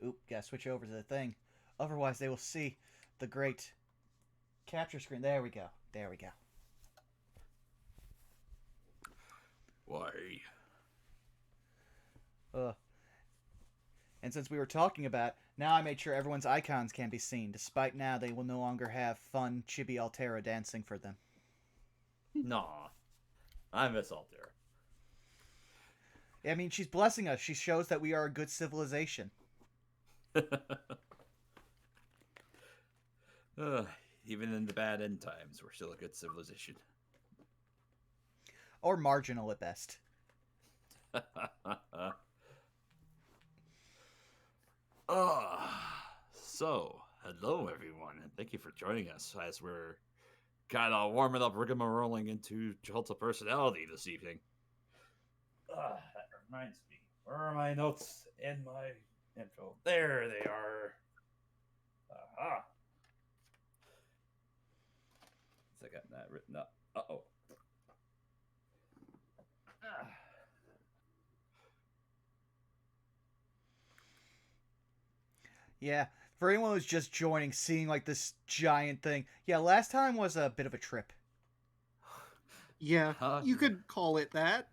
Oop, gotta switch over to the thing. Otherwise, they will see the great capture screen. There we go. There we go. Why? And since we were talking about, now I made sure everyone's icons can be seen, despite now they will no longer have fun Chibi Altera dancing for them. Nah. I miss Altera. I mean, she's blessing us. She shows that we are a good civilization. Even in the bad end times, we're still a good civilization. Or marginal at best. So, hello everyone, and thank you for joining us as we're kind of warming up, rigmaroling into Chult's personality this evening. That reminds me, where are my notes in my intro? There they are. Aha. I got that written up. Uh-oh. Yeah, for anyone who's just joining, seeing like this giant thing. Yeah, last time was a bit of a trip. Yeah, you could call it that.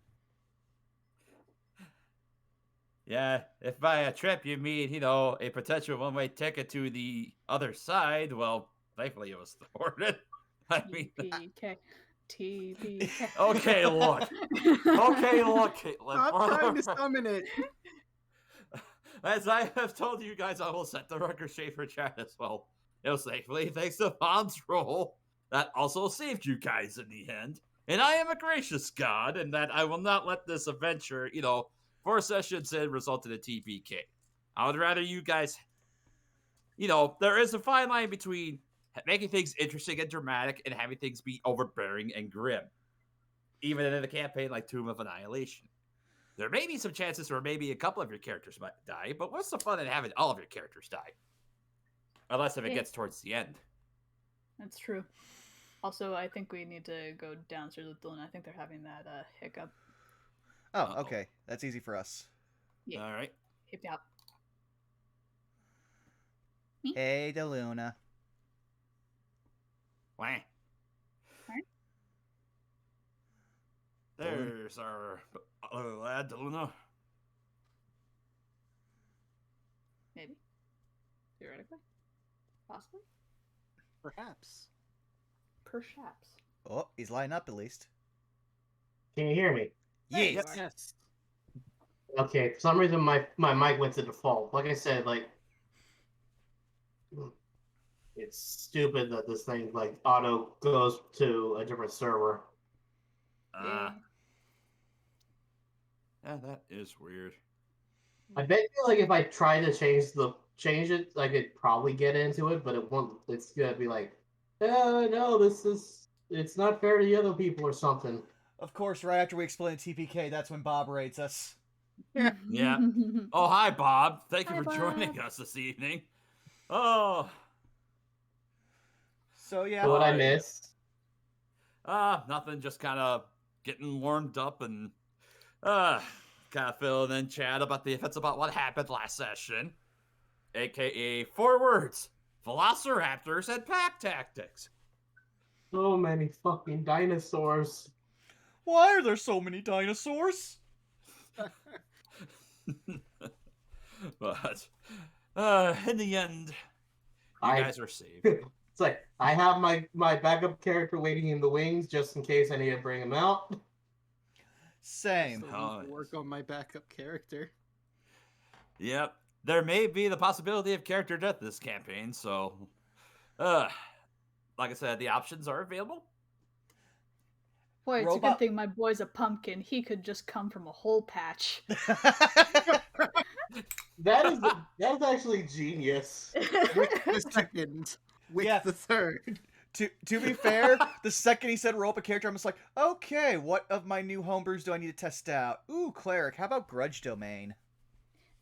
Yeah, if by a trip you mean, a potential one-way ticket to the other side, well, thankfully it was thwarted. I mean... TBK. Okay, look. Caitlin. Stop trying to summon it. As I have told you guys, I will set the record straight for chat as well. It was thankfully thanks to Bond's role that also saved you guys in the end. And I am a gracious god, and that I will not let this adventure, 4 sessions in result in a TPK. I would rather you guys, there is a fine line between making things interesting and dramatic and having things be overbearing and grim. Even in a campaign like Tomb of Annihilation. There may be some chances where maybe a couple of your characters might die, but what's the fun in having all of your characters die? Unless if it gets towards the end. That's true. Also, I think we need to go downstairs with Dylan. I think they're having that hiccup. Oh, okay. That's easy for us. Yeah. All right. Hip hop. Hey, DeLuna. Wah. There's our other lad, DeLuna. Maybe. Theoretically. Possibly. Perhaps. Perhaps. Oh, he's lining up at least. Can you hear me? Yes. Yes. Okay, for some reason my mic went to default. Like I said, it's stupid that this thing auto goes to a different server. Yeah, that is weird. I bet you if I try to change it, I could probably get into it, but it won't. It's gonna be oh no, it's not fair to the other people or something. Of course, right after we explain TPK, that's when Bob rates us. Yeah. Oh, hi, Bob. Thank you Hi, for Bob. joining us this evening. Oh. So, yeah. So what I missed? Nothing. Just kind of getting warmed up and kind of filling in chat about the events about what happened last session. AKA 4 words. Velociraptors and pack tactics. So many fucking dinosaurs. Why are there so many dinosaurs? But in the end, you guys are saved. It's I have my backup character waiting in the wings just in case I need to bring him out. Same. Still need to work on my backup character. Yep. There may be the possibility of character death this campaign, so like I said, the options are available. Boy, it's a good thing my boy's a pumpkin. He could just come from a whole patch. That is actually genius. With the second. With the third. To be fair, the second he said roll up a character, I'm just like, okay, what of my new homebrews do I need to test out? Ooh, cleric. How about grudge domain?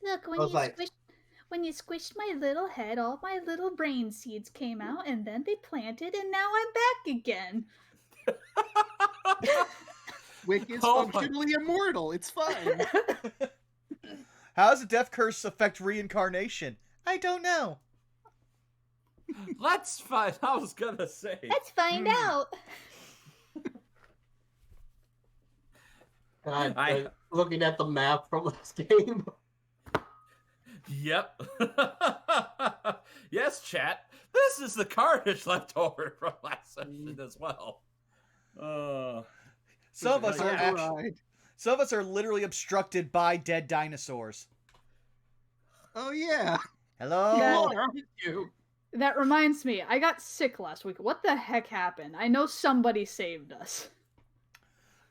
Look, when you squished my little head, all my little brain seeds came out, and then they planted, and now I'm back again. Wick is Oh my- functionally immortal. It's fine. How does a death curse affect reincarnation? I don't know. Let's find. I was gonna say. Let's find out. God, looking at the map from this game. Yep. Yes, chat. This is the carnage left over from last session as well. Some of us are Yeah. actually, some of us are literally obstructed by dead dinosaurs. Oh yeah. Hello. Yeah. Oh, aren't you? That reminds me, I got sick last week. What the heck happened? I know somebody saved us.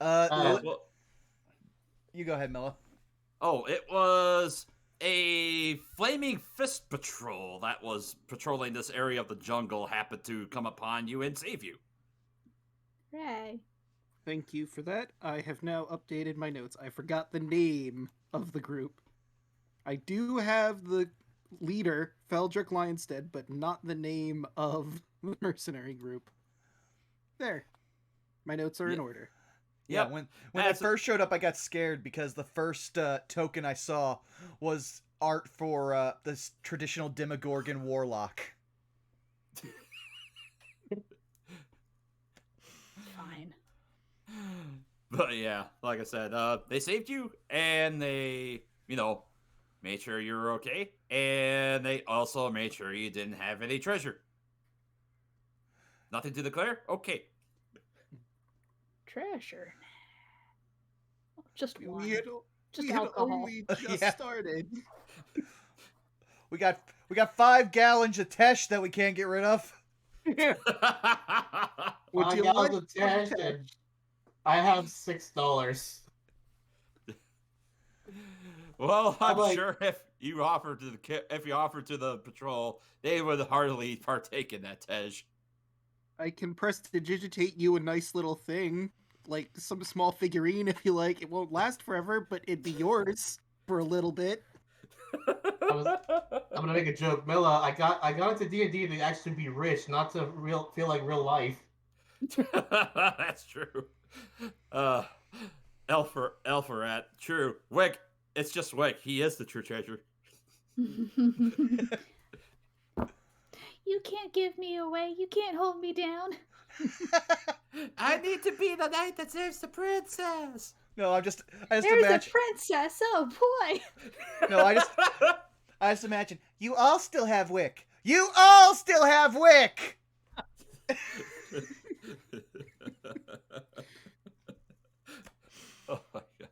Well, You go ahead, Milla. oh, it was a flaming fist patrol that was patrolling this area of the jungle happened to come upon you and save you. Hooray. Thank you for that. I have now updated my notes. I forgot the name of the group. I do have the leader, Feldrick Lionstead, but not the name of the mercenary group. There. My notes are in order. Yeah, Yep. when I That's- first showed up, I got scared because the first token I saw was art for this traditional Demogorgon warlock. Fine. But yeah, like I said, they saved you and they, made sure you were okay. And they also made sure you didn't have any treasure. Nothing to declare? Okay. Treasure. Just one. We had, Just we had alcohol. only just Yeah. started. We got 5 gallons of Tesh that we can't get rid of. Would I you got like the some cash Tesh? and I have $6. Well, I'm like- sure if you offered to the patrol, they would heartily partake in that, Tej. I can prestidigitate you a nice little thing, like some small figurine if you like. It won't last forever, but it'd be yours for a little bit. I'm gonna make a joke, Milla. I got into D&D to actually be rich, not to feel like real life. That's true. Elferat, true. Wick, it's just Wick. He is the true treasure. You can't give me away. You can't hold me down. I need to be the knight that saves the princess. No, I just There's imagine. a princess. Oh boy. No, I just imagine. You all still have Wick. You all still have Wick. Oh my God.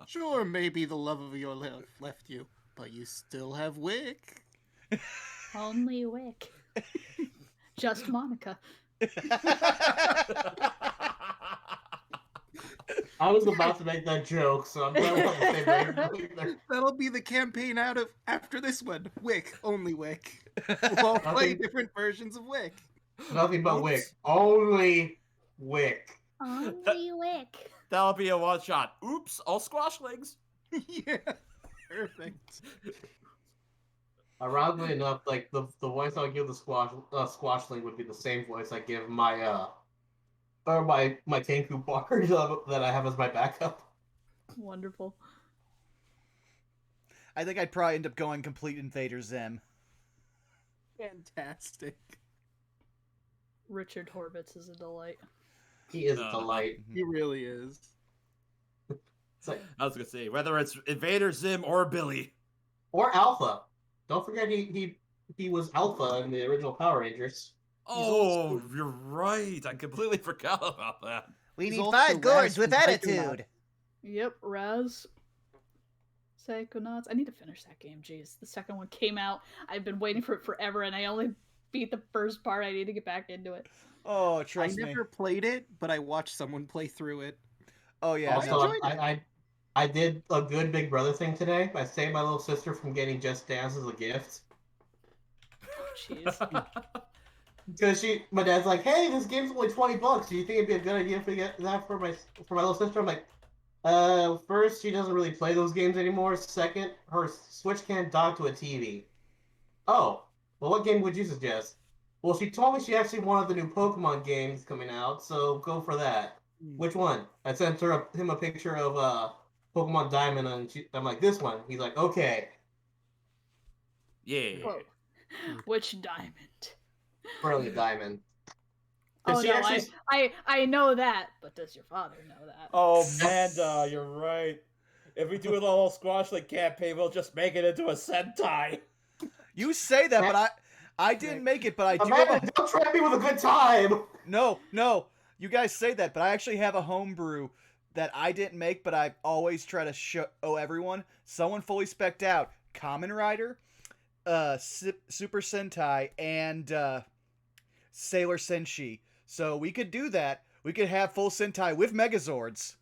Sure, maybe the love of your life left you, but you still have Wick. Only Wick. Just Monica. I was about to make that joke, so I'm glad we're on the same wavelength. That'll be the campaign after this one. Wick, only Wick. We'll all play Nothing- different versions of Wick. Nothing but Oops. Wick. Only Wick. Only Wick. That'll be a one shot. Oops, all squashling. Yeah, perfect. Ironically enough, like the voice I would give the squashling would be the same voice I give my Kenku bard that I have as my backup. Wonderful. I think I'd probably end up going complete Invader Zim. Fantastic. Richard Horvitz is a delight. He is a delight. He really is. It's like, I was gonna say whether it's Invader Zim or Billy. or Alpha. Don't forget he was Alpha in the original Power Rangers. Oh, you're right. I completely forgot about that. We He's need also 5 gourds Raz with from Psychonauts. attitude. Yep, Raz. Psychonauts. I need to finish that game. Jeez, the second one came out. I've been waiting for it forever, and I only beat the first part. I need to get back into it. Oh, trust I me. never played it, but I watched someone play through it. Oh yeah. Also, no. enjoyed I did a good Big Brother thing today. I saved my little sister from getting Just Dance as a gift. Jeez. Because my dad's like, hey, this game's only $20. Do you think it'd be a good idea to get that for my little sister? I'm like, first, she doesn't really play those games anymore. Second, her Switch can't dock to a TV. Oh, well, what game would you suggest? Well, she told me she actually wanted the new Pokemon games coming out, so go for that. which one? I sent him a picture of Pokemon Diamond, and I'm like, this one. He's like, okay, Yeah. Whoa. Which diamond? Brilliant Diamond. Oh She no, actually- I know that, but does your father know that? Oh, Manda, you're right. If we do a whole Squashling campaign, we'll just make it into a Sentai. You say that, but I didn't make it, but I do have Amanda, a... don't try me with a good time. No. You guys say that, but I actually have a homebrew that I didn't make, but I always try to show everyone. Someone fully spec'd out. Kamen Rider, Super Sentai, and Sailor Senshi. So we could do that. We could have full Sentai with Megazords.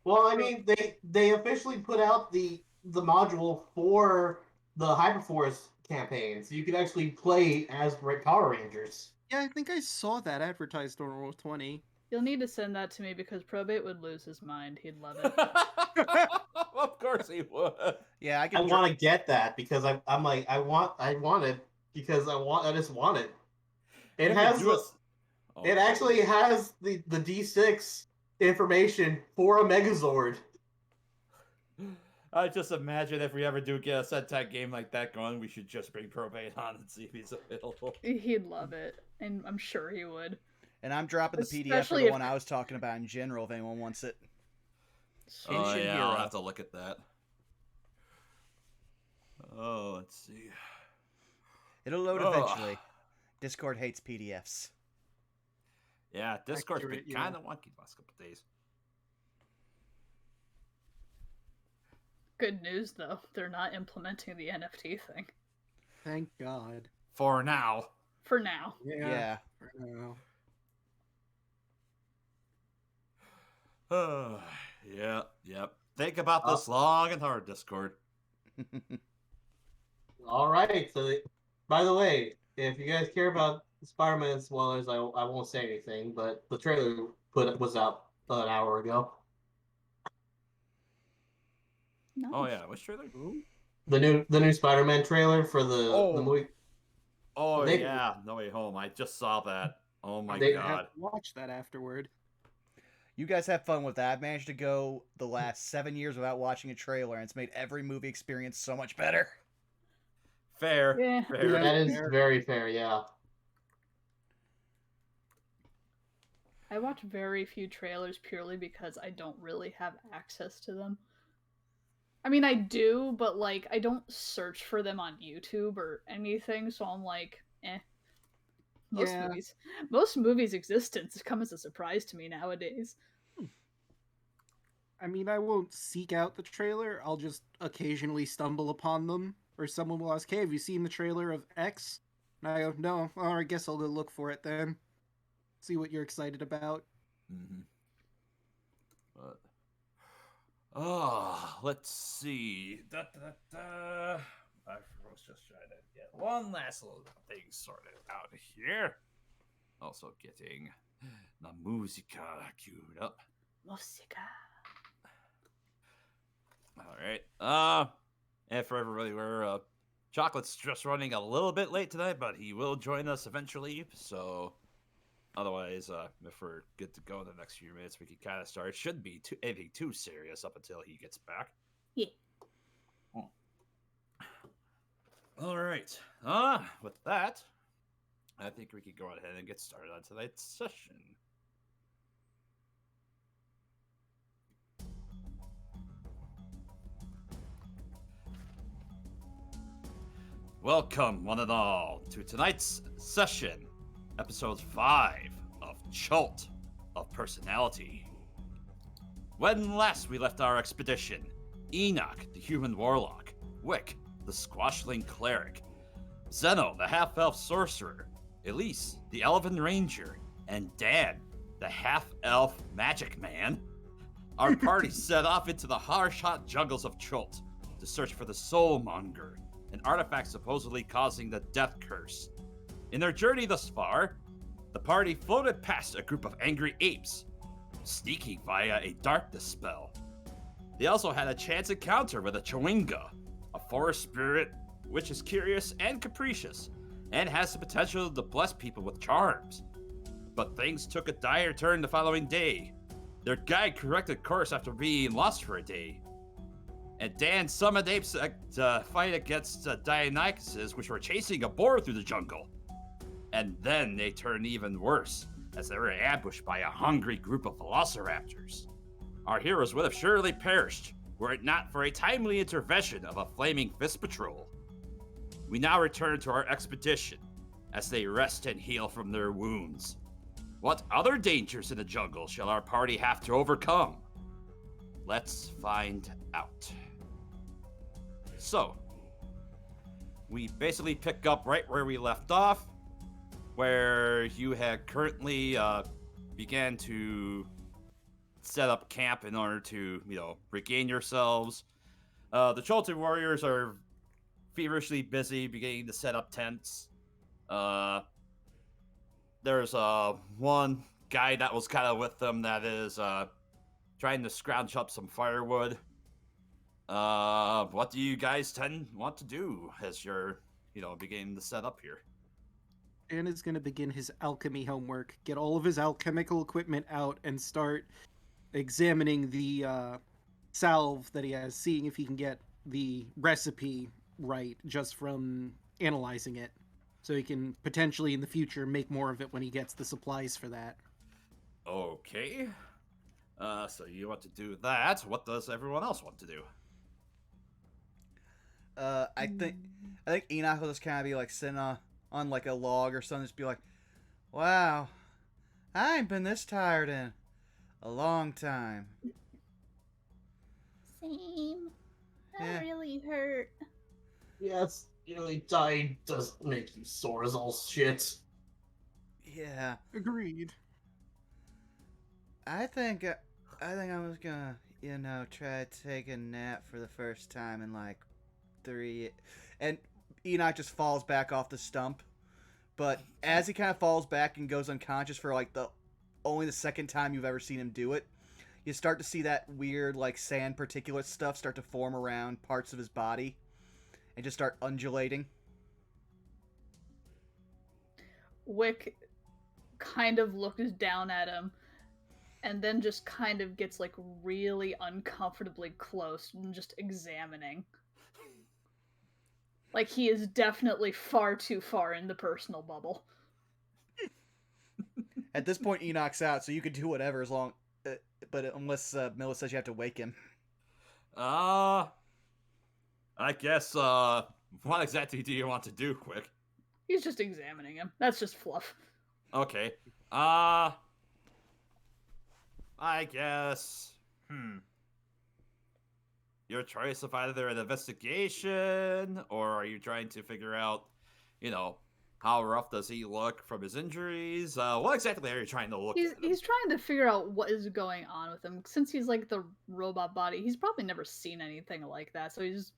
Well, I mean, they officially put out the module for the Hyperforce campaign, so you could actually play as Power Rangers. Yeah, I think I saw that advertised on Roll20. You'll need to send that to me because Probate would lose his mind. He'd love it. Of course he would. Yeah, I want to get that because I'm like I want it because I just want it. It has it actually has the D6 information for a Megazord. I just imagine if we ever do get a Sentai game like that going, we should just bring Probate on and see if he's available. He'd love it, and I'm sure he would. And I'm dropping the PDF for Especially the if- one I was talking about in general if anyone wants it. Oh Henshin yeah, Hero. I'll have to look at that. Oh, let's see. It'll load Oh. eventually. Discord hates PDFs. Yeah, Discord's been Accurate, yeah. kind of wonky the last couple days. Good news though, they're not implementing the NFT thing Thank God. For now. for now. Yeah. For now. Yep. Think about this long and hard, Discord. All right. So, by the way, if you guys care about Spider-Man spoilers, I won't say anything. But the trailer was out an hour ago. Nice. Oh yeah, which trailer? The new Spider-Man trailer for the Oh. movie. Oh They- yeah, No Way Home. I just saw that. Oh my They I god. have to watch that afterward. You guys have fun with that. I've managed to go the last 7 years without watching a trailer, and it's made every movie experience so much better. Fair. Yeah. Fair. Yeah. That is fair. very fair. Yeah. I watch very few trailers purely because I don't really have access to them. I mean, I do, but like I don't search for them on YouTube or anything, so I'm like, eh. Yeah. Most movies' existence come as a surprise to me nowadays. I mean, I won't seek out the trailer. I'll just occasionally stumble upon them. Or someone will ask, hey, have you seen the trailer of X? And I go, no. Oh, I guess I'll go look for it then. See what you're excited about. Mm-hmm. But, let's see. I was just trying to get one last little thing sorted out here. Also getting the musica queued up. Musica. All right. And for everybody, Chocolate's just running a little bit late tonight, but he will join us eventually. So, otherwise, if we're good to go in the next few minutes, we can kind of start. It shouldn't be anything too serious up until he gets back. Yeah. All right. With that, I think we can go ahead and get started on tonight's session. Welcome, one and all, to tonight's session, episode 5 of Chult of Personality. When last we left our expedition, Enoch, the human warlock, Wick, the squashling cleric, Zeno, the half-elf sorcerer, Elise, the elven ranger, and Dan, the half-elf magic man, our party set off into the harsh-hot jungles of Chult to search for the Soulmonger, an artifact supposedly causing the death curse. In their journey thus far, the party floated past a group of angry apes, sneaking via a darkness spell. They also had a chance encounter with a Chwinga, a forest spirit which is curious and capricious, and has the potential to bless people with charms. But things took a dire turn the following day, Their guide corrected course after being lost for a day. And Dan summoned apes to fight against Dionysuses, which were chasing a boar through the jungle. And then they turned even worse, as they were ambushed by a hungry group of velociraptors. Our heroes would have surely perished were it not for a timely intervention of a flaming fist patrol. We now return to our expedition, as they rest and heal from their wounds. What other dangers in the jungle shall our party have to overcome? Let's find out. So, we basically pick up right where we left off, where you had currently began to set up camp in order to, regain yourselves. The Chultan warriors are feverishly busy beginning to set up tents. There's one guy that was kind of with them that is trying to scrounge up some firewood. What do you guys want to do as you're, beginning to set up here? Dan is going to begin his alchemy homework, get all of his alchemical equipment out, and start examining the salve that he has, seeing if he can get the recipe right just from analyzing it. So he can potentially in the future make more of it when he gets the supplies for that. Okay. So you want to do that. What does everyone else want to do? I think Enoch will just kind of be like sitting on like a log or something, just be like, "Wow, I ain't been this tired in a long time." Same. That Yeah. really hurt. Yes, dying does make you sore as all shit. Yeah, Agreed. I think I was gonna, try to take a nap for the first time in like 3, and Enoch just falls back off the stump. But as he kind of falls back and goes unconscious for like only the second time you've ever seen him do it, you start to see that weird like sand particulate stuff start to form around parts of his body and just start undulating. Wick kind of looks down at him and then just kind of gets like really uncomfortably close and just examining. Like he is definitely far too far in the personal bubble. At this point, Enoch's out, so you could do whatever as long, but unless Mila says you have to wake him. I guess, what exactly do you want to do, Quick? He's just examining him. That's just fluff. Okay. I guess, your choice of either an investigation, or are you trying to figure out, how rough does he look from his injuries? What exactly are you trying to look at? He's trying to figure out what is going on with him. Since he's like the robot body, he's probably never seen anything like that. So he's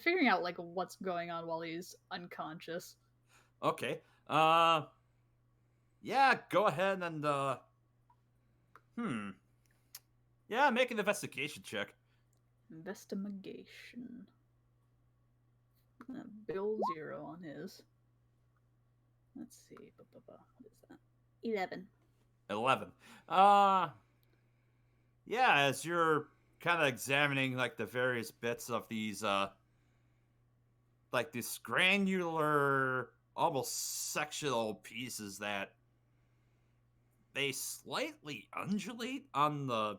figuring out like what's going on while he's unconscious. Okay. Yeah, go ahead and, yeah, make an investigation check. Investigation. Bill 0 on his. Let's see. What is that? 11. 11. Yeah, as you're kind of examining like the various bits of these like these granular, almost sectional pieces that they slightly undulate on the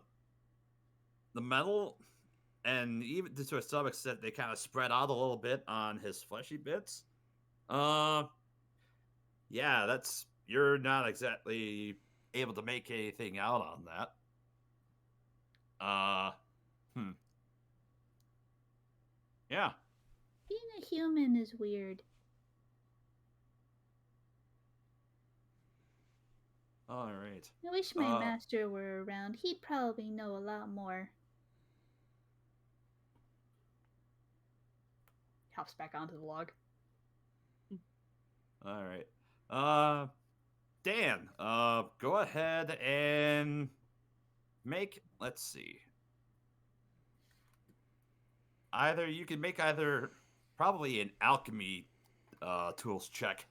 metal, and even to some extent they kind of spread out a little bit on his fleshy bits. Yeah, you're not exactly able to make anything out on that. Yeah. Being a human is weird. All right. I wish my master were around. He'd probably know a lot more. Hops back onto the log. All right. Dan, go ahead and let's see. You can make probably an alchemy tools check.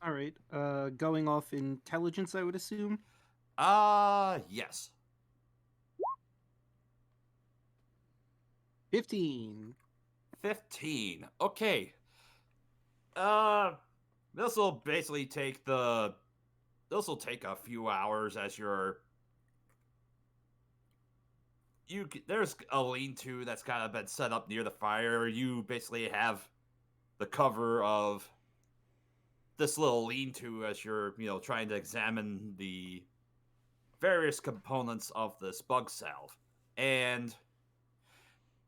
All right. Going off intelligence, I would assume. Yes. 15. 15. Okay. This will basically take this will take a few hours as there's a lean-to that's kind of been set up near the fire. You basically have the cover of this little lean-to as you're, trying to examine the various components of this bug salve. And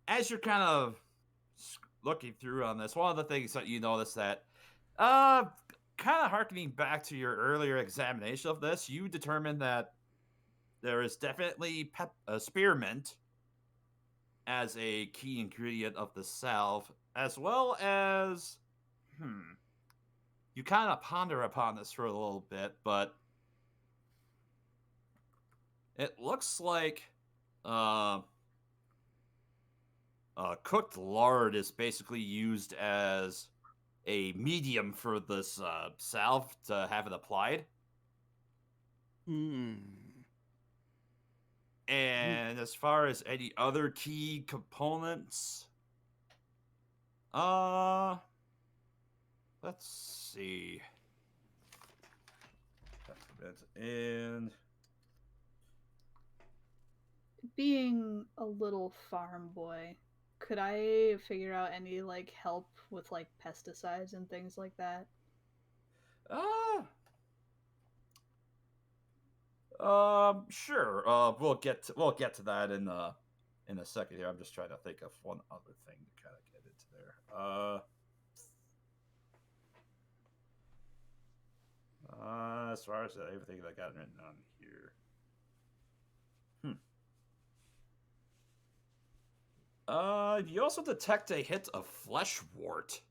as you're kind of looking through on this, one of the things that you notice that, kind of harkening back to your earlier examination of this, you determine that there is definitely spearmint as a key ingredient of the salve, as well as, you kind of ponder upon this for a little bit, but it looks like cooked lard is basically used as a medium for this salve to have it applied. And as far as any other key components, let's see. And being a little farm boy, could I figure out any like help with like pesticides and things like that? Sure. We'll get to that in a second here. I'm just trying to think of one other thing to kind of get into there. As far as everything that I got written on here. You also detect a hint of flesh wart.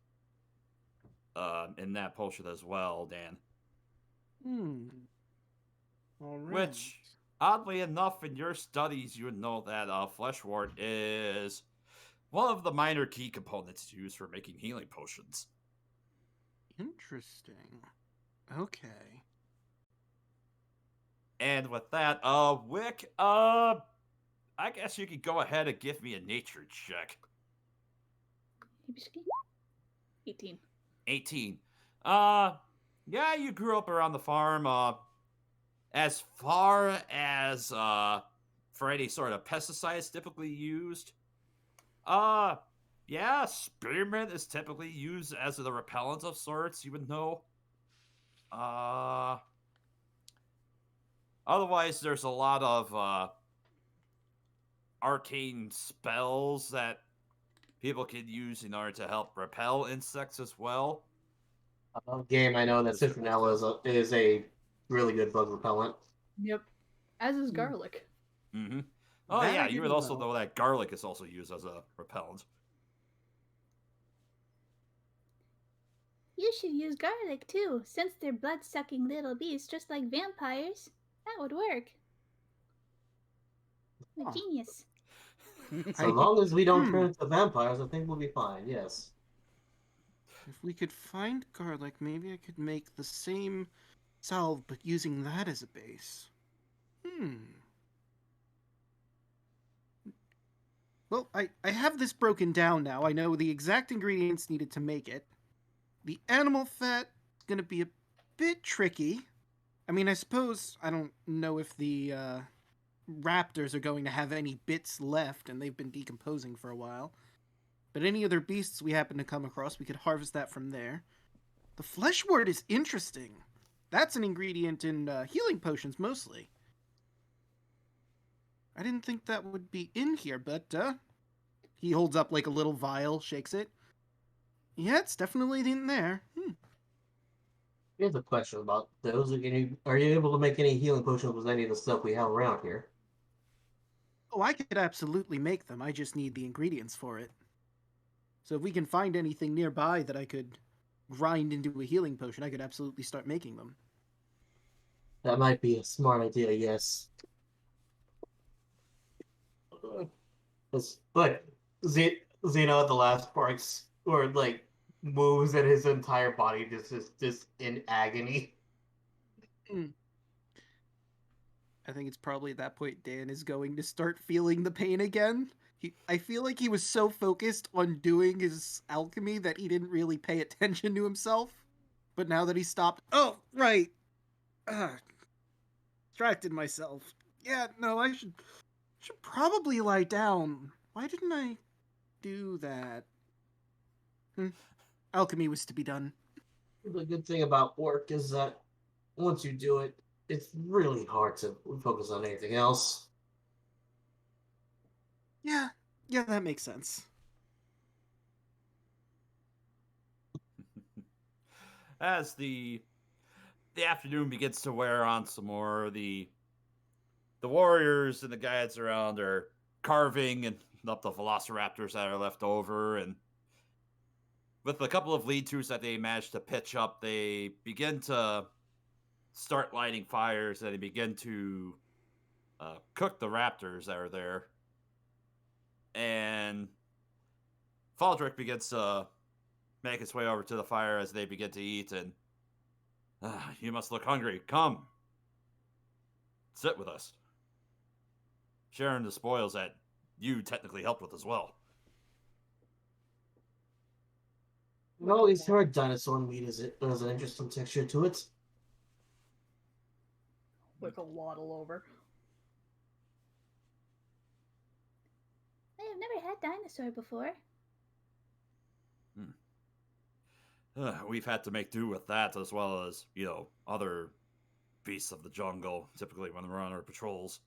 In that potion as well, Dan. All right. Which, oddly enough, in your studies, you would know that fleshwort is one of the minor key components used for making healing potions. Interesting. Okay. And with that, Wick, I guess you could go ahead and give me a nature check. 18. 18. Yeah, you grew up around the farm. As far as for any sort of pesticides typically used, yeah, spearmint is typically used as a repellent of sorts, you would know. Otherwise, there's a lot of arcane spells that people can use in order to help repel insects as well. Game, I know that citronella is a really good bug repellent. Yep. As is garlic. Mm-hmm. Oh, That yeah, I you would didn't also know. know that garlic is also used as a repellent. You should use garlic too, since they're blood-sucking little beasts just like vampires. That would work. A genius. So long as we don't turn into vampires, I think we'll be fine, yes. If we could find garlic, maybe I could make the same salve, but using that as a base. Well, I have this broken down now. I know the exact ingredients needed to make it. The animal fat is going to be a bit tricky. I mean, I suppose I don't know if the raptors are going to have any bits left, and they've been decomposing for a while. But any other beasts we happen to come across, we could harvest that from there. The fleshwort is interesting. That's an ingredient in healing potions, mostly. I didn't think that would be in here, but he holds up like a little vial, shakes it. Yeah, it's definitely in there. Here's a question about those. Are you able to make any healing potions with any of the stuff we have around here? Oh, I could absolutely make them. I just need the ingredients for it. So if we can find anything nearby that I could grind into a healing potion, I could absolutely start making them. That might be a smart idea, yes. But Xeno at the last parts, or like moves and his entire body just in agony. I think it's probably at that point Dan is going to start feeling the pain again. I feel like he was so focused on doing his alchemy that he didn't really pay attention to himself. But now that he stopped, oh right, distracted myself. Yeah, no, I should probably lie down. Why didn't I do that? Alchemy was to be done. The good thing about work is that once you do it, it's really hard to focus on anything else. Yeah, that makes sense. As the afternoon begins to wear on some more, the warriors and the guys around are carving and up the velociraptors that are left over, and with a couple of lead-tos that they managed to pitch up, they begin to start lighting fires and they begin to cook the raptors that are there. And Faldrick begins to make his way over to the fire as they begin to eat, and you must look hungry. Come. Sit with us. Sharing the spoils that you technically helped with as well. I've always heard dinosaur meat has an interesting texture to it. Wick will waddle over. I have never had dinosaur before. We've had to make do with that as well as, other beasts of the jungle, typically when we're on our patrols.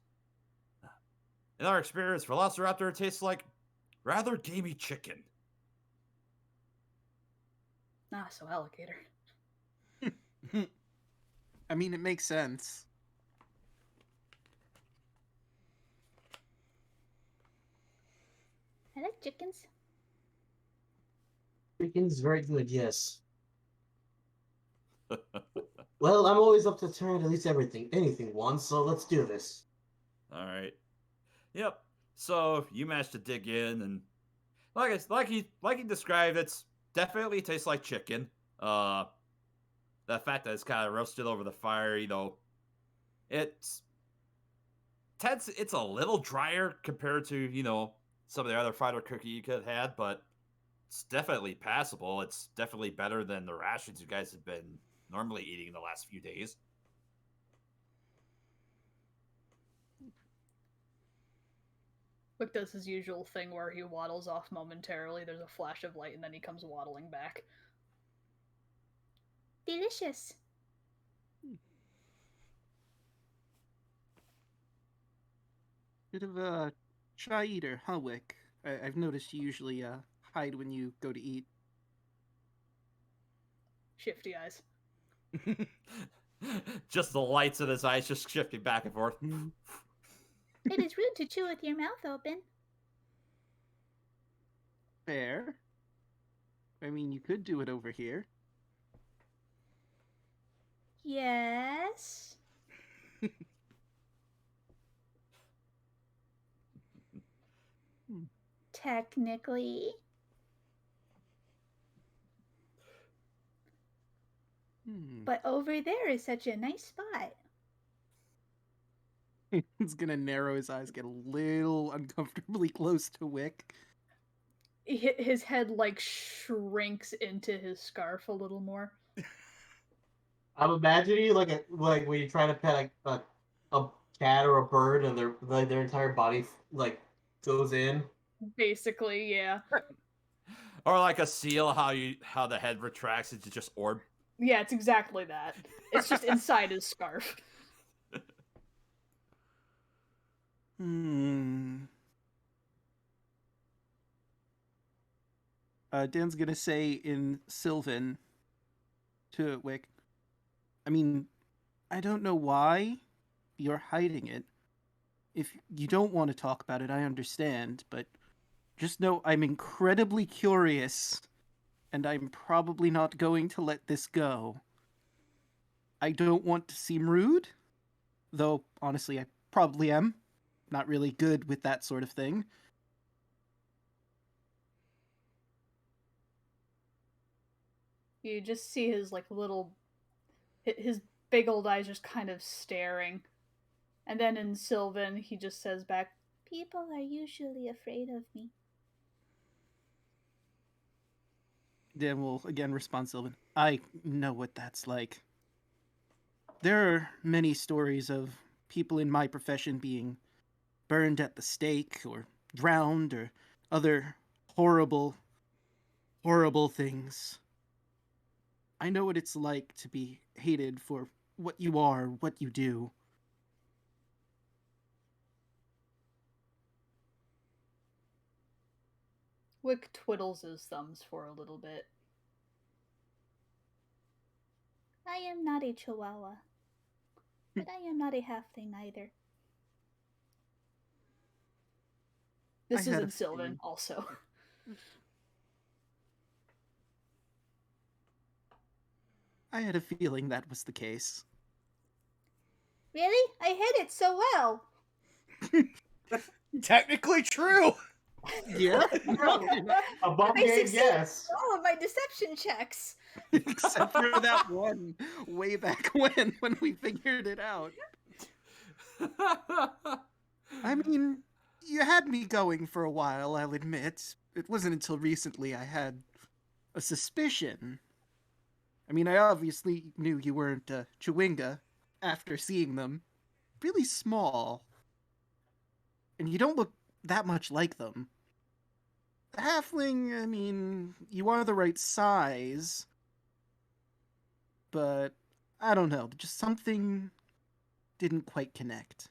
In our experience, velociraptor tastes like rather gamey chicken. So alligator. I mean, it makes sense. I like chickens. Chicken's very good, yes. Well, I'm always up to try at least anything once, so let's do this. All right. Yep. So you managed to dig in, and like he described, it's definitely tastes like chicken. The fact that it's kind of roasted over the fire, it's a little drier compared to some of the other fighter cookie you could have had, but it's definitely passable. It's definitely better than the rations you guys have been normally eating the last few days. Wick does his usual thing where he waddles off momentarily. There's a flash of light, and then he comes waddling back. Delicious. Bit of a shy eater, huh, Wick? I've noticed you usually hide when you go to eat. Shifty eyes. Just the lights in his eyes just shifting back and forth. It is rude to chew with your mouth open. Fair. I mean, you could do it over here. Yes. Technically. But over there is such a nice spot. He's gonna narrow his eyes, get a little uncomfortably close to Wick. His head shrinks into his scarf a little more. I'm imagining like when you try to pet a cat or a bird and their entire body goes in. Basically, yeah. Or like a seal, how the head retracts into just orb. Yeah, it's exactly that. It's just inside his scarf. Dan's gonna say in Sylvan to Wick, I mean, I don't know why you're hiding it. If you don't want to talk about it, I understand, but just know I'm incredibly curious, and I'm probably not going to let this go. I don't want to seem rude, though honestly I probably am. Not really good with that sort of thing. You just see his his big old eyes just kind of staring, And then in Sylvan, he just says back, People are usually afraid of me. Dan will again respond, Sylvan. I know what that's like. There are many stories of people in my profession being burned at the stake or drowned or other horrible, horrible things. I know what it's like to be hated for what you are, what you do. Wick twiddles his thumbs for a little bit. I am not a chihuahua. But I am not a halfling either. This I is had a in Sylvan, feeling. also. I had a feeling that was the case. Really? I hid it so well. Technically true. Yeah? A bum I game, succeeded yes. in all of my deception checks. Except for that one way back when we figured it out. I mean, you had me going for a while, I'll admit. It wasn't until recently I had a suspicion. I mean, I obviously knew you weren't Chewinga after seeing them. Really small. And you don't look that much like them. The halfling, I mean, you are the right size. But, I don't know, just something didn't quite connect.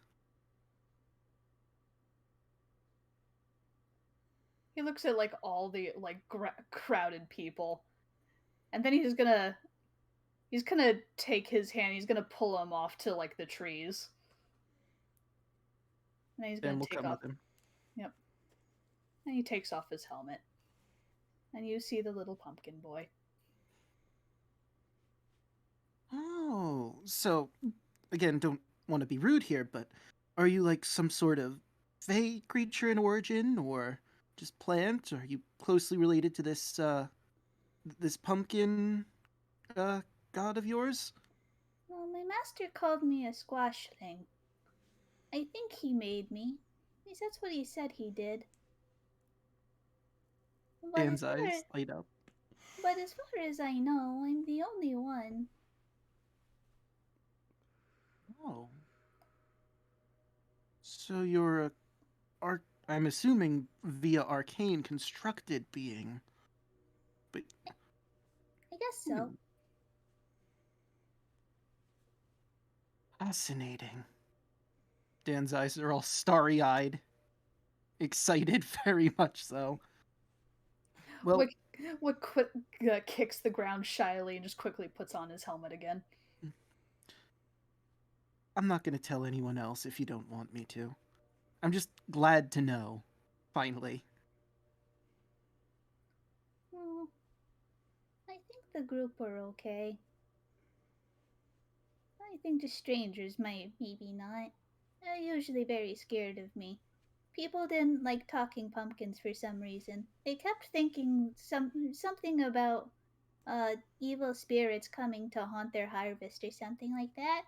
He looks at like all the like crowded people, and then he's gonna take his hand. He's gonna pull him off to like the trees, and then he's gonna Dan will take come off. with him. Yep. And he takes off his helmet, and you see the little pumpkin boy. Oh, so, again, don't want to be rude here, but are you like some sort of fey creature in origin, or just plant? Are you closely related to this pumpkin god of yours? Well, my master called me a squashling. I think he made me. At least that's what he said he did. But Dan's eyes light up. as far as I know, I'm the only one. Oh. So you're I'm assuming via arcane constructed being. But I guess so. Fascinating. Dan's eyes are all starry-eyed. Excited, very much so. Well, Wick kicks the ground shyly and just quickly puts on his helmet again. I'm not going to tell anyone else if you don't want me to. I'm just glad to know, finally. Well, I think the group are okay. I think the strangers maybe not. They're usually very scared of me. People didn't like talking pumpkins for some reason. They kept thinking something about evil spirits coming to haunt their harvest or something like that.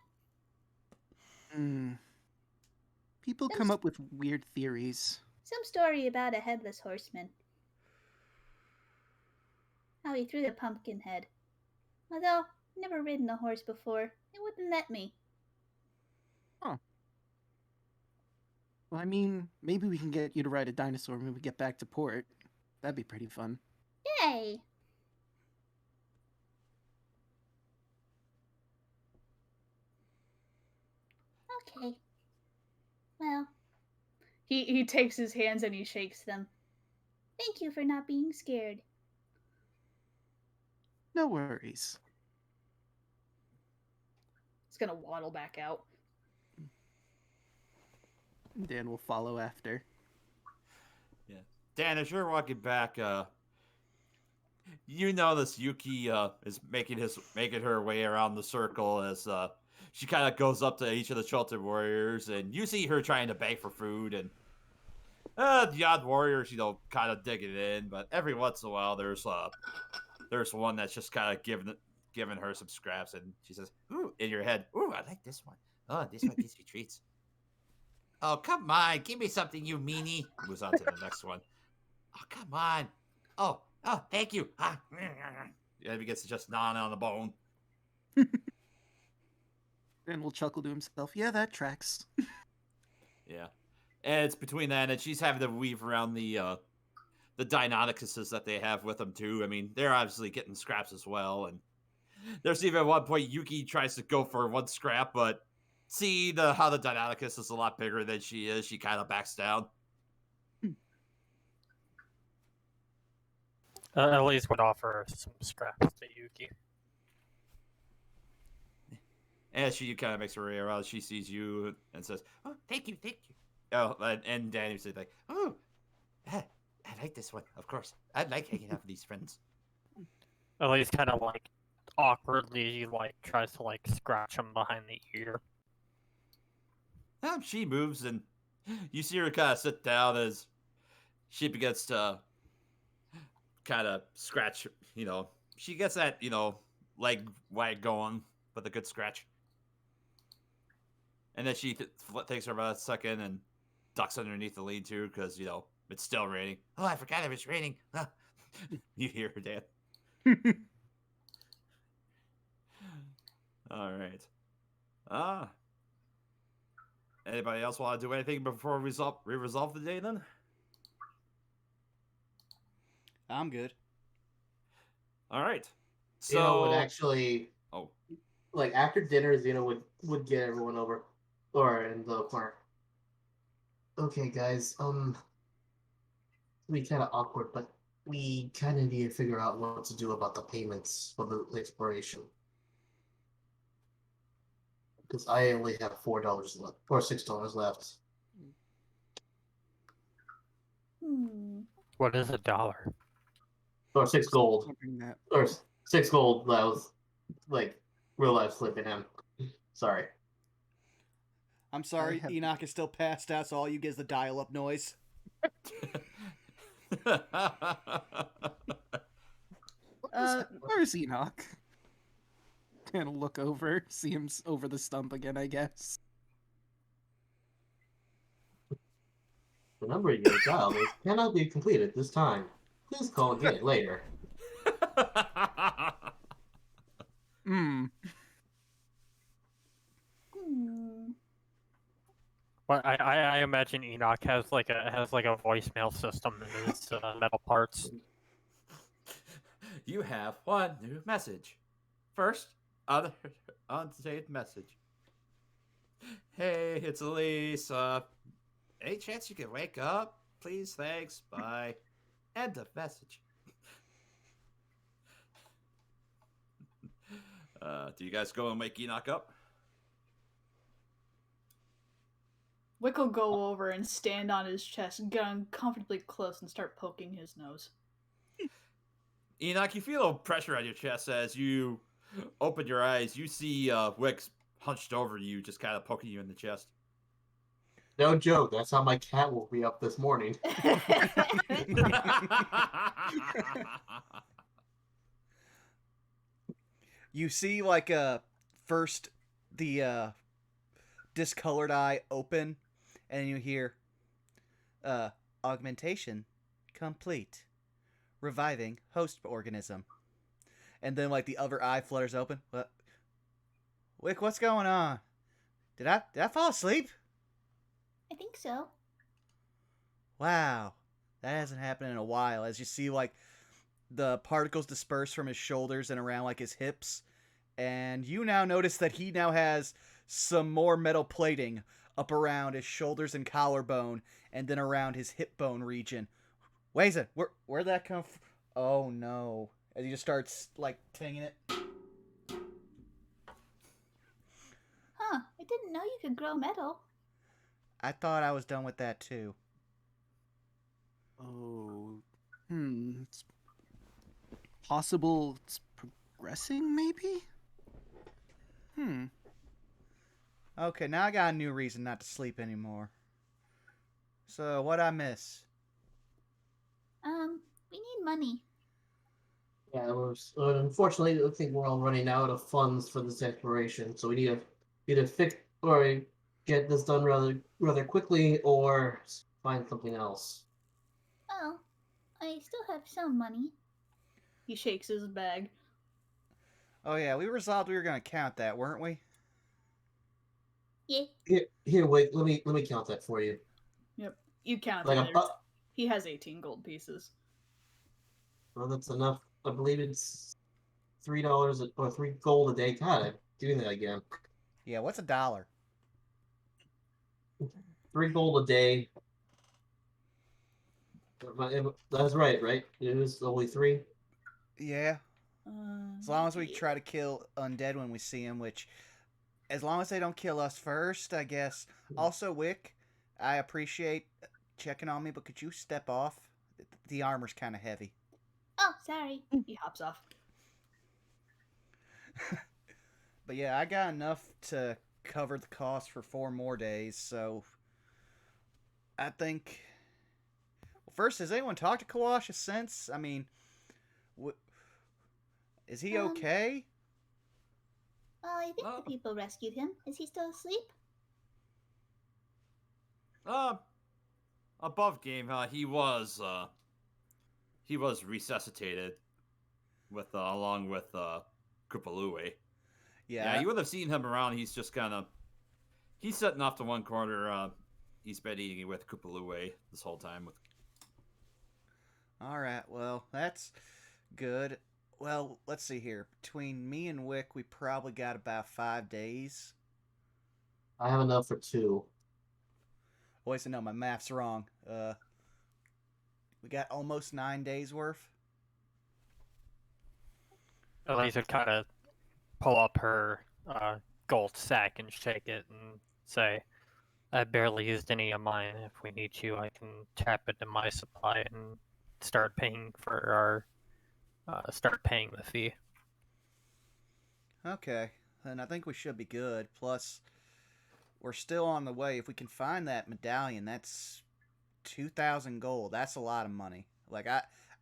People come up with weird theories. Some story about a headless horseman. How he threw the pumpkin head. Although, never ridden a horse before, they wouldn't let me. Huh. Well, I mean, maybe we can get you to ride a dinosaur when we get back to port. That'd be pretty fun. Yay! Okay. Well, He takes his hands and he shakes them. thank you for not being scared. No worries. He's gonna waddle back out. Dan will follow after. Yeah. Dan, as you're walking back, you notice Yuki is making her way around the circle as she kind of goes up to each of the Chultan warriors, and you see her trying to beg for food, and the odd warriors, kind of digging in, but every once in a while there's one that's just kind of giving her some scraps, and she says, "Ooh," in your head, "Ooh, I like this one. Oh, this one gives me treats." Oh, come on. Give me something, you meanie. Moves on to the next one. Oh, come on. Oh, thank you. Yeah, he begins to just gnaw on the bone. And will chuckle to himself. Yeah, that tracks. Yeah. And it's between that and she's having to weave around the Deinonychuses that they have with them, too. I mean, they're obviously getting scraps as well. And there's even one point Yuki tries to go for one scrap, but see how the Deinonychus is a lot bigger than she is. She kind of backs down. Elise would offer some scraps to Yuki. And she kind of makes her way around. She sees you and says, "Oh, thank you, thank you." Oh, and Danny says like, "Oh, I like this one. Of course, I like hanging out with these friends." Elise kind of like awkwardly like tries to like scratch him behind the ear. She moves, and you see her kind of sit down as she begins to kind of scratch. She gets that leg wag going with a good scratch. And then she takes her about a second and ducks underneath the lean-to because, it's still raining. Oh, I forgot it was raining. You hear her, Dad. All right. Anybody else want to do anything before we resolve the day, then? I'm good. All right. Xeno would actually... Oh. Like, after dinner, Xeno would get everyone over. Or in the corner. Okay, guys, it'll be kind of awkward, but we kind of need to figure out what to do about the payments for the exploration. Because I only have $4 left, or $6 left. What is $1? Or 6 gold. Something that Or 6 gold that was, like, real life slipping in. Sorry. I'm sorry, have- Enoch is still passed out, so all you get is the dial-up noise. Where's Enoch? Kind of look over, see him over the stump again, I guess. The number you dialed cannot be completed this time. Please call again later. But I imagine Enoch has like a voicemail system in his metal parts. You have one new message. First, on today's message. Hey, it's Elise. Any chance you can wake up? Please, thanks. Bye. End of message. Do you guys go and wake Enoch up? Wick will go over and stand on his chest, get uncomfortably close, and start poking his nose. Enoch, you feel a pressure on your chest as you open your eyes. You see Wick's hunched over you, just kind of poking you in the chest. No joke, that's how my cat woke me up this morning. You see, first the discolored eye open, and you hear, augmentation complete. Reviving host organism. And then, the other eye flutters open. What? Wick, what's going on? Did I fall asleep? I think so. Wow. That hasn't happened in a while. As you see, the particles disperse from his shoulders and around, his hips. And you now notice that he now has some more metal plating up around his shoulders and collarbone, and then around his hip bone region. Wait a second, where'd that come from? Oh no. As he just starts, tinging it. Huh, I didn't know you could grow metal. I thought I was done with that too. Oh, it's possible it's progressing, maybe? Okay, now I got a new reason not to sleep anymore. So, what'd I miss? We need money. Yeah, unfortunately, it looks like we're all running out of funds for this exploration, so we need to either fix or get this done rather quickly, or find something else. Oh, I still have some money. He shakes his bag. Oh yeah, we resolved we were gonna count that, weren't we? Yeah. Here, wait. Let me count that for you. Yep. You counted Like it. He has 18 gold pieces. well, that's enough. I believe it's $3 or 3 gold a day. God, I'm doing that again. Yeah, what's $1? 3 gold a day. That's right, right? It is only 3. Yeah. As long as we Yeah. try to kill undead when we see them, which, as long as they don't kill us first, I guess. Also, Wick, I appreciate checking on me, but could you step off? The armor's kind of heavy. Oh, sorry. He hops off. But yeah, I got enough to cover the cost for 4 more days, so I think. Well, first, has anyone talked to Kawash since? I mean, is he okay? Oh, I think the people rescued him. Is he still asleep? Above game, he was resuscitated with along with Kupalue. Yeah, you would have seen him around. He's just he's sitting off to one corner. He's been eating with Kupalue this whole time. All right, well, that's good. Well, let's see here. Between me and Wick, we probably got about 5 days. I have enough for 2. Wait, so no, my math's wrong. We got almost 9 days worth. Elisa kind of pull up her gold sack and shake it and say, I barely used any of mine. If we need to, I can tap into my supply and start paying for start paying the fee. Okay, then I think we should be good. Plus, we're still on the way. If we can find that medallion, that's 2,000 gold. That's a lot of money. Like,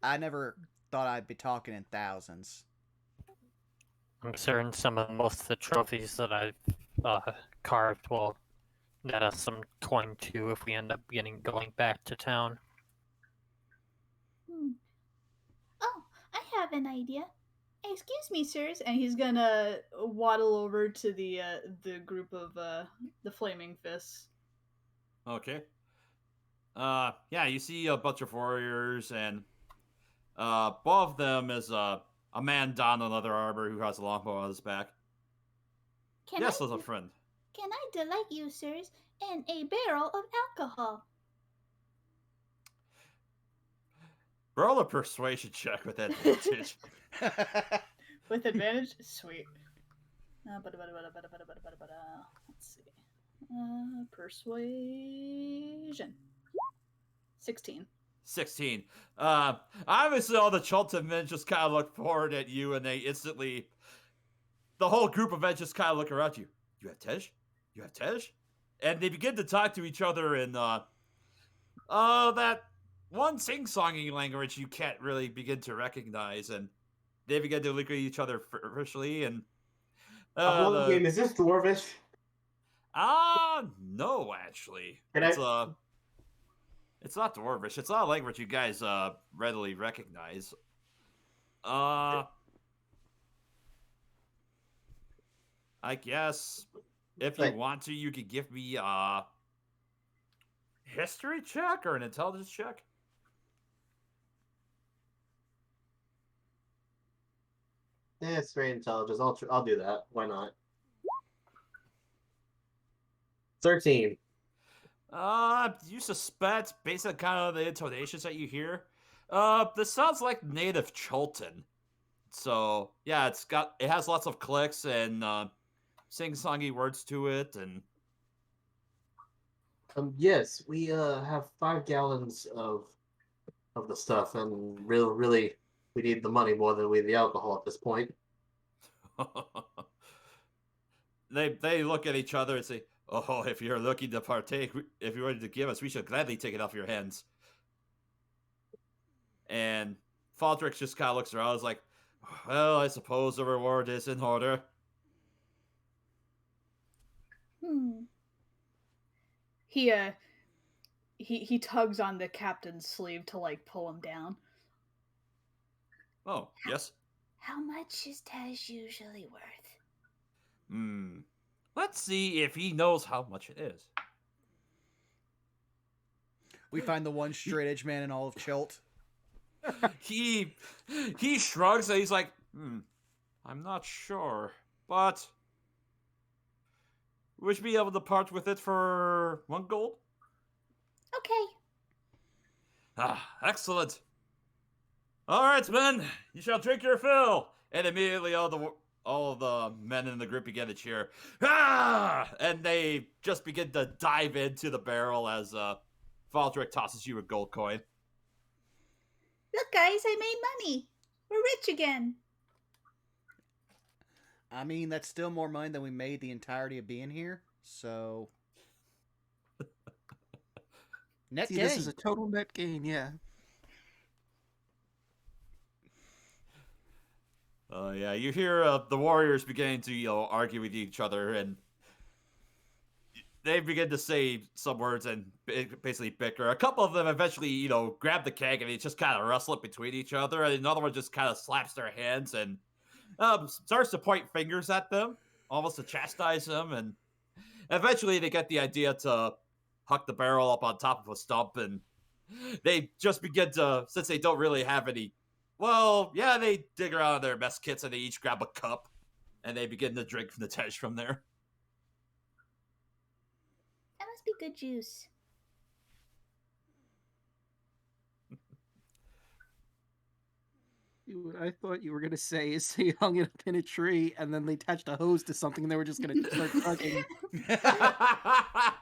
I never thought I'd be talking in thousands. I'm certain most of the trophies that I've carved will net us some coin too if we end up going back to town. Oh, I have an idea. Excuse me, sirs, and he's gonna waddle over to the group of the flaming fists. Okay. Yeah, you see a bunch of warriors, and above them is a man donned in leather armor who has a longbow on his back. Yes, as a friend. Can I delight you, sirs, in a barrel of alcohol? Roll a persuasion check with advantage. With advantage? Sweet. Let's see. Persuasion. 16. 16. Obviously, all the Chultan men just kind of look forward at you, and they instantly. The whole group of men just kind of look around you. You have Tej? You have Tej? And they begin to talk to each other in that one sing-songy language you can't really begin to recognize, and they begin to look at each other ferociously, and Game, is this Dwarvish? No, actually. It's not Dwarvish. It's not a language you guys readily recognize. I guess if you want to, you could give me a history check or an intelligence check. Yeah, it's very intelligence. I'll do that. Why not? 13. You suspect, based on kind of the intonations that you hear, this sounds like native Chultan. So yeah, it has lots of clicks and sing-songy words to it, and Yes, we have 5 gallons of the stuff, and really we need the money more than we the alcohol at this point. they look at each other and say, "Oh, if you're looking to partake, if you're ready to give us, we should gladly take it off your hands." And Faldrick just kind of looks around and is like, "Well, I suppose the reward is in order." he tugs on the captain's sleeve to like pull him down. Oh, yes. How much is Tej usually worth? Let's see if he knows how much it is. We find the one straight edge man in all of Chult. He shrugs and he's like, I'm not sure, but would you be able to part with it for 1 gold? Okay. Excellent. All right, men, you shall drink your fill. And immediately all the men in the group begin to cheer. And they just begin to dive into the barrel as Valdrick tosses you a gold coin. Look, guys, I made money. We're rich again. I mean, that's still more money than we made the entirety of being here. So, net See, gain. this is a total net gain, yeah. Yeah, you hear the warriors beginning to argue with each other, and they begin to say some words and basically bicker. A couple of them eventually, grab the keg and they just kind of wrestle it between each other, and another one just kind of slaps their hands and starts to point fingers at them, almost to chastise them, and eventually they get the idea to huck the barrel up on top of a stump, and they just begin to, since they don't really have any, they dig around in their mess kits and they each grab a cup, and they begin to drink from the Tej from there. That must be good juice. What I thought you were going to say is they hung it up in a tree and then they attached a hose to something and they were just going to start chugging.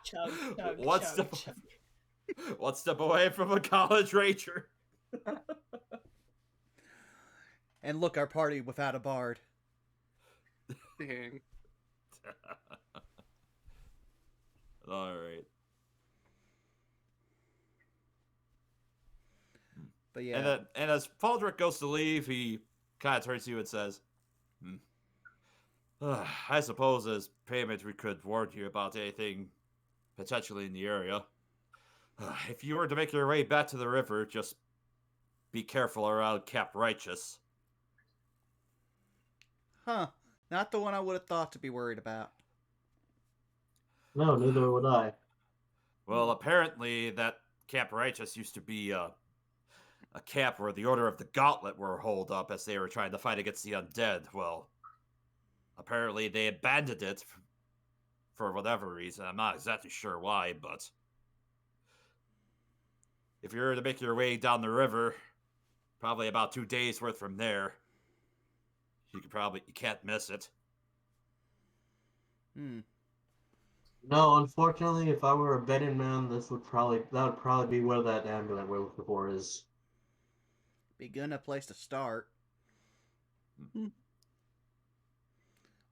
Chug, One chug, step, chug. one step away from a college ranger. And look, our party without a bard. Dang. All right. But yeah. And as Valdrick goes to leave, he kind of turns to you and says, I suppose as payment we could warn you about anything potentially in the area. If you were to make your way back to the river, just be careful around Cap Righteous. Huh. Not the one I would have thought to be worried about. No, neither would I. Well, apparently that Cap Righteous used to be a camp where the Order of the Gauntlet were holed up as they were trying to fight against the undead. Well, apparently they abandoned it for whatever reason. I'm not exactly sure why, but if you were to make your way down the river, probably about 2 days worth from there, you can't miss it. No, unfortunately, if I were a betting man, that would probably be where that amulet we're looking for is. Be good enough place to start.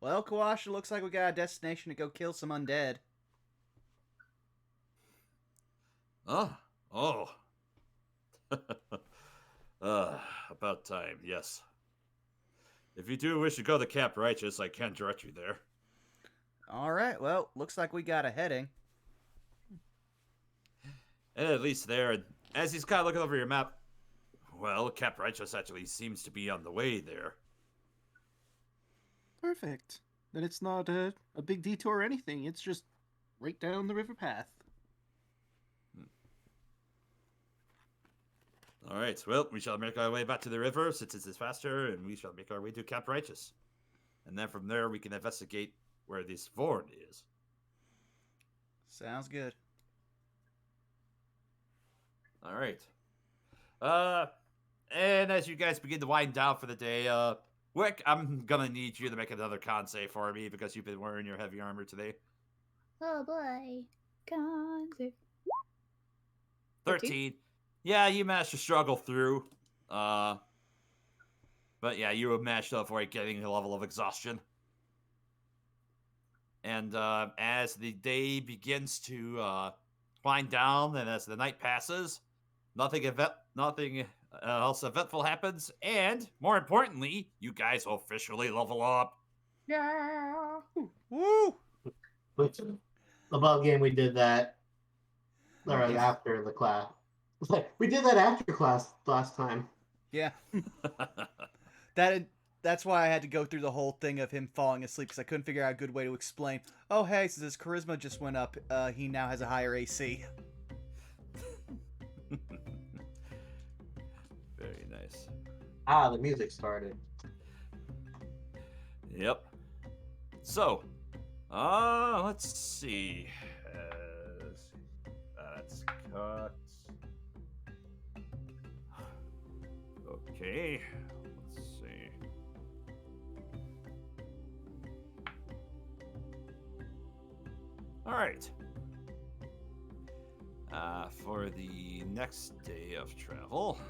Well, Kawash, it looks like we got a destination to go kill some undead. Oh. About time, yes. If you do wish to go to Cap Righteous, I can direct you there. Alright, well, looks like we got a heading. And at least there, and as he's kind of looking over your map, well, Cap Righteous actually seems to be on the way there. Perfect. Then it's not a big detour or anything. It's just right down the river path. All right, well, we shall make our way back to the river since it is faster, and we shall make our way to Cap Righteous. And then from there, we can investigate where this Vorn is. Sounds good. All right. And as you guys begin to wind down for the day, Wick, I'm gonna need you to make another con save for me because you've been wearing your heavy armor today. Oh boy. Con save. 13. Yeah, you managed to struggle through. But yeah, you have managed to avoid getting a level of exhaustion. And as the day begins to wind down, and as the night passes, nothing else eventful happens, and more importantly, you guys officially level up. Yeah. Woo! Which about game we did that. Or after the class. It's like, we did that after class last time. Yeah. That's why I had to go through the whole thing of him falling asleep, because I couldn't figure out a good way to explain. Oh, hey, since his charisma just went up, he now has a higher AC. Very nice. Ah, the music started. Yep. So, let's see. That's cut. Okay. Let's see. All right. For the next day of travel,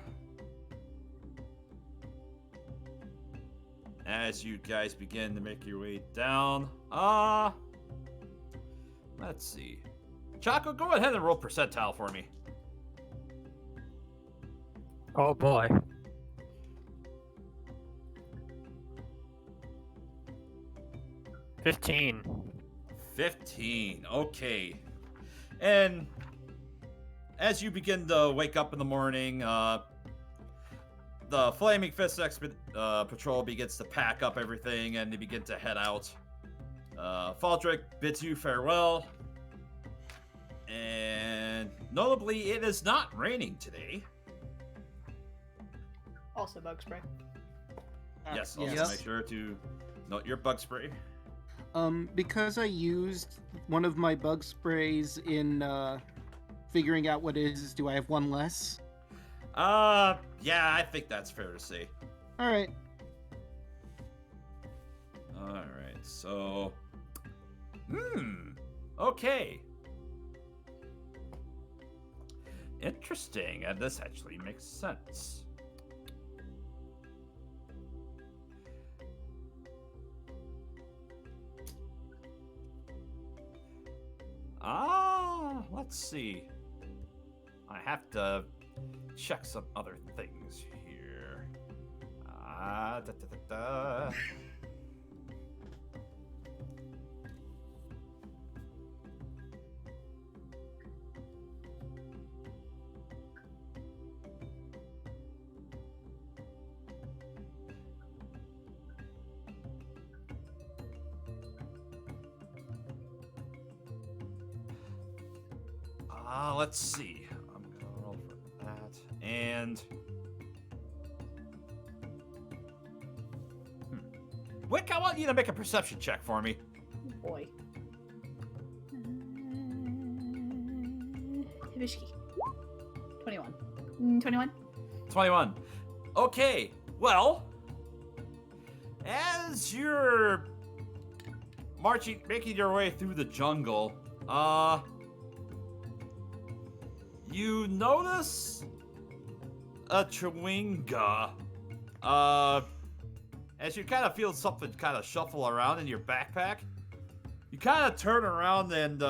as you guys begin to make your way down, let's see. Chaco, go ahead and roll percentile for me. Oh boy. 15. 15. Okay. And as you begin to wake up in the morning, the Flaming Fist Patrol begins to pack up everything and they begin to head out. Faldrick bids you farewell. And notably, it is not raining today. Also bug spray. Yes, also yes. make sure to note your bug spray. Because I used one of my bug sprays in figuring out what it is, do I have one less? Yeah, I think that's fair to say. All right. Alright, so... Okay. Interesting, and this actually makes sense. Let's see. I have to check some other things here. Let's see. I'm gonna roll for that. And Wick, I want you to make a perception check for me. Oh boy. Hibishki. 21. 21? 21. Okay, well, as you're making your way through the jungle, you notice a chewinga. As you kind of feel something kind of shuffle around in your backpack, you kind of turn around and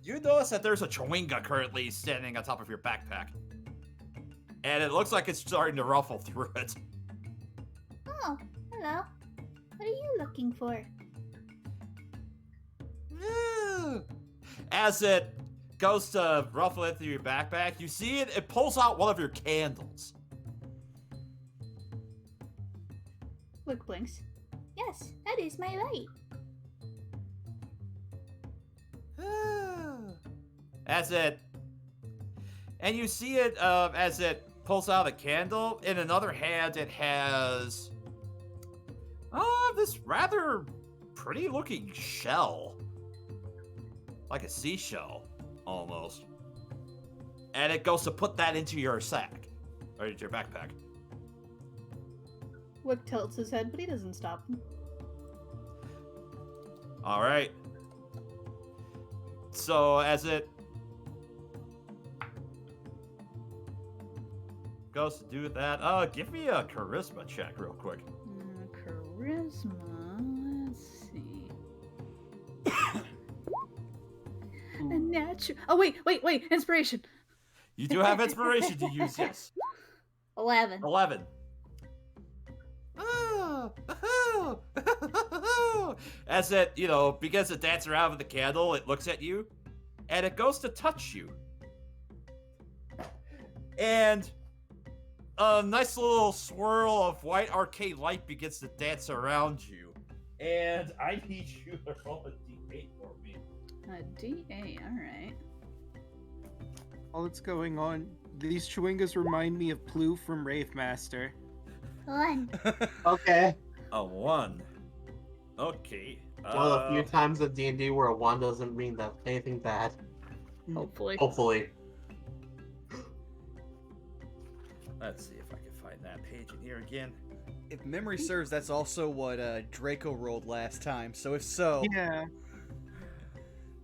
you notice that there's a chewinga currently standing on top of your backpack. And it looks like it's starting to ruffle through it. Oh, hello. What are you looking for? As it goes to ruffle it through your backpack, you see it pulls out one of your candles. Wick blinks. Yes, that is my light. And you see it as it pulls out a candle. In another hand, it has this rather pretty looking shell, like a seashell almost. And it goes to put that into your sack or into your backpack. Wick tilts his head, but he doesn't stop him. All right. So as it goes to do that, give me a charisma check real quick. Charisma. Let's see. A natural. Oh wait! Inspiration. You do have inspiration to use, yes. 11. 11. As it, begins to dance around with the candle, it looks at you, and it goes to touch you. and a nice little swirl of white arcade light begins to dance around you. And I need you to roll a d8 for me. A D8, alright. While it's going on, these Chewingas remind me of Plu from Rave Master. 1. Okay. A 1. Okay. One of the few times in D&D where a 1 doesn't mean that anything bad. Hopefully. Hopefully. Let's see if I can find that page in here again. If memory serves, that's also what Draco rolled last time. So if so, Yeah.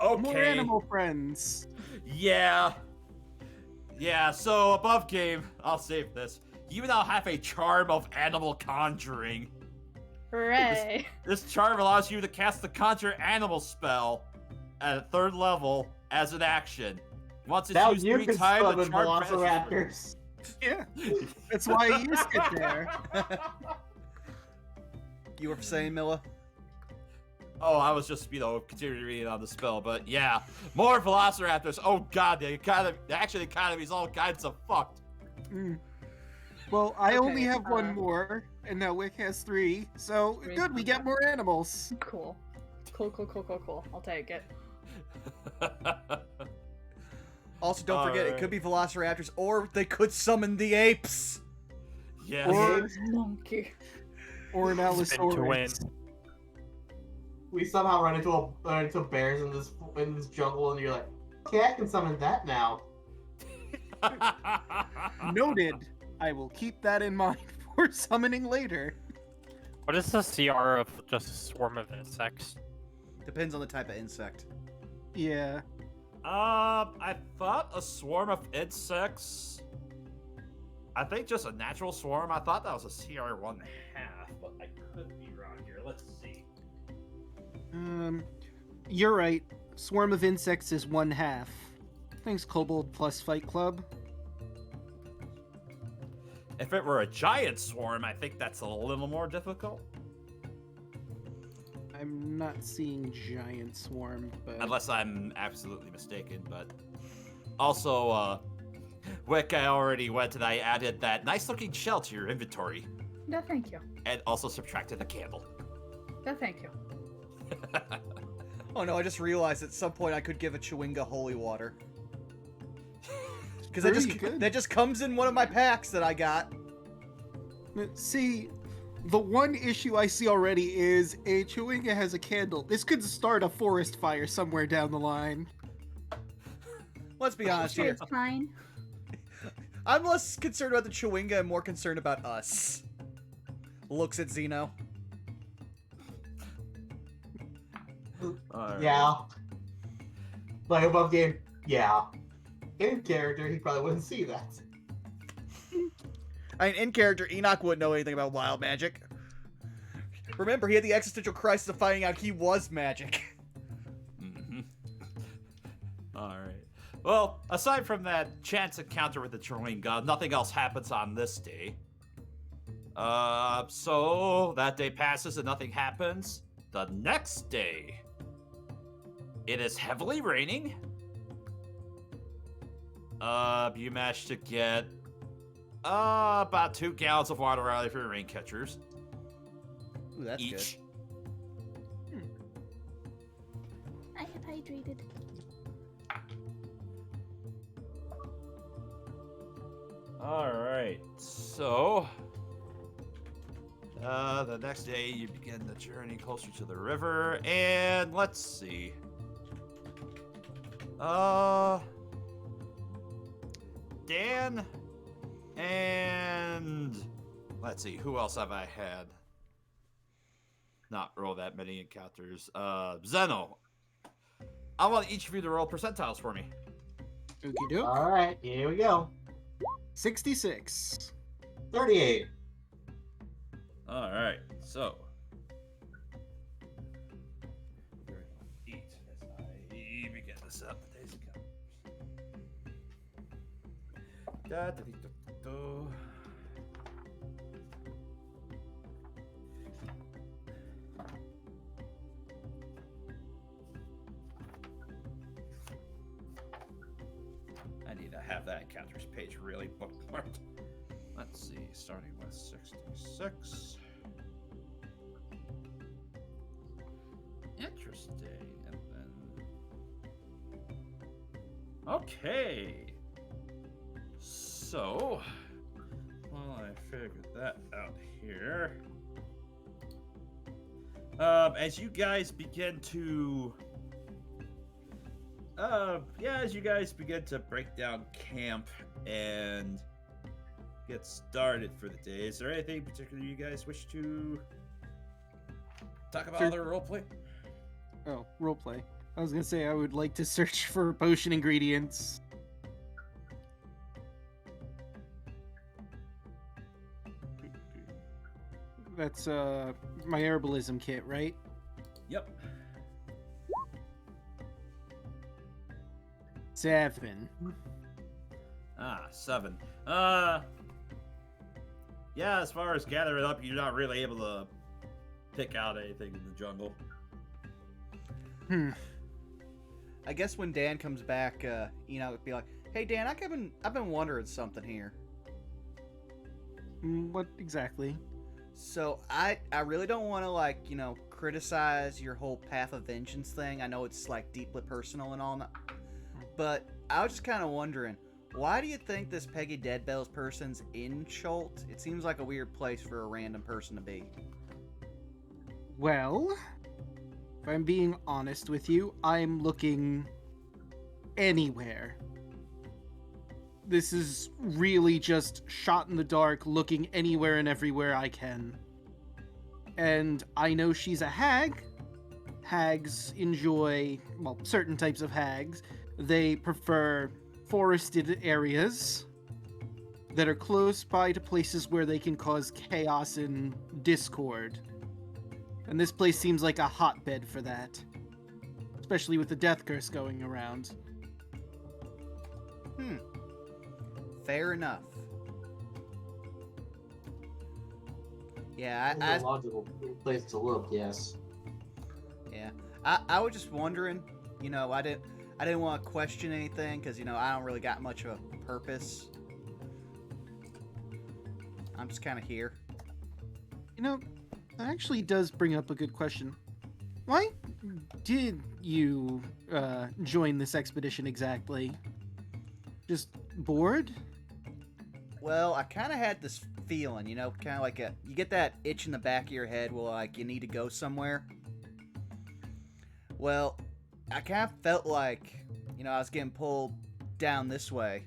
Okay. More animal friends. Yeah. Yeah, so above game, I'll save this. You now have a charm of animal conjuring. Hooray! This charm allows you to cast the conjure animal spell at 3rd level as an action. Once it's Now used you 3 can times, the summon charm vanishes. velociraptors. Yeah. That's why I used it there. you were saying, Milla? Oh, I was just, continuing reading on the spell, but yeah. More velociraptors. Oh god, the economy's all kinds of fucked. Well, I only Okay, have one more, and now Wick has 3, so Three. good, we get more animals. Cool. Cool. I'll take it. Also, don't forget, it could be velociraptors, or they could summon the apes. Yes. Or- Monkey. Or an Spin to win. Allosaurus. We somehow run into bears in this jungle, and you're like, okay, I can summon that now. Noted. I will keep that in mind for summoning later. What is the CR of just a swarm of insects? Depends on the type of insect. Yeah. I thought a swarm of insects. I think just a natural swarm. I thought that was a CR 1.5, but I could be wrong here. Let's see. You're right. Swarm of insects is 1/2. Thanks, Kobold plus Fight Club. If it were a giant swarm, I think that's a little more difficult. I'm not seeing giant swarm, but Unless I'm absolutely mistaken, but also, Wick, I already went and I added that nice looking shell to your inventory, No, thank you. and also subtracted a candle. No, thank you. Oh no, I just realized at some point I could give a Chewinga holy water. Because that just comes in one of my packs that I got. See, the one issue I see already is a Chewinga has a candle. This could start a forest fire somewhere down the line. Let's be honest Sure, here. it's fine. I'm less concerned about the Chewinga and more concerned about us. Looks at Zeno. Alright. Yeah. Like above game, yeah. In character, he probably wouldn't see that. I mean, in character, Enoch wouldn't know anything about wild magic. Remember, he had the existential crisis of finding out he was magic. Mm-hmm. Alright. Well, aside from that chance encounter with the Chewinga, nothing else happens on this day. So that day passes and nothing happens. The next day, it is heavily raining. You managed to get about 2 gallons of water out of your rain catchers. Ooh, that's each. good. I have hydrated. Alright, so the next day you begin the journey closer to the river, and let's see. Dan and let's see, who else have I had? Not roll that many encounters. Zeno. I want each of you to roll percentiles for me. Okie doke. Alright, here we go. 66. 38. Alright, so. Eat as I begin to set up the days ago. I need have that encounters page really bookmarked. Let's see, starting with 66. Interesting. And then. Okay. So, while I figured that out here. As you guys begin to. As you guys begin to break down camp and get started for the day, is there anything particular you guys wish to talk about? Other roleplay? Oh, roleplay. I was gonna say I would like to search for potion ingredients. That's my herbalism kit, right? Yep. 7. 7. Yeah, as far as gathering up, you're not really able to pick out anything in the jungle. I guess when Dan comes back, it'd be like, "Hey Dan, I've been wondering something here." What exactly? So I really don't want to criticize your whole Path of Vengeance thing. I know it's deeply personal and all that, but I was just kind of wondering, why do you think this Peggy Deadbells person's in Chult? It seems like a weird place for a random person to be. Well, if I'm being honest with you, I'm looking anywhere. This is really just shot in the dark, looking anywhere and everywhere I can. And I know she's a hag. Hags enjoy, well, certain types of hags. They prefer forested areas that are close by to places where they can cause chaos and discord. And this place seems like a hotbed for that. Especially with the death curse going around. Fair enough. Yeah, It's a logical place to look, yes. Yeah, I was just wondering. I didn't want to question anything because I don't really got much of a purpose. I'm just kind of here. That actually does bring up a good question. Why did you join this expedition exactly? Just bored? Well, I kind of had this feeling, kind of like you get that itch in the back of your head, you need to go somewhere. Well, I kind of felt like, I was getting pulled down this way.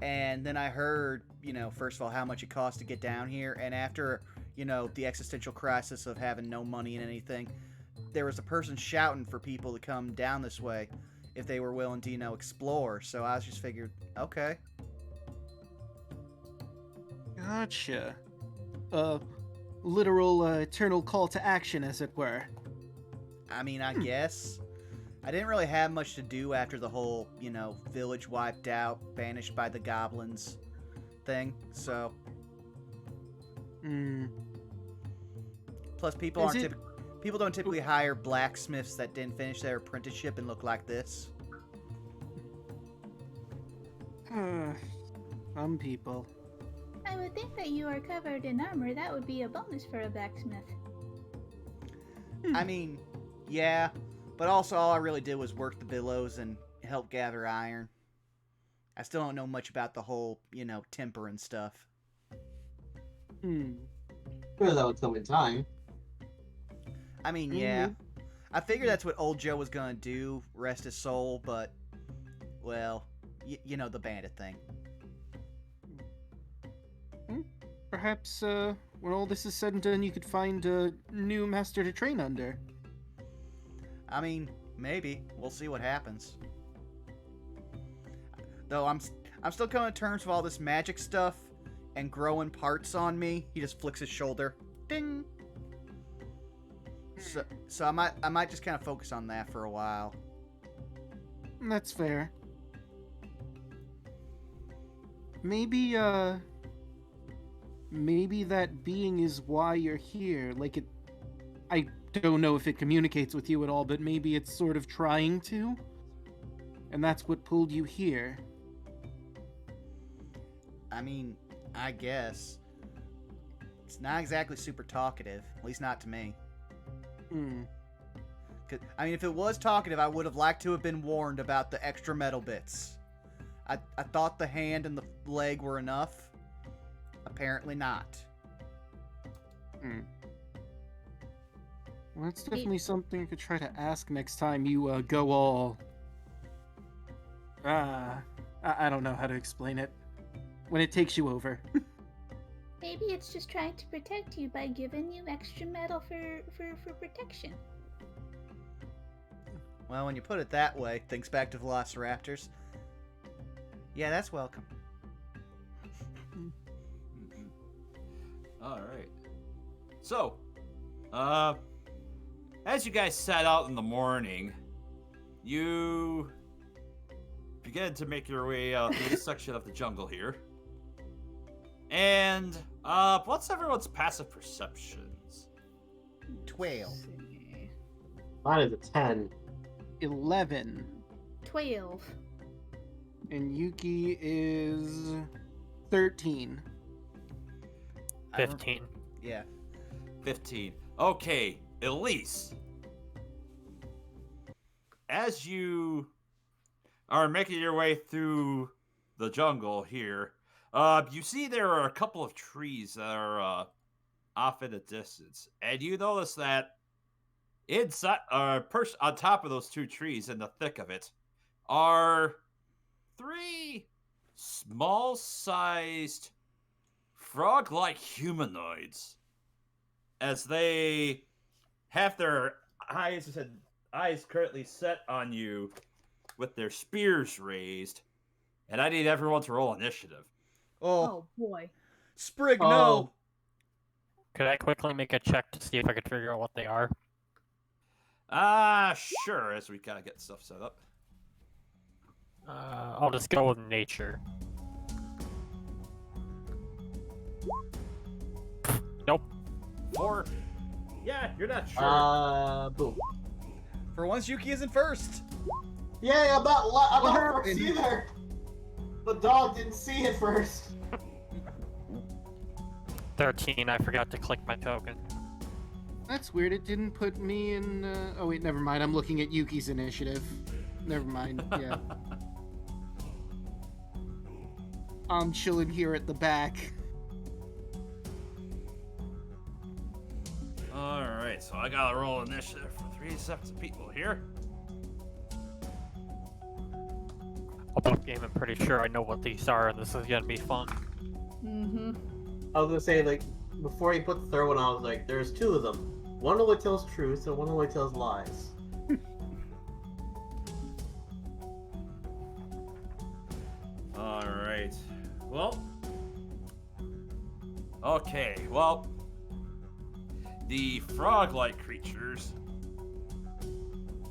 And then I heard, first of all, how much it costs to get down here. And after, the existential crisis of having no money and anything, there was a person shouting for people to come down this way if they were willing to, explore. So I was just figured, okay. Gotcha. Literal eternal call to action, as it were. I mean, I guess. I didn't really have much to do after the whole, village wiped out, banished by the goblins thing, so. Plus, people don't typically hire blacksmiths that didn't finish their apprenticeship and look like this. Some people. I would think that you are covered in armor. That would be a bonus for a blacksmith. I mean, yeah, but also all I really did was work the billows and help gather iron. I still don't know much about the whole, temper and stuff. Sure, that would come in time. I mean, yeah. I figured that's what old Joe was gonna do, rest his soul, but, well, the bandit thing. Perhaps, when all this is said and done, you could find a new master to train under. I mean, maybe. We'll see what happens. Though I'm still coming to terms with all this magic stuff and growing parts on me. He just flicks his shoulder. Ding! So I might just kind of focus on that for a while. That's fair. Maybe that being is why you're here. I don't know if it communicates with you at all, but maybe it's sort of trying to. And that's what pulled you here. I mean, I guess. It's not exactly super talkative, at least not to me. I mean, if it was talkative, I would have liked to have been warned about the extra metal bits. I thought the hand and the leg were enough. Apparently not. Well, that's definitely something you could try to ask next time you go all... I don't know how to explain it. When it takes you over. Maybe it's just trying to protect you by giving you extra metal for protection. Well, when you put it that way, thinks back to velociraptors. Yeah, that's welcome. All right. So, as you guys set out in the morning, you begin to make your way out through this section of the jungle here. And, what's everyone's passive perceptions? 12. Mine is a 10. 11. 12. And Yuki is 13. 15. Yeah. 15. Okay, Elise. As you are making your way through the jungle here, you see there are a couple of trees that are off in the distance, and you notice that inside, perched on top of those two trees, in the thick of it, are 3 small-sized frog-like humanoids, as they have their eyes currently set on you with their spears raised, and I need everyone to roll initiative. Oh boy. Sprig, no! Could I quickly make a check to see if I could figure out what they are? Sure, as we kind of get stuff set up. I'll just go with nature. Nope. 4. Yeah, you're not sure. Boom. For once, Yuki isn't first. Yeah, I'm not first happened? either. The dog didn't see it first. 13, I forgot to click my token. That's weird, it didn't put me in... Oh wait, never mind, I'm looking at Yuki's initiative. Never mind, yeah. I'm chilling here at the back. Alright, so I gotta roll initiative for 3 sets of people here. Although game, I'm pretty sure I know what these are, and this is gonna be fun. Mm-hmm. I was gonna say, like, before he put the third one, I was like, there's 2 of them. One only tells truth, and one only tells lies. Alright. Well. Okay, well. The frog-like creatures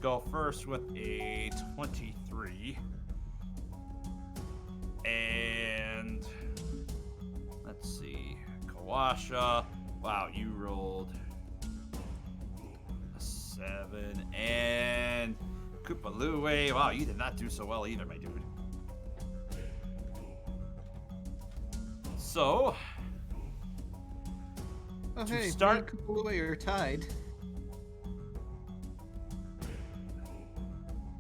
go first with a 23. And let's see. Kawasha. Wow, you rolled a 7. And Koopalue. Wow, you did not do so well either, my dude. So, Oh To hey, start- me and Kupalue are tied.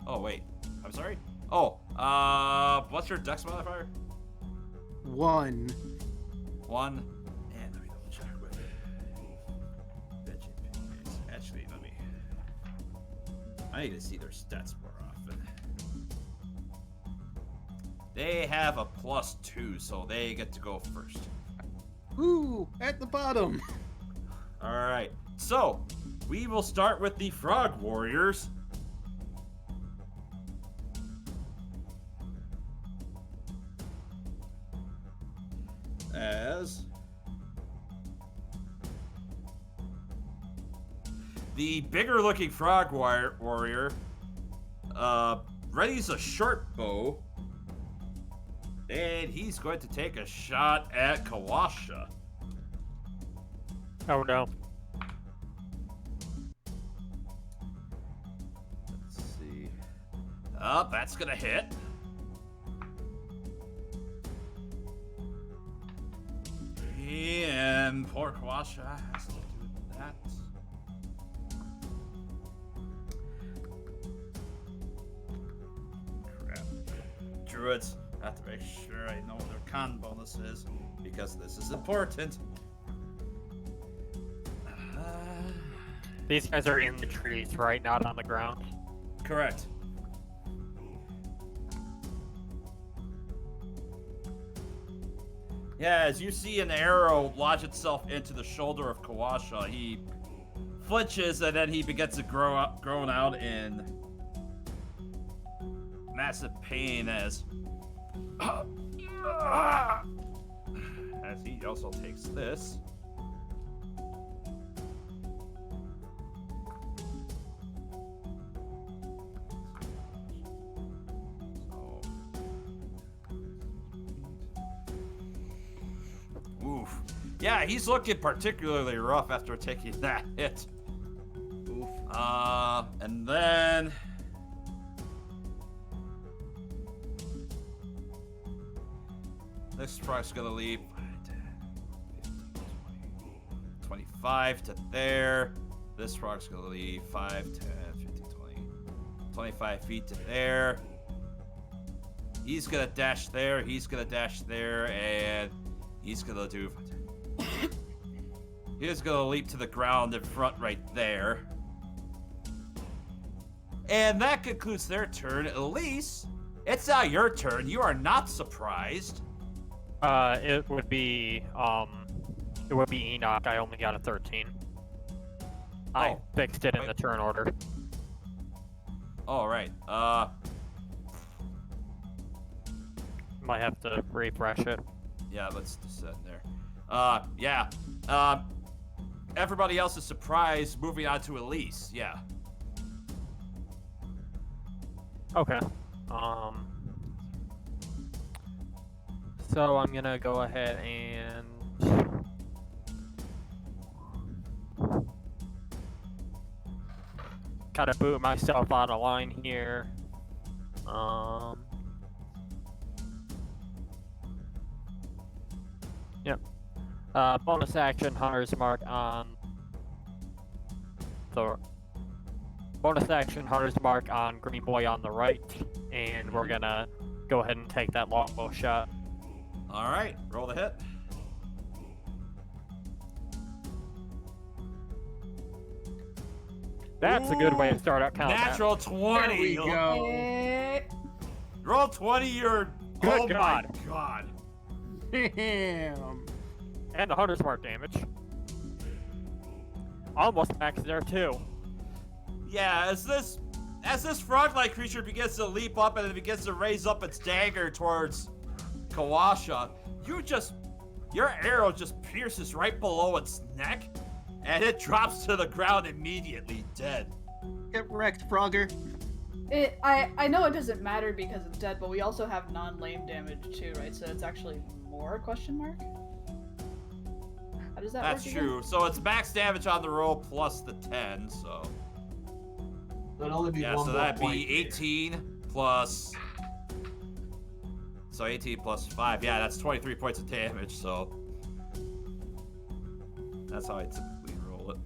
oh wait, I'm sorry. Oh, what's your dex modifier? 1. 1. And let me double check with Vegetarians. Actually, let me. I need to see their stats more often. They have a +2, so they get to go first. Ooh, at the bottom. Alright, so we will start with the Frog Warriors. As the bigger looking Frog Warrior readies a short bow, and he's going to take a shot at Kawasha. Oh no. Let's see. Oh, that's gonna hit. poor Kawasha has to do that. Crap. Druids have to make sure I know what their con bonus is, because this is important. These guys are in the trees, right? Not on the ground. Correct. Yeah, as you see an arrow lodge itself into the shoulder of Kawasha, he flinches and then he begins to groan out in massive pain as he also takes this. Oof. Yeah, he's looking particularly rough after taking that hit. Oof. And then this frog's gonna leap 25 to there. This frog's gonna leave 5, 10, 15, 20, 25 feet to there. He's gonna dash there, he's gonna dash there, and he's gonna do... He's gonna leap to the ground in front right there. And that concludes their turn. Elise, it's now your turn. You are not surprised. It would be Enoch. I only got a 13. I Oh, fixed it in wait. the turn order. All right. Might have to refresh it. Yeah, let's just set in there. Yeah. Everybody else is surprised. Moving on to Elise. Yeah. Okay. So I'm gonna go ahead and kind of boot myself out of line here. Yep. Bonus action, Hunter's Mark on the bonus action, Hunter's Mark on Green Boy on the right, and we're gonna go ahead and take that longbow shot. All right. Roll the hit. That's a good way to start out combat. Natural 20. There we go. Eh, Roll 20. You're. Good Oh God. my God. Damn. And the Hunter's Mark damage. Almost max there too. Yeah. As this frog-like creature begins to leap up and it begins to raise up its dagger towards Kawasha, your arrow just pierces right below its neck, and it drops to the ground immediately, dead. Get wrecked, Frogger. I know it doesn't matter because it's dead, but we also have non-lame damage too, right? So it's actually more question mark? How does that That's work true. So it's max damage on the roll plus the 10, so... It'd only be Yeah, one so more that'd point be here. 18 plus... So 18 plus 5. Yeah, that's 23 points of damage, so... That's how I typically roll it.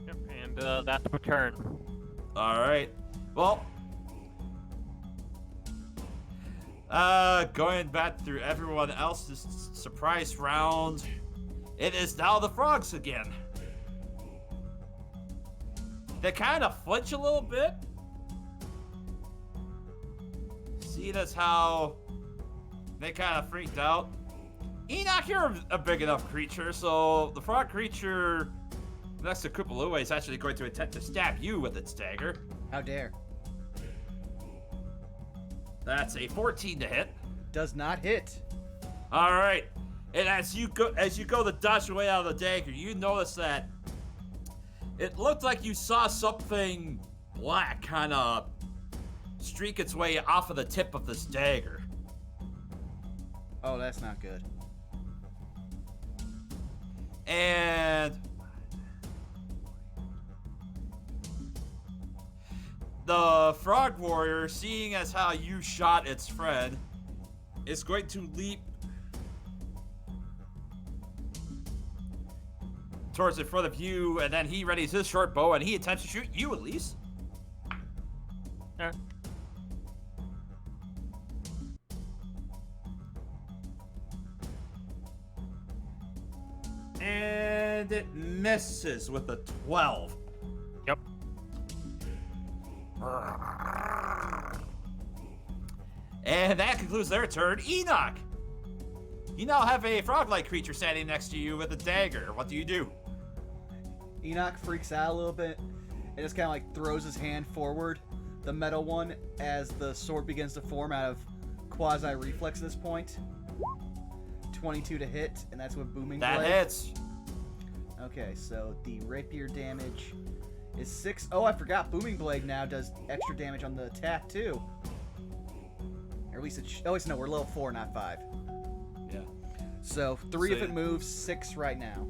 Yep, and that's my turn. Alright. Well... going back through everyone else's surprise round, it is now the frogs again. They kind of flinch a little bit. Seeing as how they kind of freaked out. Enoch, you're a big enough creature, so the frog creature next to Kupalua is actually going to attempt to stab you with its dagger. How dare. That's a 14 to hit. Does not hit. All right, and as you go to dodge away out of the dagger, you notice that it looked like you saw something black kind of streak its way off of the tip of this dagger. Oh, that's not good. And the frog warrior, seeing as how you shot its friend, is going to leap towards in front of you, and then he readies his short bow, and he attempts to shoot you, Elise. And it misses with a 12. Yep. And that concludes their turn. Enoch! You now have a frog-like creature standing next to you with a dagger. What do you do? Enoch freaks out a little bit and just kind of like throws his hand forward, the metal one, as the sword begins to form out of quasi-reflex at this point. 22 to hit, and that's with booming blade. That hits. Okay, so the rapier damage is 6. Oh, I forgot. Booming blade now does extra damage on the attack too. Or at least no, we're level 4, not 5. Yeah. So 3 if it moves, 6 right now.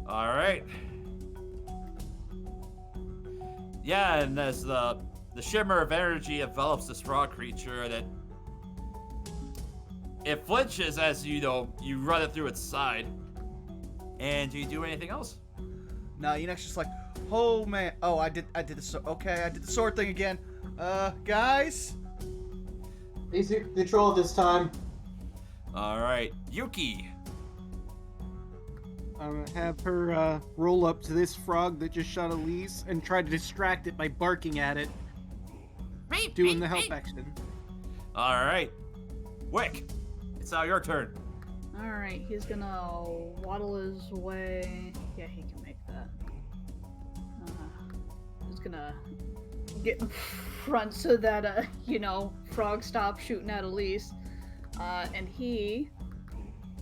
All right. Yeah, and as the shimmer of energy envelops this frog creature, and it flinches as you run it through its side. And do you do anything else? No, Enoch's just like, oh man, oh I did okay, I did the sword thing again. Guys. Easy control this time. All right, Yuki. I'm gonna have her roll up to this frog that just shot Elise and try to distract it by barking at it, doing the help action. All right, Wick. It's now your turn. Alright, he's gonna waddle his way. Yeah, he can make that. He's gonna get in front so that, frog stops shooting at Elise. And he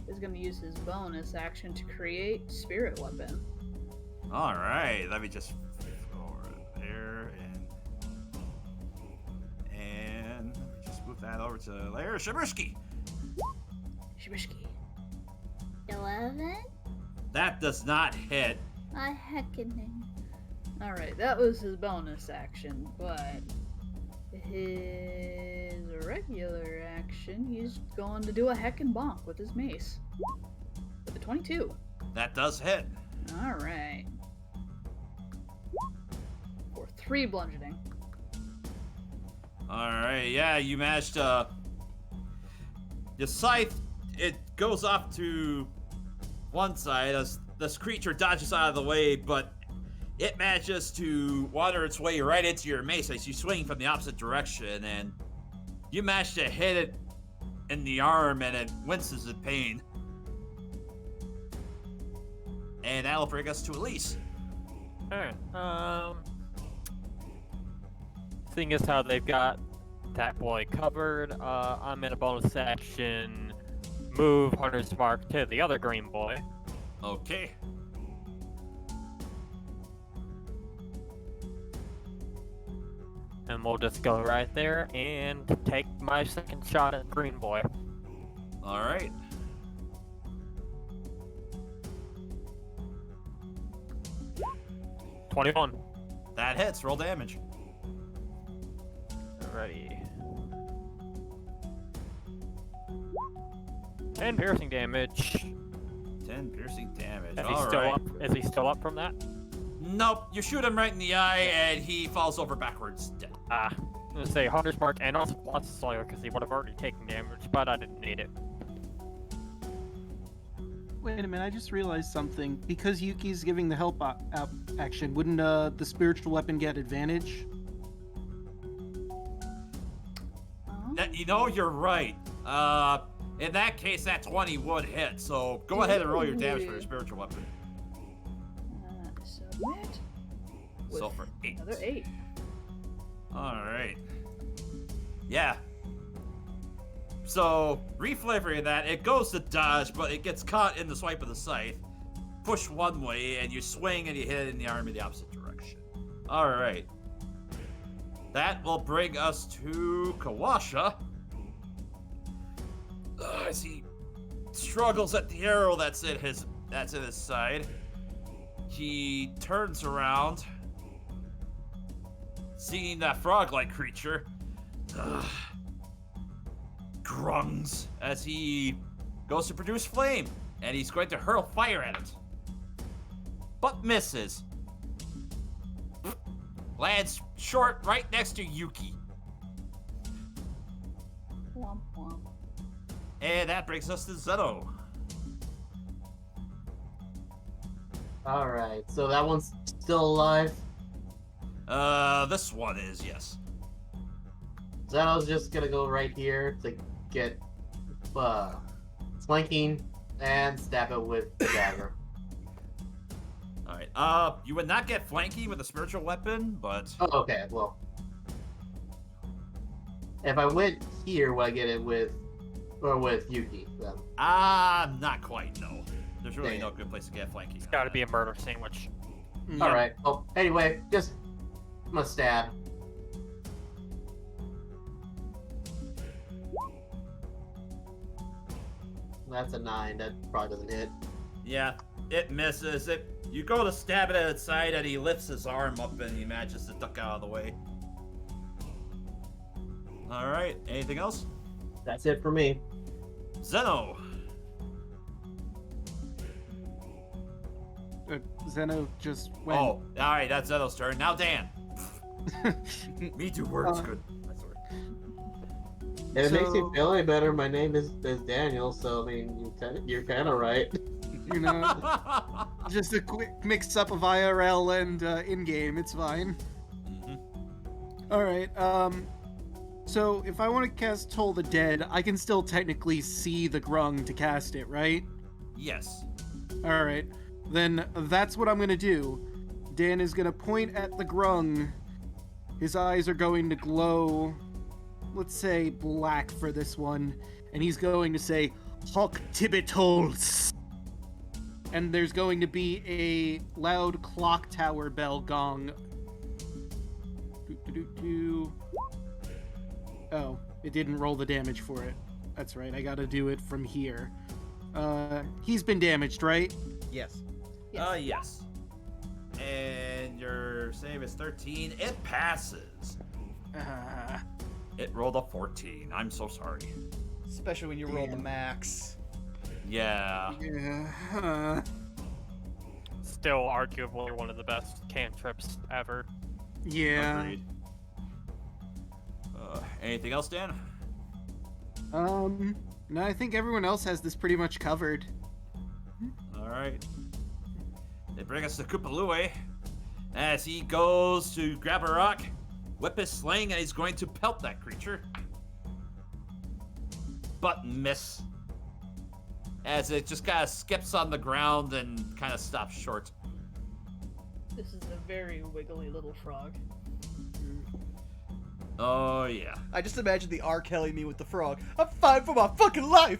is gonna use his bonus action to create Spirit Weapon. All right, let me just go over there and let me just move that over to Lair Shibursky. Shibishki. 11? That does not hit. I heckin'. Alright, that was his bonus action, but his regular action, he's going to do a heckin' bonk with his mace. With a 22. That does hit. Alright. For 3 bludgeoning. All right, yeah, you managed to. The scythe, it goes off to one side as this creature dodges out of the way, but it manages to wander its way right into your mace as you swing from the opposite direction, and you manage to hit it in the arm, and it winces in pain. And that'll bring us to Elise. Alright, seeing as how they've got that boy covered, I'm in a bonus action move Hunter's Mark to the other green boy. Okay. And we'll just go right there and take my second shot at green boy. All right. $21. That hits. Roll damage. Alrighty. 10 piercing damage. 10 piercing damage. Is he All still right. up? Is he still up from that? Nope. You shoot him right in the eye, and he falls over backwards. Dead. I'm gonna say Hunter's Mark and also Blotz Slayer because he would have already taken damage, but I didn't need it. Wait a minute, I just realized something. Because Yuki's giving the help action, wouldn't the spiritual weapon get advantage? You're right. In that case, that 20 would hit. So go ahead and roll your damage for your spiritual weapon. Submit. So With for 8. Another 8. All right. Yeah. So, reflavoring that, it goes to dodge, but it gets caught in the swipe of the scythe. Push one way, and you swing, and you hit it in the arm in the opposite direction. All right. That will bring us to Kawasha. As he struggles at the arrow that's at his side. He turns around, seeing that frog-like creature. Grunts as he goes to produce flame, and he's going to hurl fire at it. but misses. Lands short right next to Yuki. Womp womp. And that brings us to Zeno. Alright, so that one's still alive. This one is, yes. Zeno's just gonna go right here to get flanking and stab it with the dagger. Alright, you would not get flanking with a spiritual weapon, but... Oh, okay, well. If I went here, would I get it with Yuki, then? Not quite, no. There's really no good place to get flanking. It's gotta be a murder sandwich. Alright, well, anyway, just... I'm gonna stab. That's a 9, that probably doesn't hit. Yeah, it misses. You go to stab it at its side, and he lifts his arm up, and he manages to duck out of the way. Alright, anything else? That's it for me. Zeno! Zeno just went. Oh, alright, that's Zeno's turn. Now Dan. Me too words, good. If it makes me So- feel any better, my name is Daniel, so I mean, you're kind of right. You know, just a quick mix up of IRL and in-game. It's fine. All right. So if I want to cast Toll the Dead, I can still technically see the grung to cast it, right? Yes. All right. Then that's what I'm gonna do. Dan is gonna point at the grung. His eyes are going to glow. Let's say black for this one, and he's going to say "Hawk Tibitols." And there's going to be a loud clock tower bell gong. Doo-doo-doo-doo. Oh, it didn't roll the damage for it. That's right, I gotta do it from here. He's been damaged, right? Yes. Yes. And your save is 13. It passes. It rolled a 14. I'm so sorry. Especially when you roll the Damn. max. Yeah. Yeah. Still arguably one of the best cantrips ever. Yeah. Agreed. Anything else, Dan? No, I think everyone else has this pretty much covered. All right. They bring us to Kupalue as he goes to grab a rock, whip his sling, and he's going to pelt that creature. But miss. As it just kind of skips on the ground and kind of stops short. This is a very wiggly little frog. Oh, yeah. I just imagine the R. Kelly me with the frog. I'm fighting for my fucking life!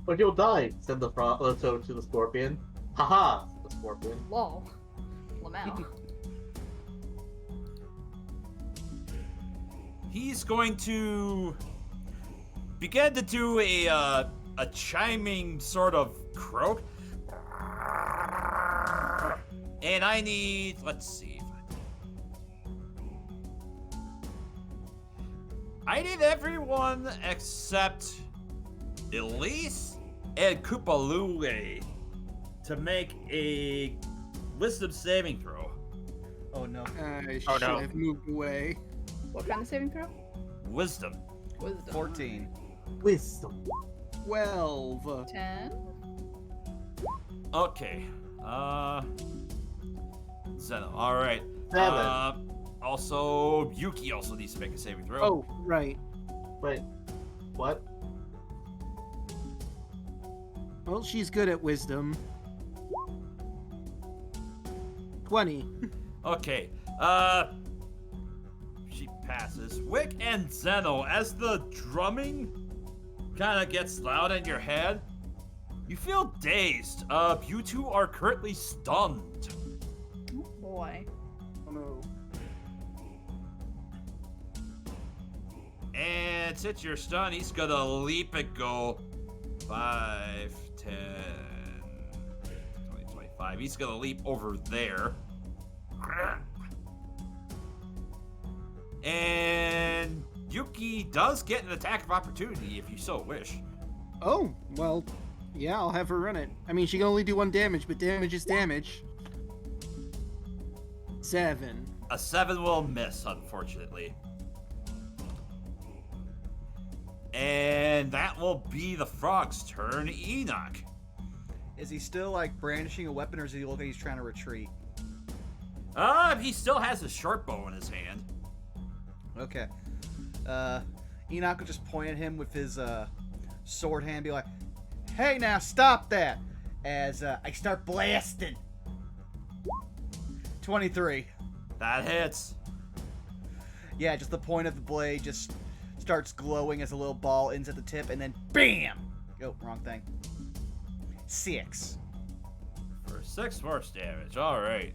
But you'll die, said the frog to the scorpion. Haha, the scorpion. Lol. Lamau. He's going to begin to do a chiming sort of croak. And I need, let's see. I need everyone except Elise and Kupalue to make a wisdom saving throw. Oh no. I Oh, should no. have moved away. What kind of saving throw? Wisdom. Wisdom. 14. Wisdom. 12. 10. Okay. Zeno. All right. 7. Also, Yuki also needs to make a saving throw. Oh, right. Wait, what? Well, she's good at wisdom. 20. Okay. She passes. Wick and Zeno, as the drumming kind of gets loud in your head, you feel dazed. You two are currently stunned. Oh boy. Oh no. And since you're stunned, he's gonna leap and go 5, 10, 20, 25. He's gonna leap over there. And Yuki does get an attack of opportunity if you so wish. Oh, well, yeah, I'll have her run it. I mean, she can only do 1 damage, but damage is damage. 7. A 7 will miss, unfortunately. And that will be the frog's turn. Enoch. Is he still like brandishing a weapon, or does he look like he's trying to retreat? He still has a short bow in his hand. Okay. Enoch will just point at him with his sword hand and be like, "Hey, now stop that!" As I start blasting. 23. That hits. Yeah, just the point of the blade just starts glowing as a little ball ends at the tip, and then BAM! Oh, wrong thing. 6. For 6 force damage. Alright.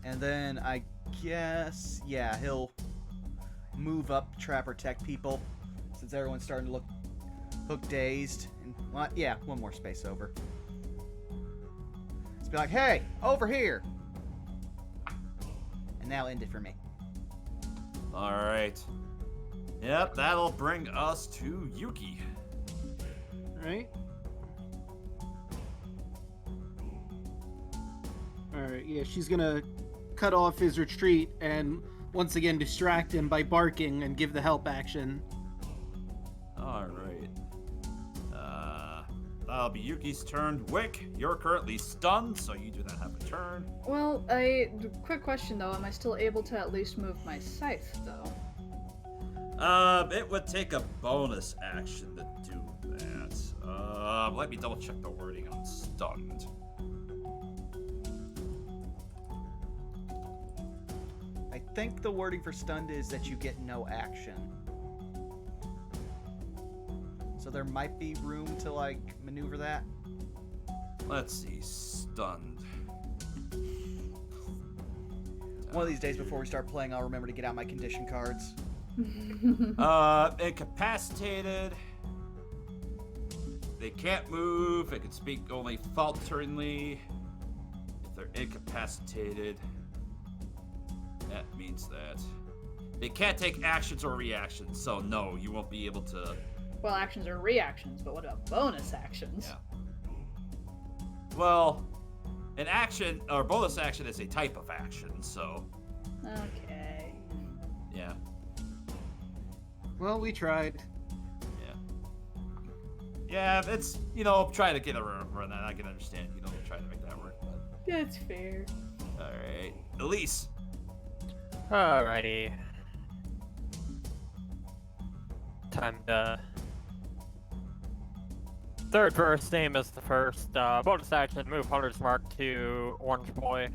And then I guess, yeah, he'll move up to try to protect people, since everyone's starting to look dazed. And, well, yeah, one more space over. Just be like, "Hey, over here!" And that'll end it for me. Alright. Yep, that'll bring us to Yuki. Right? Alright, yeah, she's gonna cut off his retreat and once again distract him by barking and give the help action. Alright. That'll be Yuki's turn. Wick, you're currently stunned, so you do not have a turn. Well, quick question though, am I still able to at least move my scythe though? It would take a bonus action to do that. Let me double check the wording on stunned. I think the wording for stunned is that you get no action. So there might be room to, like, maneuver that. Let's see, stunned. One of these days before we start playing, I'll remember to get out my condition cards. Incapacitated. They can't move. They can speak only falteringly. If they're incapacitated, that means that they can't take actions or reactions. So no, you won't be able to. Well, actions are reactions, but what about bonus actions? Yeah. Well, an action or bonus action is a type of action, so. Okay. Yeah. Well, we tried. Yeah, it's, try to get a run that. I can understand, try to make that work. But... That's fair. Alright. Elise. Alrighty. Time to... Third verse, same as the first. Bonus action, move Hunter's Mark to Orange Boy.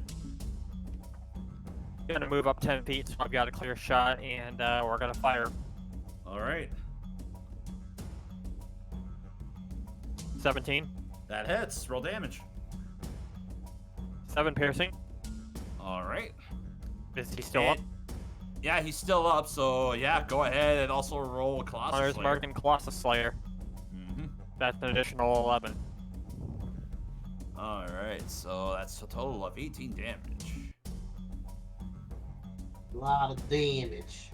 Gonna move up 10 feet, so I've got a clear shot, and we're gonna fire. Alright. 17. That hits. Roll damage. 7 piercing. Alright. Is he still up? Yeah, he's still up, so yeah, go ahead and also roll Colossus Hunter's Slayer. Mark and Colossus Slayer. Mm-hmm. That's an additional 11. Alright, so that's a total of 18 damage. A lot of damage.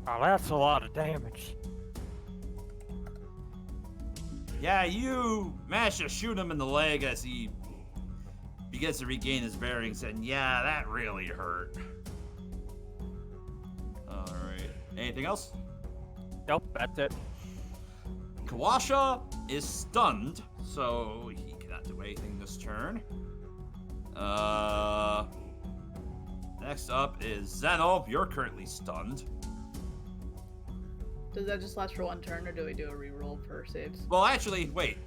Oh, that's a lot of damage. Yeah, you managed to shoot him in the leg as he begins to regain his bearings, and yeah, that really hurt. Alright. Anything else? Nope, that's it. Kawasha is stunned, so he cannot do anything this turn. Next up is Zeno. You're currently stunned. Does that just last for 1 turn, or do we do a reroll for saves? Well, actually, wait.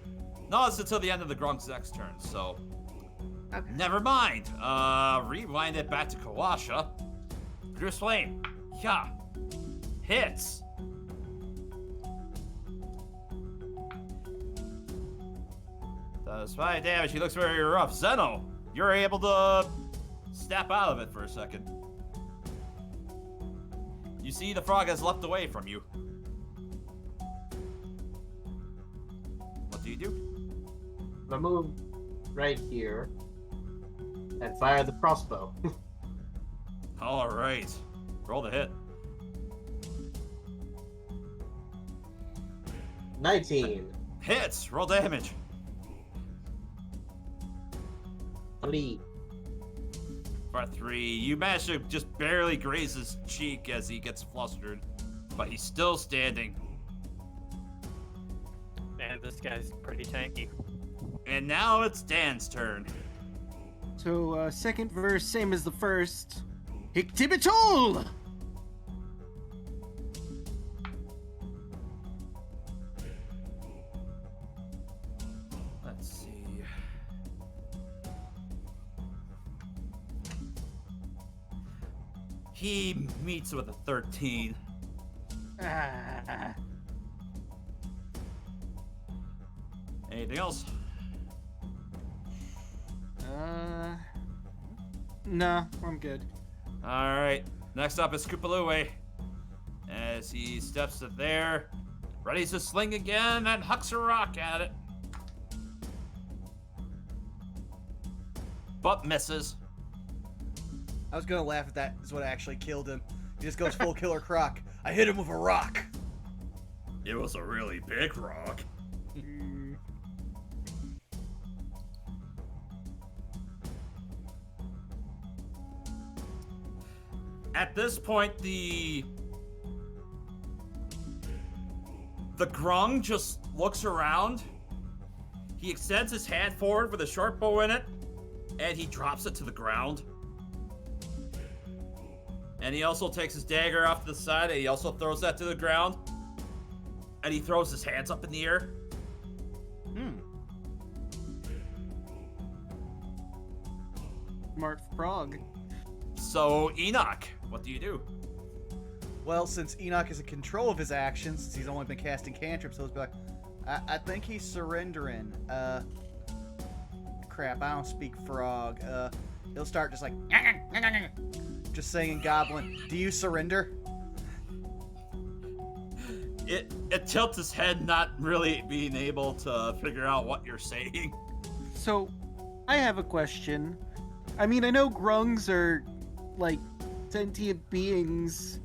No, it's until the end of the Gronk's next turn, so... Okay. Never mind. Rewind it back to Kawasha. Produce Flame. Yeah. Hits. Does 5 damage. He looks very rough. Zeno, you're able to snap out of it for a second. You see the frog has leapt away from you. What do you do? I move right here and fire the crossbow. All right. Roll the hit. 19. Hits. Roll damage. 3. For 3. You manage to just barely graze his cheek as he gets flustered, but he's still standing. Man, this guy's pretty tanky. And now it's Dan's turn. So, second verse, same as the first. Hictibitol! Let's see. He meets with a 13. Ah. Anything else? No, I'm good. Alright. Next up is Koopalooey. As he steps to there, ready to sling again and hucks a rock at it. But misses. I was gonna laugh at that. Is what actually killed him. He just goes full Killer Croc. I hit him with a rock. It was a really big rock. At this point, the grung just looks around. He extends his hand forward with a short bow in it, and he drops it to the ground. And he also takes his dagger off to the side, and he also throws that to the ground. And he throws his hands up in the air. Smart frog. So, Enoch, what do you do? Well, since Enoch is in control of his actions, since he's only been casting cantrips, he'll be like, I think he's surrendering. Crap, I don't speak frog. He'll start just like, just saying in Goblin, do you surrender? It tilts his head, not really being able to figure out what you're saying. So, I have a question. I mean, I know grungs are, like, sentient beings.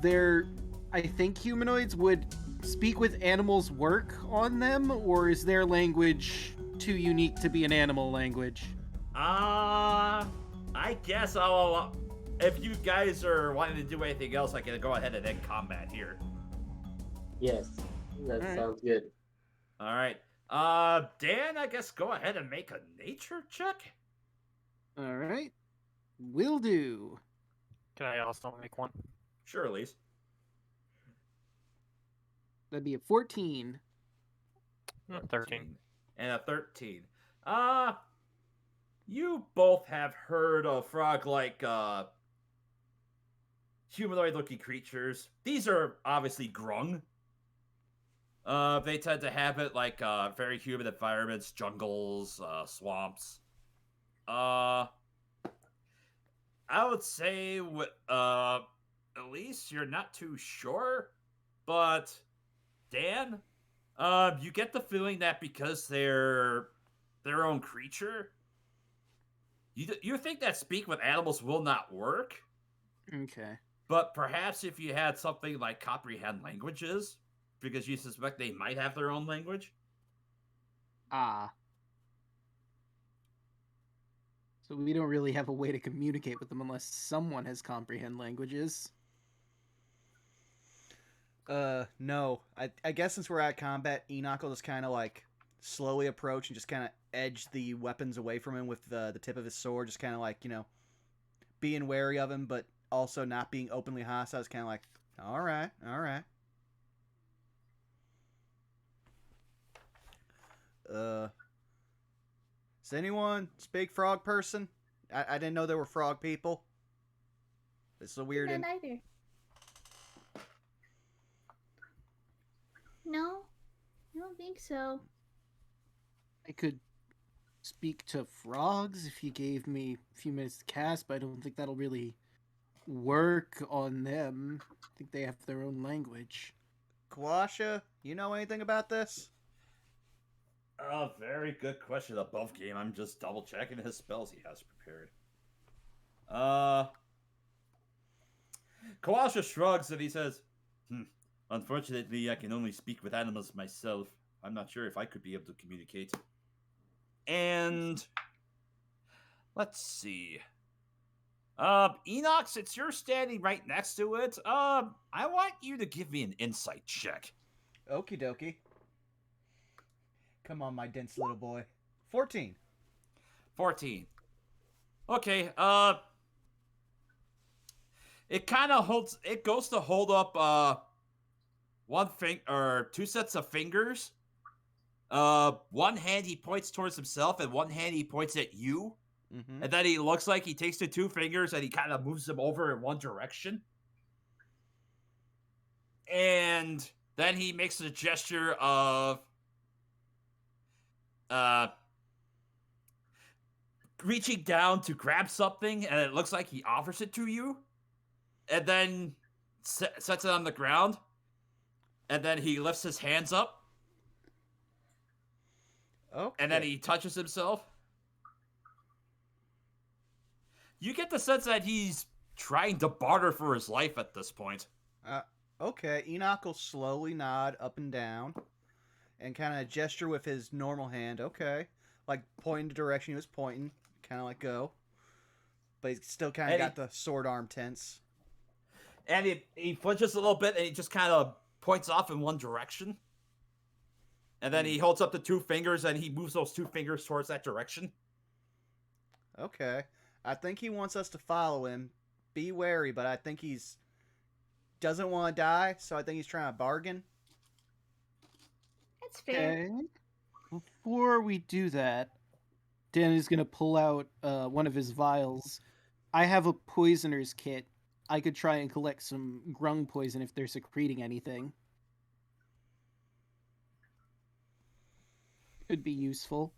They're, I think humanoids. Would speak with animals work on them, or is their language too unique to be an animal language? I guess I'll, if you guys are wanting to do anything else, I can go ahead and end combat here. Yes, that sounds good. All right. Dan, I guess go ahead and make a nature check. All right. Will do. Can I also make one? Sure, Elise. That'd be a 14. 13. And a 13. You both have heard of frog-like, humanoid-looking creatures. These are obviously grung. They tend to habit, like, very humid environments, jungles, swamps. I would say, at least you're not too sure, but Dan, you get the feeling that because they're their own creature, you think that speak with animals will not work. Okay. But perhaps if you had something like comprehend languages, because you suspect they might have their own language. Ah. So we don't really have a way to communicate with them unless someone has comprehend languages. No. I guess since we're at combat, Enoch will just kind of like slowly approach and just kind of edge the weapons away from him with the tip of his sword, just kind of like, you know, being wary of him, but also not being openly hostile. It's kind of like, all right. Does anyone speak frog person? I didn't know there were frog people. This is a weird. Not either. No, I don't think so. I could speak to frogs if you gave me a few minutes to cast, but I don't think that'll really work on them. I think they have their own language. Kawasha, you know anything about this? Very good question. Above game, I'm just double checking his spells he has prepared. Kawasha shrugs and he says, Unfortunately, I can only speak with animals myself. I'm not sure if I could be able to communicate. And let's see. Enoch, since you're standing right next to it, I want you to give me an insight check. Okie dokie. Come on, my dense little boy. 14. 14. Okay, it kind of holds, it goes to hold up, two sets of fingers. One hand he points towards himself, and one hand he points at you. Mm-hmm. And then he looks like he takes the two fingers and he kind of moves them over in one direction. And then he makes a gesture of reaching down to grab something, and it looks like he offers it to you. And then sets it on the ground. And then he lifts his hands up. Okay. And then he touches himself. You get the sense that he's trying to barter for his life at this point. Okay. Enoch will slowly nod up and down and kind of gesture with his normal hand. Okay. Like pointing the direction he was pointing. Kind of like go. But he's still kind of got the sword arm tense. And he flinches a little bit and he just kind of points off in one direction. And then he holds up the two fingers and he moves those two fingers towards that direction. Okay. I think he wants us to follow him. Be wary, but I think he's doesn't want to die, so I think he's trying to bargain. That's fair. Okay. Before we do that, Danny's gonna pull out one of his vials. I have a poisoner's kit. I could try and collect some grung poison if they're secreting anything. Could be useful.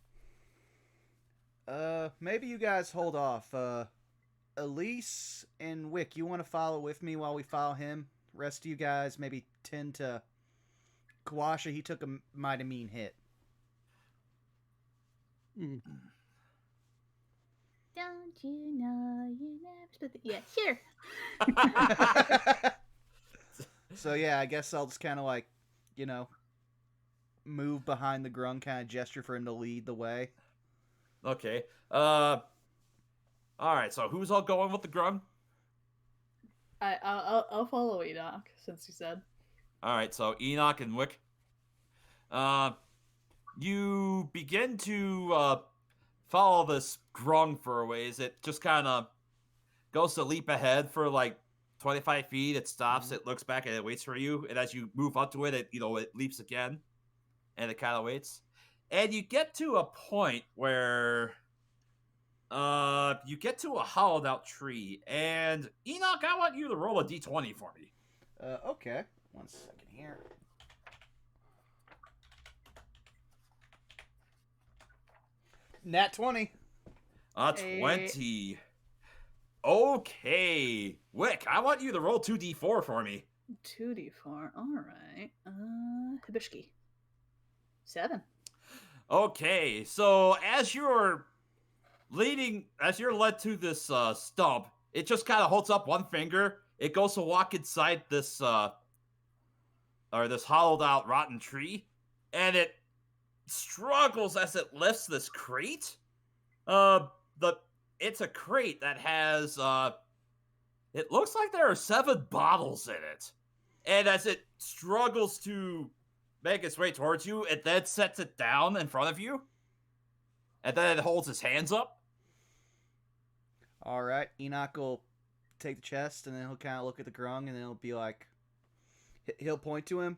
Maybe you guys hold off. Elise and Wick, you want to follow with me while we follow him? Rest of you guys maybe tend to Kawasha. He took a mighty mean hit. Mm. Don't you know you never split the... Yeah, sure. So yeah, I guess I'll just kind of like, you know, move behind the grung, kind of gesture for him to lead the way. Okay. Alright, so who's all going with the grung? I'll follow Enoch, since you said. Alright, so Enoch and Wick. You begin to follow this grung for a ways. It just kind of goes to leap ahead for like 25 feet. It stops, it looks back, and it waits for you. And as you move up to it, it leaps again. And it kind of waits. And you get to a point where you get to a hollowed out tree. And Enoch, I want you to roll a d20 for me. Okay. 1 second here. Nat 20. 20. Okay. Wick, I want you to roll 2d4 for me. 2d4. Alright. Hibishki. 7. Okay, so as you're led to this stump, it just kind of holds up one finger. It goes to walk inside this this hollowed out rotten tree, and it struggles as it lifts this crate. It's a crate that has it looks like there are 7 bottles in it. And as it struggles to make its way towards you, it then sets it down in front of you. And then it holds its hands up. All right. Enoch will take the chest, and then he'll kind of look at the grung, and then he'll be like, he'll point to him,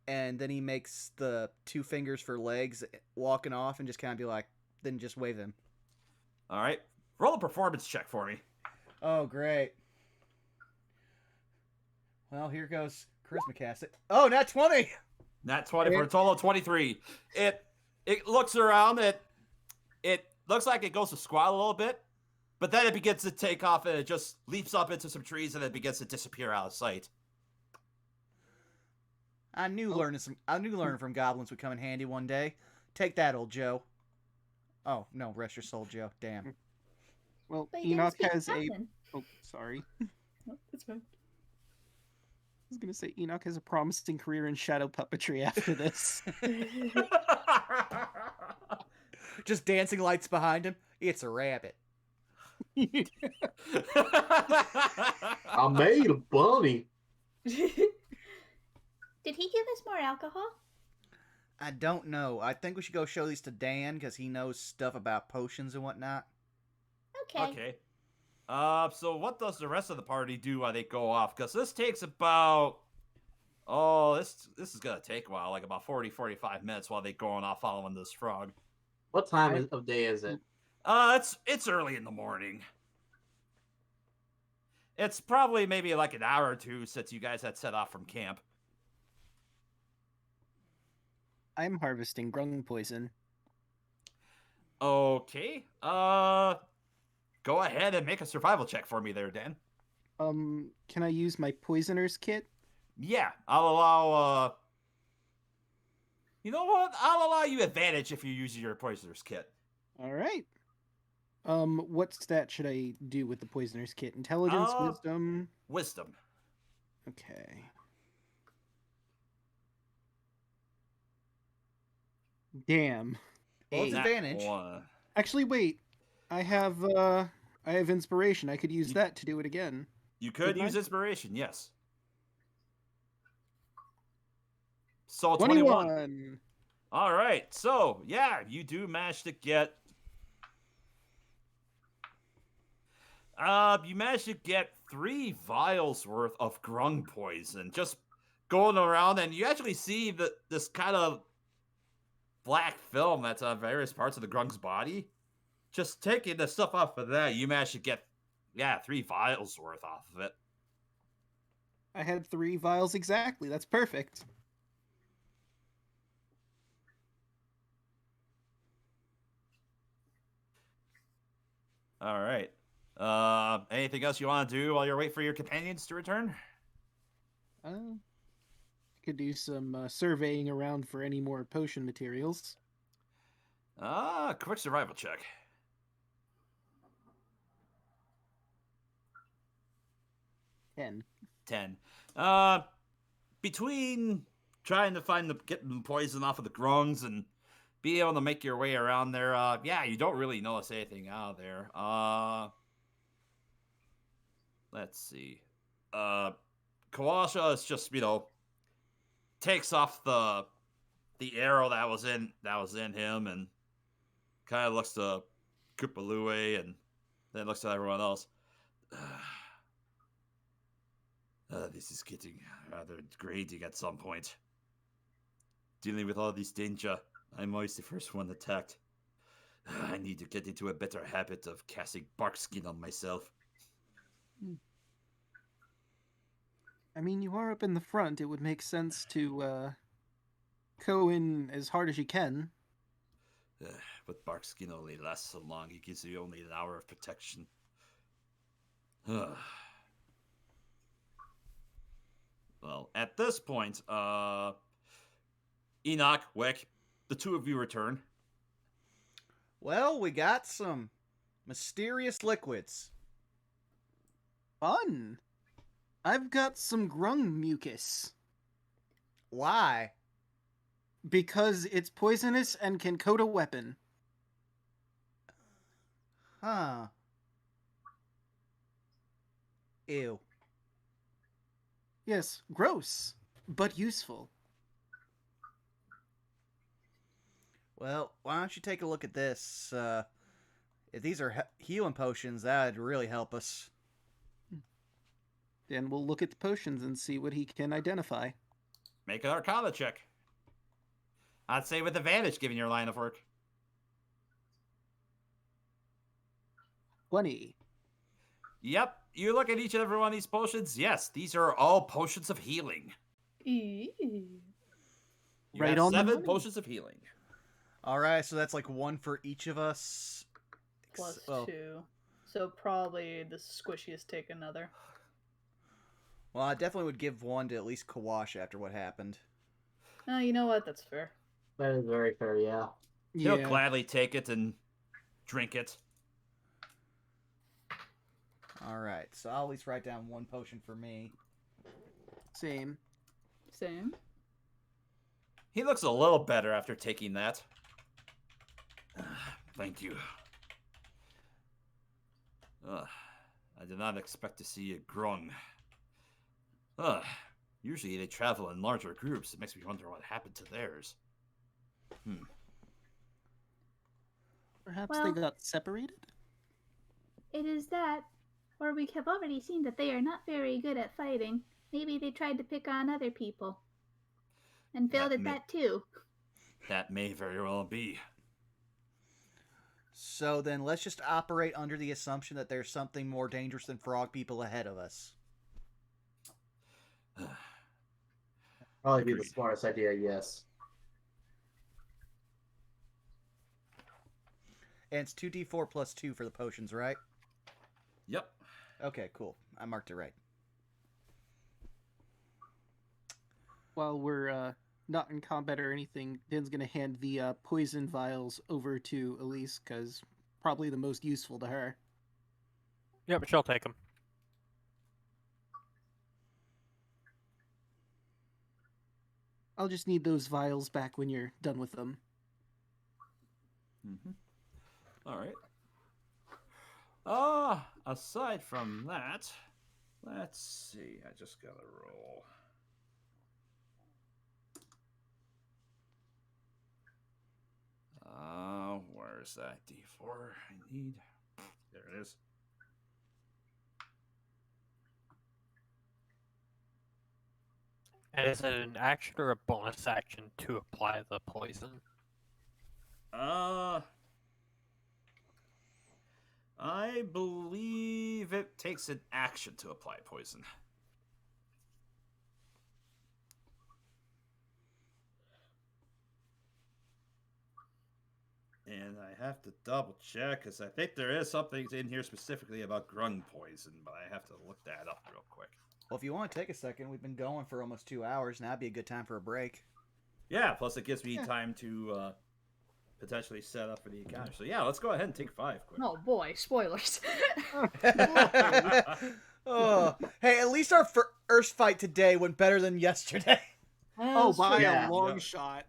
and then he makes the 2 fingers for legs walking off and just kind of be like, then just wave him. All right. Roll a performance check for me. Oh, great. Well, here goes charisma cast. Oh, nat 20! Nat 20 for a total of 23. It looks around. It looks like it goes to squat a little bit, but then it begins to take off and it just leaps up into some trees and it begins to disappear out of sight. I knew learning from goblins would come in handy one day. Take that, old Joe. Oh no, rest your soul, Joe. Damn. Well, But you Enoch didn't has speak a... Common. Oh, sorry. That's fine. was gonna say Enoch has a promising career in shadow puppetry after this. Just dancing lights behind him. It's a rabbit. I made a bunny. Did he give us more alcohol? I don't know. I think we should go show these to Dan because he knows stuff about potions and whatnot. Okay. Okay. So what does the rest of the party do while they go off? Because this takes about... Oh, this is going to take a while, like about 40-45 minutes while they going off following this frog. What time of day is it? It's early in the morning. It's probably maybe like an hour or two since you guys had set off from camp. I'm harvesting grung poison. Okay. Go ahead and make a survival check for me there, Dan. Can I use my poisoner's kit? Yeah, I'll allow, You know what? I'll allow you advantage if you use your poisoner's kit. All right. What stat should I do with the poisoner's kit? Intelligence, wisdom? Wisdom. Okay. Damn. Well, it's Nat advantage. one. Actually, wait. I have inspiration. I could use that to do it again. You could Did I? use inspiration, yes. So 21. All right. So, yeah, you do manage to get... you managed to get 3 vials worth of grung poison. Just going around, and you actually see this kind of black film that's on various parts of the grung's body. Just taking the stuff off of that, you managed to get, 3 vials worth off of it. I had 3 vials exactly. That's perfect. All right. Anything else you want to do while you're waiting for your companions to return? I could do some surveying around for any more potion materials. Quick survival check. 10. Between trying to get the poison off of the grungs and be able to make your way around there, you don't really notice anything out of there. Let's see. Kawasha is just, takes off the arrow that was in him and kind of looks to Kupalue and then looks at everyone else. This is getting rather degrading at some point. Dealing with all this danger, I'm always the first one attacked. I need to get into a better habit of casting bark skin on myself. I mean, you are up in the front. It would make sense to go in as hard as you can. But bark skin only lasts so long. It gives you only an hour of protection. Well, at this point, Enoch, Wick, the two of you return. Well, we got some mysterious liquids. Fun! I've got some grung mucus. Why? Because it's poisonous and can coat a weapon. Huh. Ew. Yes, gross, but useful. Well, why don't you take a look at this? If these are healing potions, that'd really help us. Then we'll look at the potions and see what he can identify. Make an Arcana check. I'd say with advantage, given your line of work. 20. Yep, you look at each and every one of these potions. Yes, these are all potions of healing. Ew. You Right have on the 7 money. potions of healing. All right, so that's like 1 for each of us. Plus Oh, 2. So probably the squishiest take another. well, I definitely would give 1 to at least Kawash after what happened. Oh, you know what? That's fair. That is very fair, yeah. He'll gladly take it and drink it. All right, so I'll at least write down 1 potion for me. Same. Same. He looks a little better after taking that. Thank you. I did not expect to see a grung. Usually they travel in larger groups. It makes me wonder what happened to theirs. Perhaps Well- they got separated? It is that, or we have already seen that they are not very good at fighting. Maybe they tried to pick on other people. And failed That at may- that too. That may very well be. So then let's just operate under the assumption that there's something more dangerous than frog people ahead of us. Probably be the Agreed. smartest idea, yes. And it's 2d4 plus 2 for the potions, right? Yep. Okay, cool. I marked it right. While we're not in combat or anything, Din's gonna hand the poison vials over to Elise, because probably the most useful to her. Yeah, but she'll take them. I'll just need those vials back when you're done with them. All right. Aside from that, let's see. I just gotta roll. Where's that D4 I need? There it is. And is it an action or a bonus action to apply the poison? I believe it takes an action to apply poison. And I have to double check because I think there is something in here specifically about grung poison, but I have to look that up real quick. Well, if you want to take a second, we've been going for almost 2 hours. Now would be a good time for a break. Yeah, plus it gives me time to potentially set up for the encounter. So yeah, let's go ahead and take 5 quick. Oh boy, spoilers. Oh, hey, at least our first fight today went better than yesterday. Oh, by Yeah. a long Yeah. shot.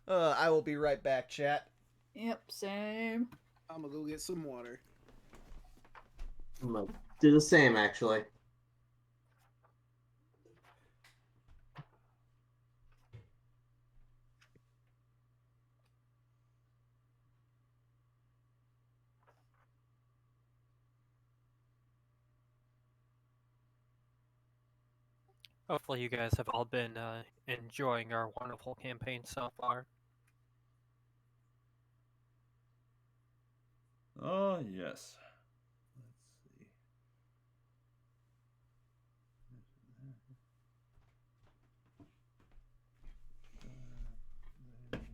I will be right back, chat. Yep, same. I'm gonna go get some water. I'm gonna do the same, actually. Hopefully you guys have all been enjoying our wonderful campaign so far. Oh, yes. Let's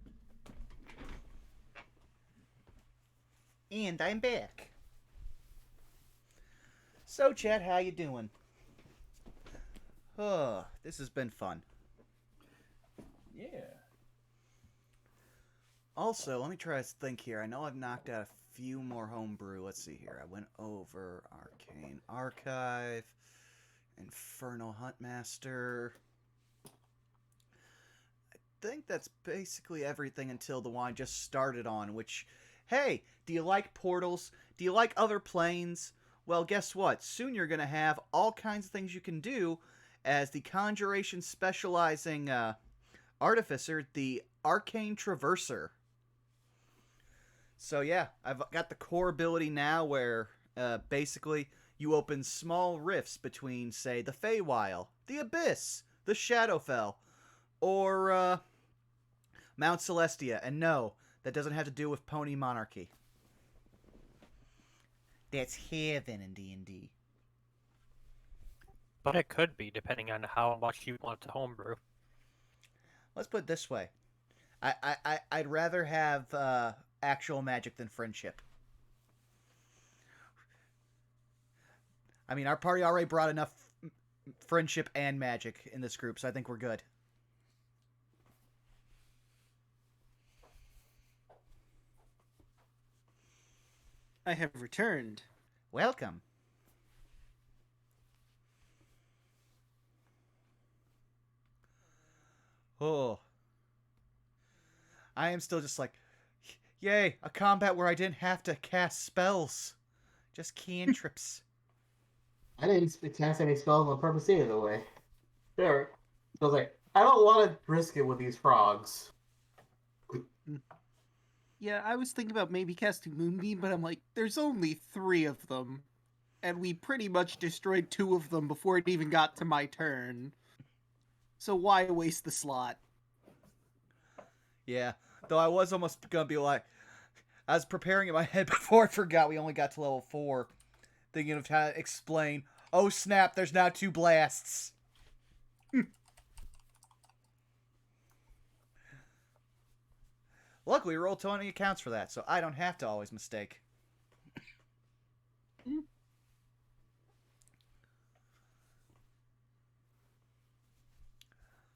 see. And I'm back. So, chat, how you doing? Oh, this has been fun. Yeah. Also, let me try to think here. I know I've knocked out a few more homebrew. Let's see here. I went over Arcane Archive, Infernal Huntmaster. I think that's basically everything until the one I just started on, which, hey, do you like portals? Do you like other planes? Well, guess what? Soon you're going to have all kinds of things you can do as the Conjuration specializing artificer, the Arcane Traverser. So yeah, I've got the core ability now where basically you open small rifts between, say, the Feywild, the Abyss, the Shadowfell, or Mount Celestia. And no, that doesn't have to do with Pony Monarchy. That's heaven in D&D. But it could be, depending on how much you want to homebrew. Let's put it this way. I'd rather have actual magic than friendship. I mean, our party already brought enough friendship and magic in this group, so I think we're good. I have returned. Welcome. Oh. I am still just like, yay, a combat where I didn't have to cast spells. Just cantrips. I didn't cast any spells on purpose either way. Sure. I was like, I don't want to risk it with these frogs. Yeah, I was thinking about maybe casting Moonbeam, but I'm like, there's only 3 of them. And we pretty much destroyed 2 of them before it even got to my turn. So why waste the slot? Yeah. Though I was almost gonna be like, I was preparing in my head before I forgot we only got to level 4. Thinking of how to explain, oh snap, there's now 2 blasts. Luckily, Roll20 accounts for that, so I don't have to always mistake.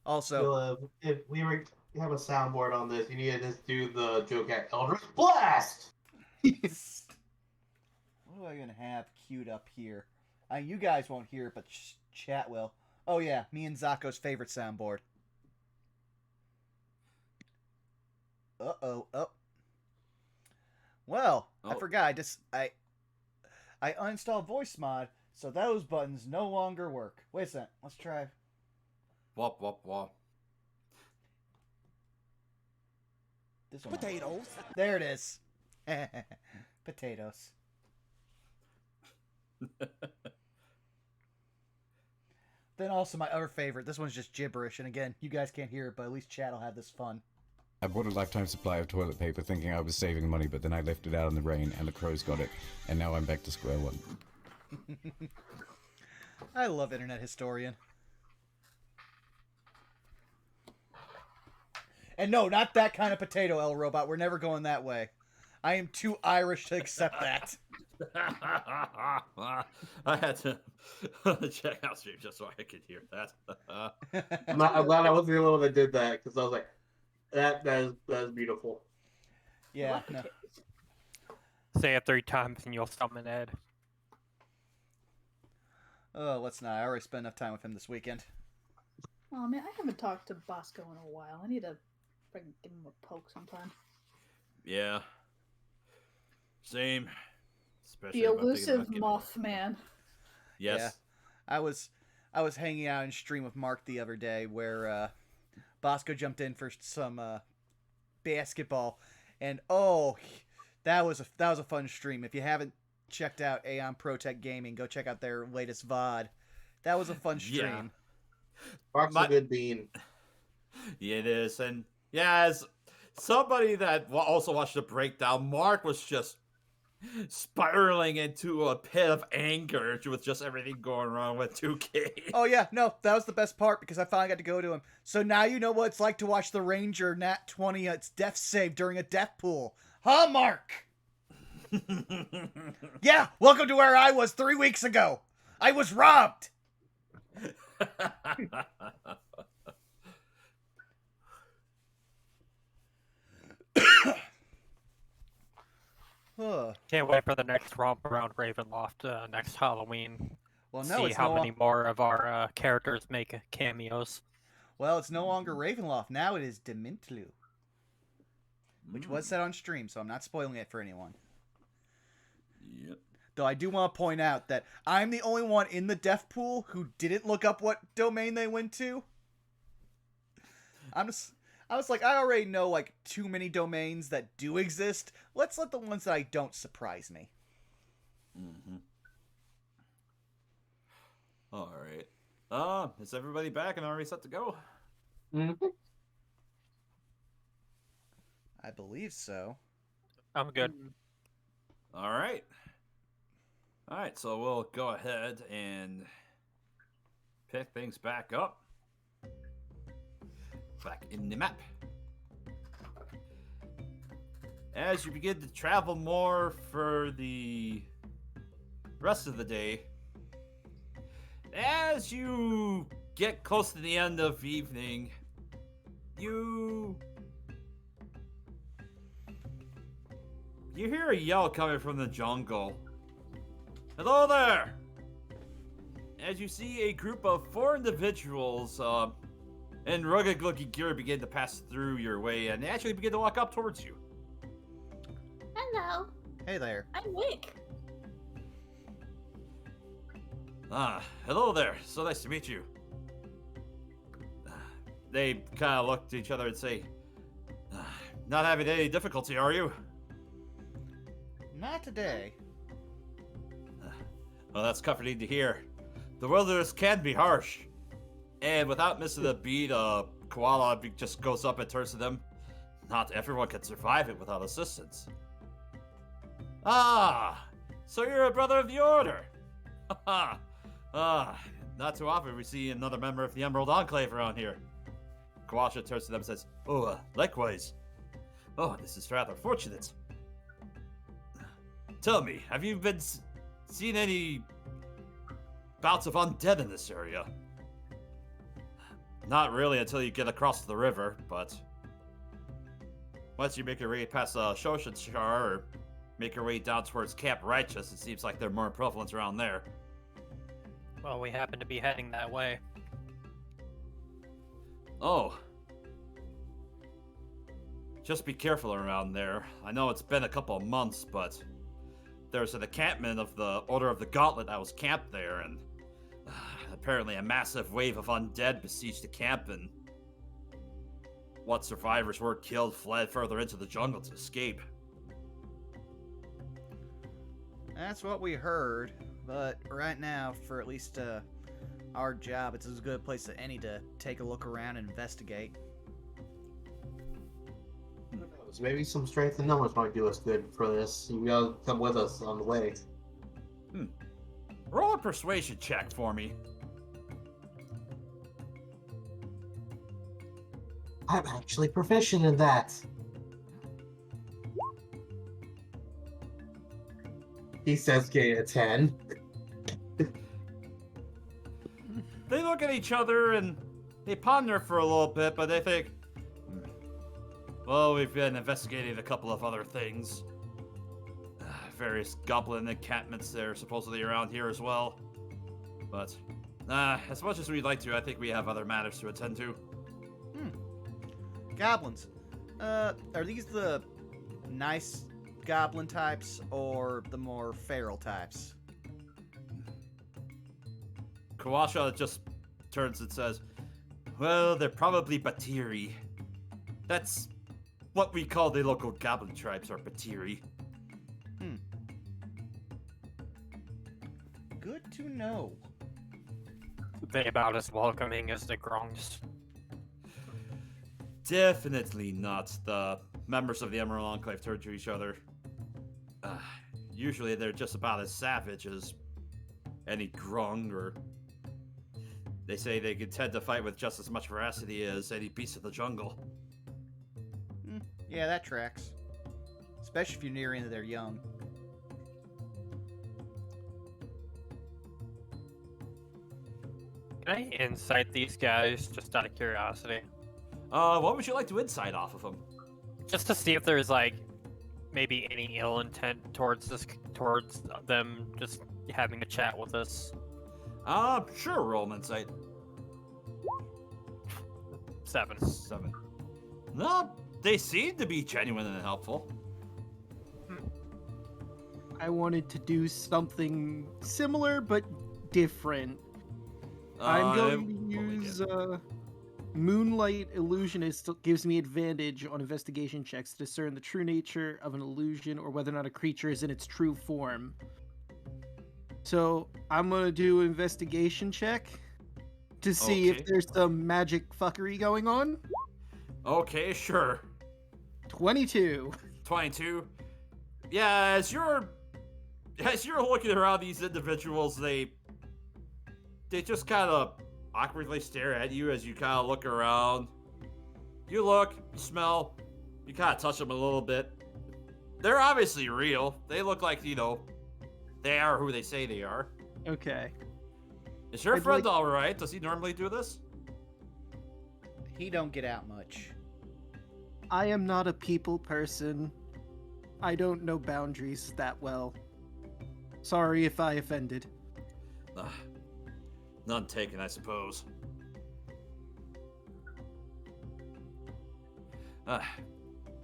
Also, if we were have a soundboard on this, you need to just do the joke at Eldritch Blast! what do I even have queued up here? You guys won't hear it, but chat will. Oh yeah, me and Zako's favorite soundboard. Uh-oh. Oh. Well, I forgot. I uninstalled voice mod, so those buttons no longer work. Wait a second. Let's try. Wop, wop, wop. This one. Potatoes. There it is. Potatoes. Then also my other favorite. This one's just gibberish, and again, you guys can't hear it, but at least chat will have this fun. I bought a lifetime supply of toilet paper thinking I was saving money, but then I left it out in the rain and the crows got it, and now I'm back to square one. I love Internet Historian. And no, not that kind of potato, L Robot. We're never going that way. I am too Irish to accept that. I had to check out stream just so I could hear that. I'm glad I wasn't the only one that did that, because I was like, that is beautiful. Yeah, no. Say it 3 times and you'll summon Ed. Oh, let's not. I already spent enough time with him this weekend. Oh man, I haven't talked to Bosco in a while. I need to freaking give him a poke sometime. Yeah. Same. Especially The elusive Mothman. Yes. Yeah. I was hanging out in stream with Mark the other day where Bosco jumped in for some basketball, and that was a fun stream. If you haven't checked out Aeon Protect Gaming, go check out their latest VOD. That was a fun stream. Yeah. Mark's a good bean. Yeah, it is. And yeah, as somebody that also watched the breakdown, Mark was just spiraling into a pit of anger with just everything going wrong with 2K. Oh yeah, no, that was the best part because I finally got to go to him. So now you know what it's like to watch the Ranger Nat 20 its death save during a death pool. Huh, Mark? Yeah, welcome to where I was 3 weeks ago. I was robbed. Can't wait for the next romp around Ravenloft next Halloween. Well, no, See it's how many more of our characters make cameos. Well, it's no longer Ravenloft. Now it is Demintlu, which was said on stream, so I'm not spoiling it for anyone. Yep. Though I do want to point out that I'm the only one in the death pool who didn't look up what domain they went to. I was like, I already know like too many domains that do exist. Let's let the ones that I don't surprise me. Mm-hmm. All right. Is everybody back and already set to go? Mm-hmm. I believe so. I'm good. All right. All right, so we'll go ahead and pick things back up. Back in the map. As you begin to travel more for the rest of the day, as you get close to the end of evening, you hear a yell coming from the jungle. Hello there! As you see a group of 4 individuals and rugged-looking gear begin to pass through your way, and they actually begin to walk up towards you. Hello, Hey there. I'm Wick. Ah, hello there. So nice to meet you. They kind of look to each other and say, not having any difficulty, are you? Not today. Well, that's comforting to hear. The wilderness can be harsh. And without missing a beat, Koala just goes up and turns to them. Not everyone can survive it without assistance. Ah, so you're a brother of the Order. Not too often we see another member of the Emerald Enclave around here. Kawasha turns to them and says, likewise. Oh, this is rather fortunate. Tell me, have you been seen any bouts of undead in this area? Not really until you get across the river, but once you make your way past Shoshanshar or make your way down towards Camp Righteous, it seems like they're more prevalent around there. Well, we happen to be heading that way. Oh. Just be careful around there. I know it's been a couple of months, but there's an encampment of the Order of the Gauntlet that was camped there, and apparently a massive wave of undead besieged the camp, and what survivors were killed fled further into the jungle to escape. That's what we heard, but right now, for at least our job, it's as good a place as any to take a look around and investigate. Maybe some strength in numbers might do us good for this. You gotta come with us on the way. Roll a persuasion check for me. I'm actually proficient in that. He says getting a 10. They look at each other and they ponder for a little bit, but they think, well, we've been investigating a couple of other things. Various goblin encampments that are supposedly around here as well. But, as much as we'd like to, I think we have other matters to attend to. Goblins. Are these the nice goblin types or the more feral types? Kawasha just turns and says, well, they're probably Batiri. That's what we call the local goblin tribes, are Batiri. Good to know. They about as welcoming as the Grongs. Definitely not. The members of the Emerald Enclave turn to each other. Usually they're just about as savage as any Grung, or they say they can tend to fight with just as much veracity as any beast of the jungle. Yeah, that tracks. Especially if you're near into their young. Can I insight these guys just out of curiosity? What would you like to insight off of them? Just to see if there's like maybe any ill intent towards them just having a chat with us. Sure, roll an insight. 7. No, they seem to be genuine and helpful. I wanted to do something similar but different. I'm going to use Moonlight Illusionist. Gives me advantage on investigation checks to discern the true nature of an illusion or whether or not a creature is in its true form. So I'm going to do an investigation check to see if there's some magic fuckery going on. Okay, sure. 22. 22. Yeah, as you're looking around these individuals, they just kind of awkwardly stare at you as you kind of look around. You look, you smell, you kind of touch them a little bit. They're obviously real. They look like, they are who they say they are. Okay. Is your friend all right? Does he normally do this? He don't get out much. I am not a people person. I don't know boundaries that well. Sorry if I offended. None taken, I suppose.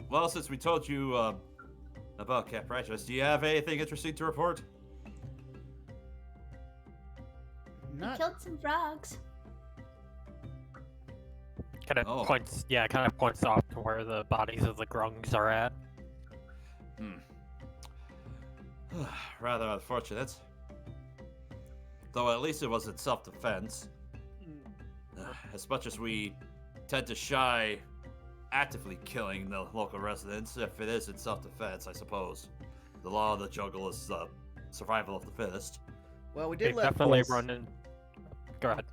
Well, since we told you about Capricious, do you have anything interesting to report? We Not killed some frogs. Kind of points off to where the bodies of the grungs are at. Rather unfortunate. Though at least it was in self-defense. As much as we tend to shy actively killing the local residents, if it is in self-defense, I suppose. The law of the jungle is survival of the fittest. well, we They did let definitely both- run in. Go ahead.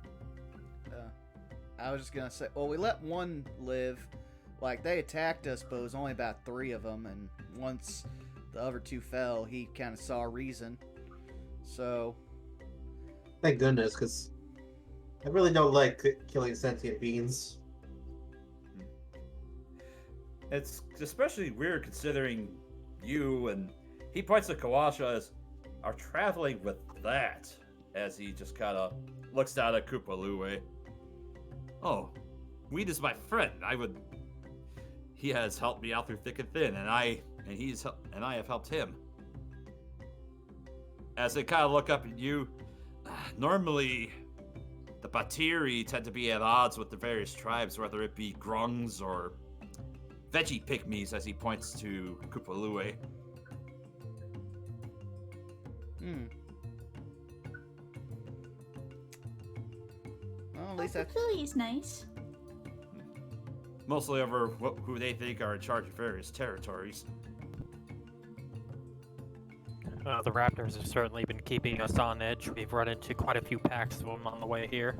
I was just gonna say, well, we let one live. Like, they attacked us, but it was only about 3 of them, and once the other 2 fell, he kind of saw reason. So, Thank goodness, because I really don't like killing sentient beings. It's especially weird considering you and he points to Kawasha as are traveling with that, as he just kind of looks down at Kupalue. Oh, Weed is my friend. He has helped me out through thick and thin, and I have helped him. As they kind of look up at you, normally the Batiri tend to be at odds with the various tribes, whether it be grungs or veggie pygmies, as he points to Kupalue. well, at least that's... Philly's nice. Mostly over who they think are in charge of various territories. The raptors have certainly been keeping us on edge. We've run into quite a few packs of them on the way here.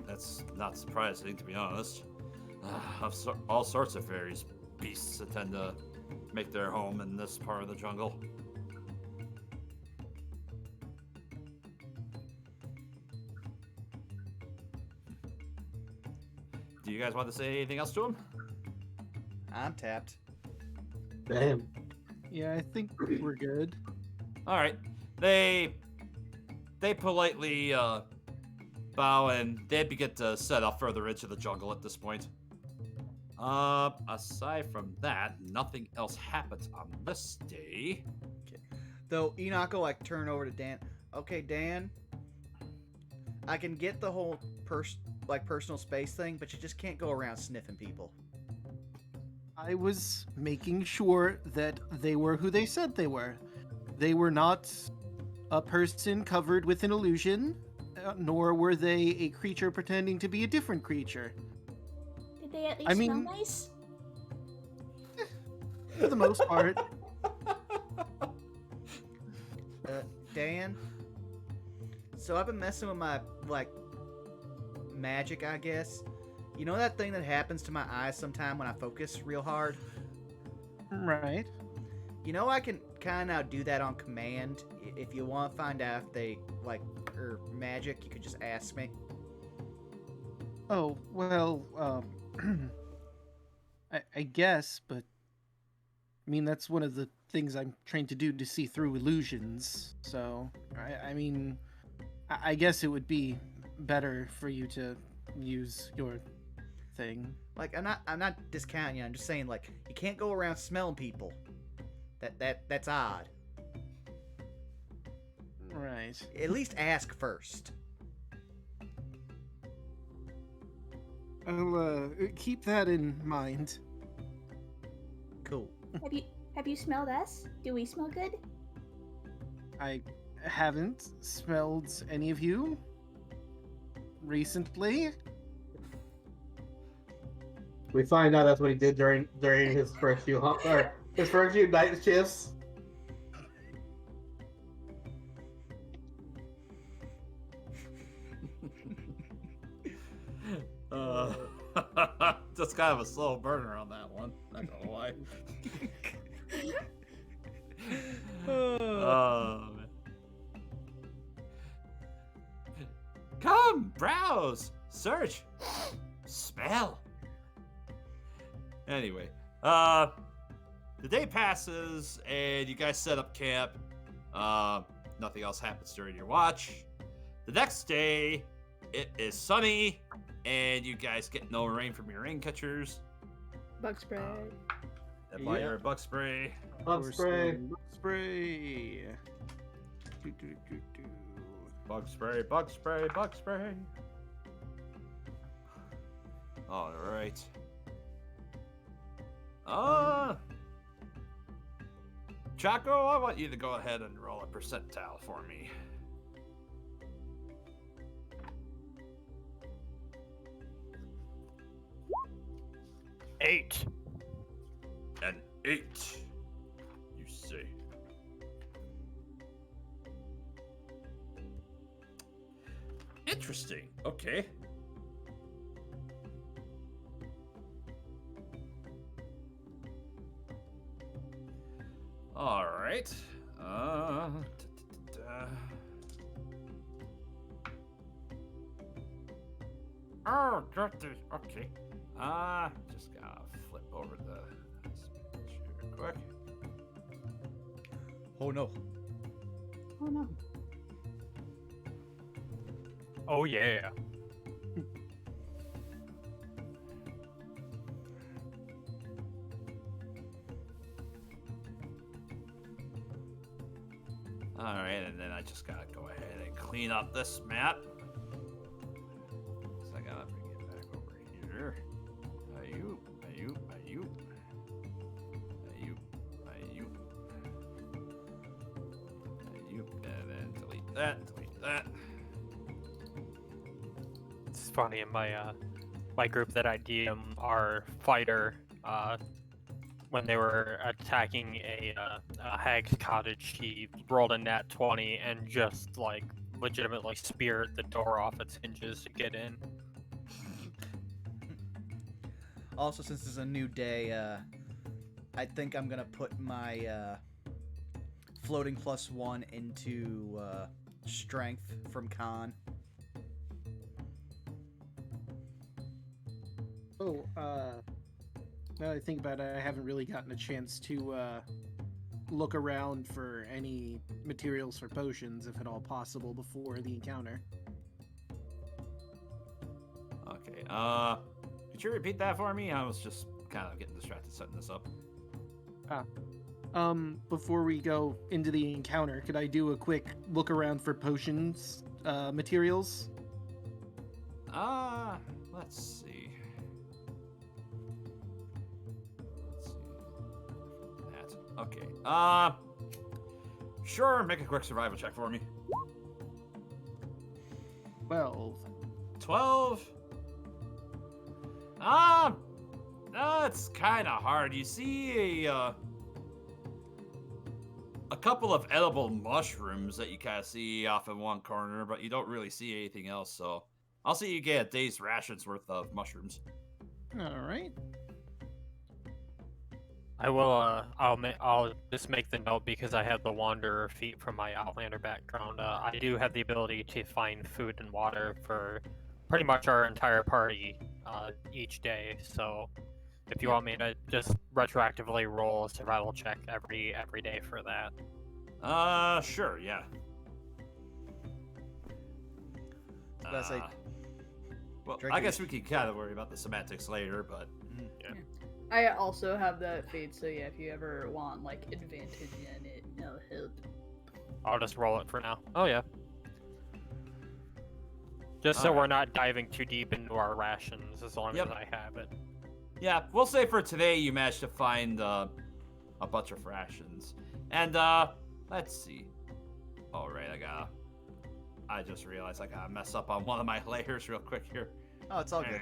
That's not surprising, to be honest. All sorts of various beasts that tend to make their home in this part of the jungle. Do you guys want to say anything else to him? I'm tapped. Damn. Yeah, I think we're good. All right. They politely bow and they begin to set up further into the jungle at this point. Aside from that, nothing else happens on this day. Though Enoch will like turn over to Dan. Okay, Dan, I can get the whole personal space thing, but you just can't go around sniffing people. I was making sure that they were who they said they were. They were not a person covered with an illusion, nor were they a creature pretending to be a different creature. Did they at least smell nice? For the most part. Dan, so I've been messing with my magic, I guess. You know that thing that happens to my eyes sometime when I focus real hard? Right. You know I can kind of do that on command. If you want to find out if they are magic, you could just ask me. Oh, well, I guess, but I mean, that's one of the things I'm trained to do, to see through illusions. So, I mean, I guess it would be better for you to use your thing. I'm not discounting you. I'm just saying, you can't go around smelling people. That's odd. Right. At least ask first. I'll keep that in mind. Cool. Have you smelled us? Do we smell good? I haven't smelled any of you recently. We find out that's what he did during his first few night shifts. Just kind of a slow burner on that one. Not gonna lie. Oh, man. Come, browse, search, smell. Anyway, the day passes and you guys set up camp. Nothing else happens during your watch. The next day, it is sunny, and you guys get no rain from your rain catchers. Bug spray. Apply your bug spray. Bug spray. Bug spray. Do, do, do, do. Bug spray, bug spray, bug spray. All right. Chaco, I want you to go ahead and roll a percentile for me. Eight. An 8, you say. Interesting. Okay. All right. Oh, okay. Just gotta flip over the speech real quick. Oh no. Oh no. Oh yeah. All right, and then I just gotta go ahead and clean up this map. So I gotta bring it back over here. Ayup, ayup, ayup. Ayup, ayup. Ayup, and then delete that, delete that. It's funny in my group that I DM, our fighter, when they were attacking a hag's cottage, he rolled a nat 20 and just like legitimately speared the door off its hinges to get in. Also, since it's a new day, I think I'm gonna put my floating +1 into strength from Khan. Oh, now that I think about it, I haven't really gotten a chance to look around for any materials for potions, if at all possible, before the encounter. Okay. Could you repeat that for me? I was just kind of getting distracted setting this up. Before we go into the encounter, could I do a quick look around for potions materials? Let's see. That. Okay. Sure. Make a quick survival check for me. 12. 12. That's kind of hard. You see a couple of edible mushrooms that you kind of see off in one corner, but you don't really see anything else. So I'll see you get a day's rations worth of mushrooms. All right. I will. I'll just make the note because I have the Wanderer feat from my Outlander background. I do have the ability to find food and water for pretty much our entire party each day. So, if you want me to just retroactively roll a survival check every day for that. Sure, yeah. I was about to say, Well, Draco, I guess we can kind of worry about the semantics later, but Yeah. I also have that feat, so yeah, if you ever want like advantage in it, it'll help. I'll just roll it for now. Oh yeah. Just so Alright. we're not diving too deep into our rations, as long Yep. as I have it. yeah, we'll say for today you managed to find a bunch of rations. And let's see. All right, I just realized I gotta mess up on one of my layers real quick here. oh, it's all good.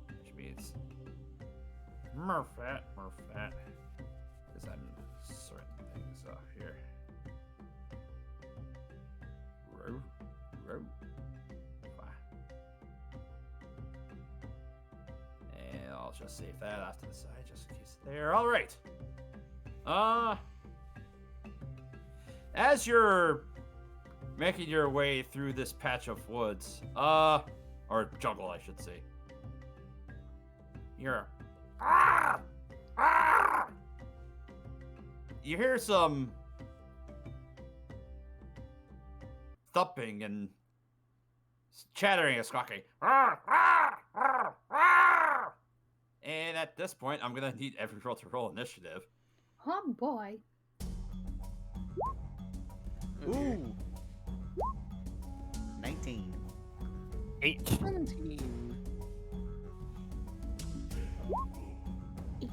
Which means Murfat. Because I'm sorting things out here. Row. And I'll just save that off to the side just in case it's there. All right. As you're making your way through this patch of woods, or jungle, I should say, you're you hear some thumping and chattering and squawking. And at this point, I'm going to need every roll to roll initiative. Oh boy. Ooh. 19. 8. 17. 8.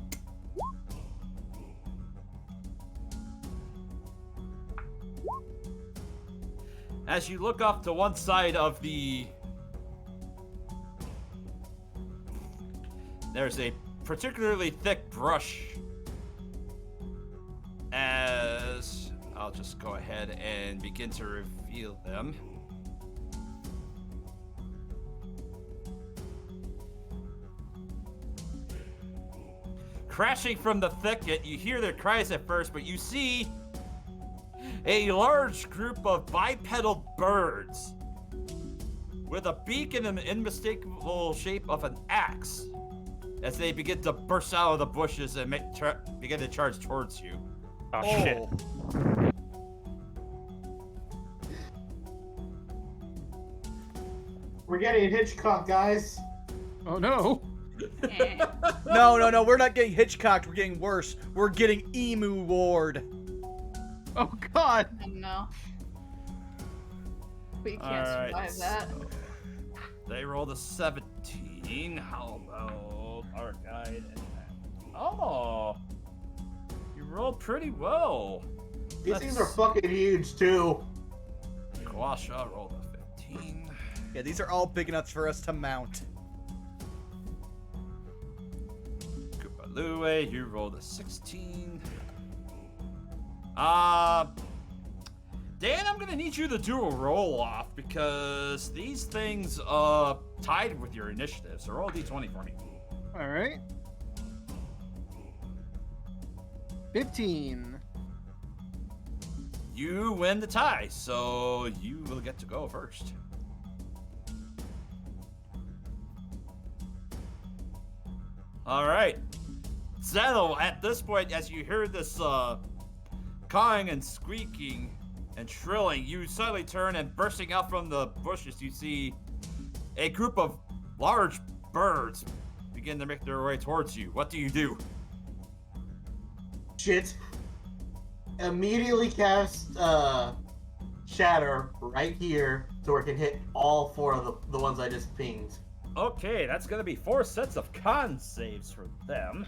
As you look off to one side of the... There's a particularly thick brush. As I'll just go ahead and begin to reveal them. Crashing from the thicket, you hear their cries at first, but you see a large group of bipedal birds with a beak in an unmistakable shape of an axe as they begin to burst out of the bushes and begin to charge towards you. Oh, shit. We're getting Hitchcock, guys. Oh no. Eh. No, we're not getting Hitchcocked. We're getting worse. We're getting Emu Ward. Oh god. Oh no. We can't Alright, survive that. so they rolled a 17. How about our guide and that? Oh, you rolled pretty well. These things are fucking huge, too. Guasha rolled a 15. Yeah, these are all big enough for us to mount. Koopalue, you rolled a 16. Dan, I'm gonna need you to do a roll-off because these things tied with your initiative. So roll a d20 for me. Alright. 15. You win the tie, so you will get to go first. All right. Zettel, at this point, as you hear this cawing and squeaking and shrilling, you suddenly turn and bursting out from the bushes, you see a group of large birds begin to make their way towards you. What do you do? Shit. Immediately cast Shatter right here so we can hit all 4 of the ones I just pinged. Okay, that's going to be 4 sets of con saves for them.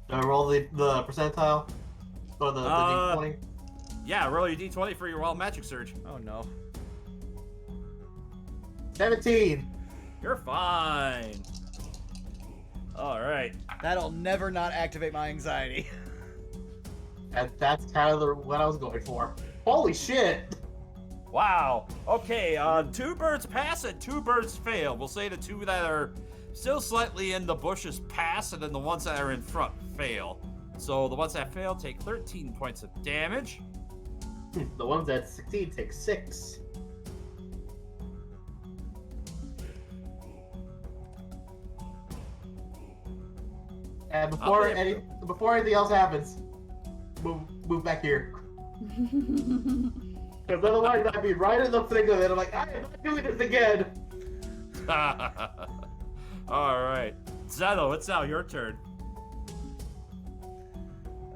Do I roll the percentile? Or the D20? Yeah, roll your d20 for your Wild Magic Surge. Oh no. 17! You're fine. All right. That'll never not activate my anxiety. That's kind of what I was going for. Holy shit! Wow. Okay, 2 birds pass and 2 birds fail. We'll say the 2 that are still slightly in the bushes pass, and then the ones that are in front fail. So the ones that fail take 13 points of damage. The ones that succeed take 6. And before anything else happens, move back here. Because otherwise I'd be right in the thick of it. I'm like, I am not doing this again. All right. Zetto, it's now your turn.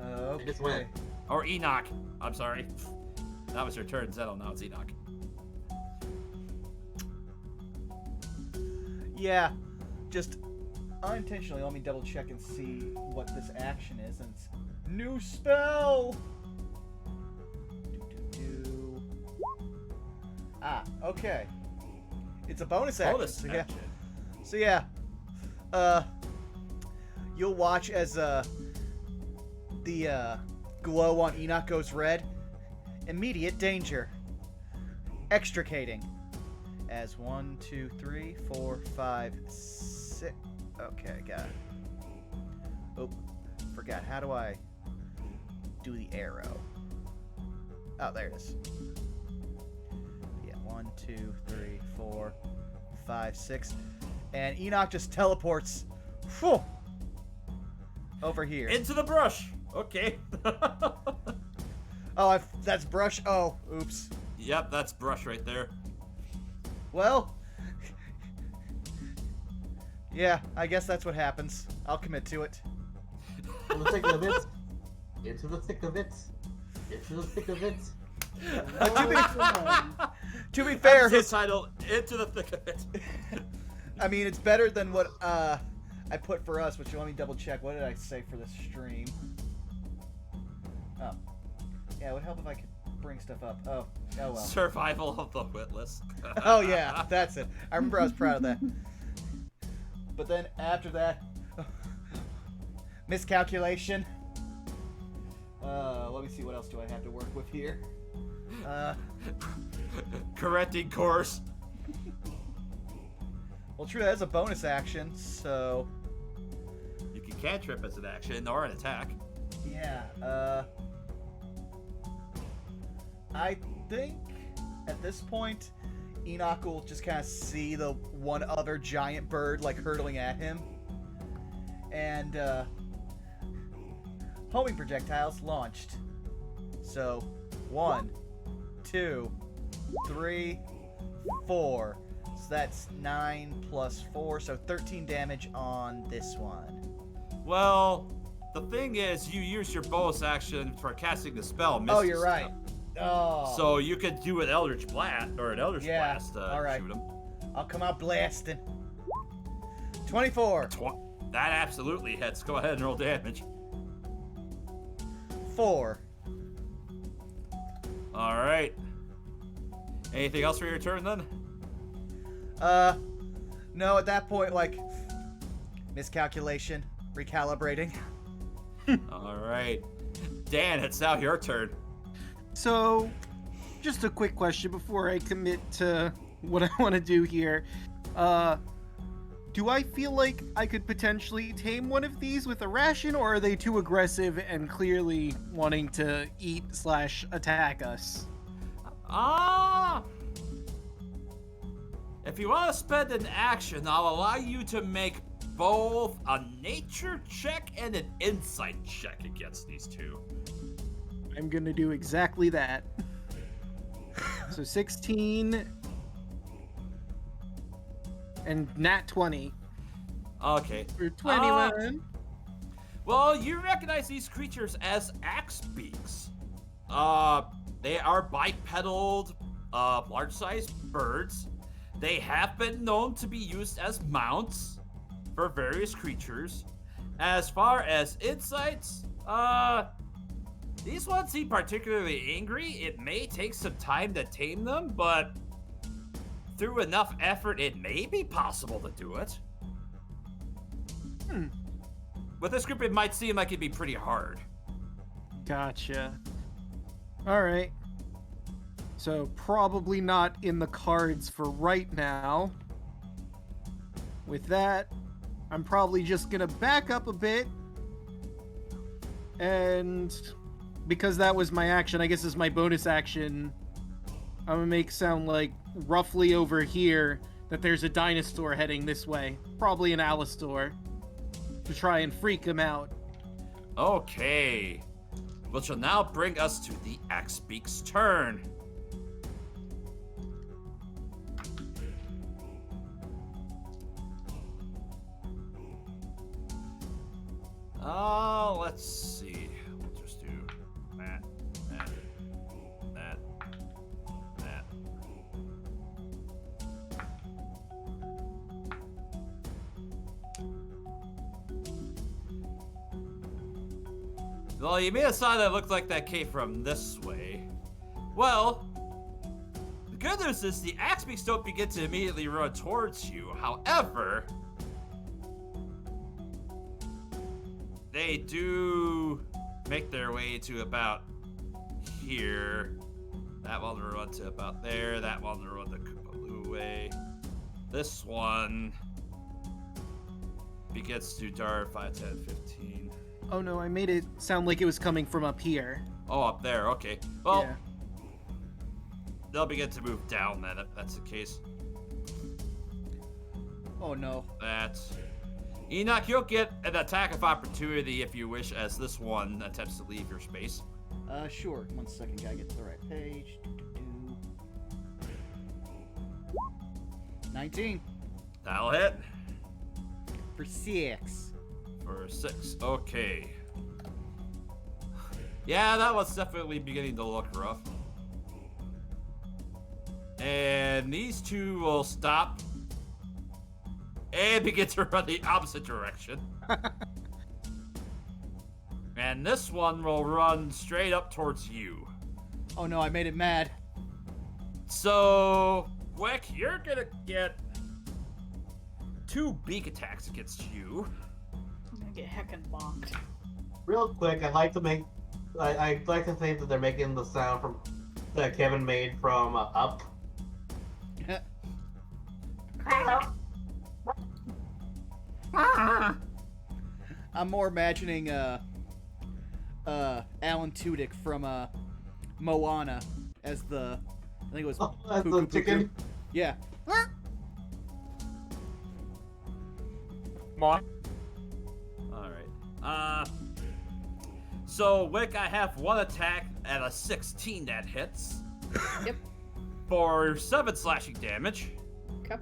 Okay. I just went. Or Enoch. I'm sorry. That was your turn, Zetto. Now it's Enoch. Yeah, just unintentionally, let me double check and see what this action is. And it's new spell! Ah, okay. It's a bonus action. Bonus action. So yeah, you'll watch as the glow on Enoch goes red. Immediate danger. Extricating. As 1, 2, 3, 4, 5, 6. Okay, got it. Oh, forgot. How do I do the arrow? Oh, there it is. Yeah, 1, 2, 3, 4, 5, 6. And Enoch just teleports over here. Into the brush. Okay. Oh, that's brush. Oh, oops. Yep, that's brush right there. Well, yeah, I guess that's what happens. I'll commit to it. For the thick of it. Into the thick of it. Into the thick of it. To be fair, Episode his title, Into the Thick of It. I mean, it's better than what I put for us, which let me double check. What did I say for the stream? Oh. Yeah, it would help if I could bring stuff up. Oh well. Survival of the Witless. Oh yeah, that's it. I remember I was proud of that. But then after that, miscalculation. Let me see, what else do I have to work with here? Correcting course. Well, true, that is a bonus action, so You can cantrip as an action or an attack. yeah. I think at this point, Enoch will just kind of see the one other giant bird like hurtling at him, and homing projectiles launched. So 1, 2, 3, 4. So that's 9 plus 4, so 13 damage on this one. Well, the thing is, you use your bonus action for casting the spell. Oh, Misty you're right. Step. Oh. So you could do an Eldritch Blast or an Eldritch Yeah, Blast to all right. shoot him. I'll come out blasting. 24. That absolutely hits. Go ahead and roll damage. 4. All right. Anything else for your turn then? No, at that point, like, miscalculation, recalibrating. All right. Dan, it's now your turn. So, just a quick question before I commit to what I want to do here. Do I feel like I could potentially tame one of these with a ration, or are they too aggressive and clearly wanting to eat/attack us? If you want to spend an action, I'll allow you to make both a nature check and an insight check against these two. I'm gonna do exactly that. So 16 and nat 20 Okay. for 21. Well, you recognize these creatures as axe beaks. They are bipedal, large-sized birds. They have been known to be used as mounts for various creatures. As far as insights, these ones seem particularly angry. It may take some time to tame them, but through enough effort, it may be possible to do it. With this group, it might seem like it'd be pretty hard. Gotcha. Alright. So probably not in the cards for right now. With that, I'm probably just gonna back up a bit. And because that was my action, I guess is my bonus action, I'm gonna make sound like roughly over here that there's a dinosaur heading this way. Probably an Alistor. To try and freak him out. Okay. Which will now bring us to the Axebeak's turn. Let's see. We'll just do that. Well, you made a sign that looked like that came from this way. Well, the good news is the Axebeaks don't begin to immediately run towards you. However, they do make their way to about here. That one will run to about there. That one will run the Koopaloo way. This one begins to dart 5, 10, 15. Oh no, I made it sound like it was coming from up here. Oh, up there. Okay. Well, Yeah. they'll begin to move down then, if that's the case. Oh no. That's... Enoch, you'll get an attack of opportunity if you wish, as this one attempts to leave your space. Sure. 1 second, gotta get to the right page. 19 That'll hit. for 6. For 6. Okay. Yeah, that was definitely beginning to look rough. And these two will stop and begin to run the opposite direction. And this one will run straight up towards you. Oh no, I made it mad. So, Wick, you're gonna get 2 beak attacks against you. I'm gonna get heckin' bonked. Real quick, I'd like to think that they're making the sound from that Kevin made from Up. I'm more imagining Alan Tudyk from Moana as the, I think it was As the Puku chicken. Puku. Yeah. Mon? Alright. So, Wick, I have 1 attack at a 16 that hits. Yep. For 7 slashing damage. Okay.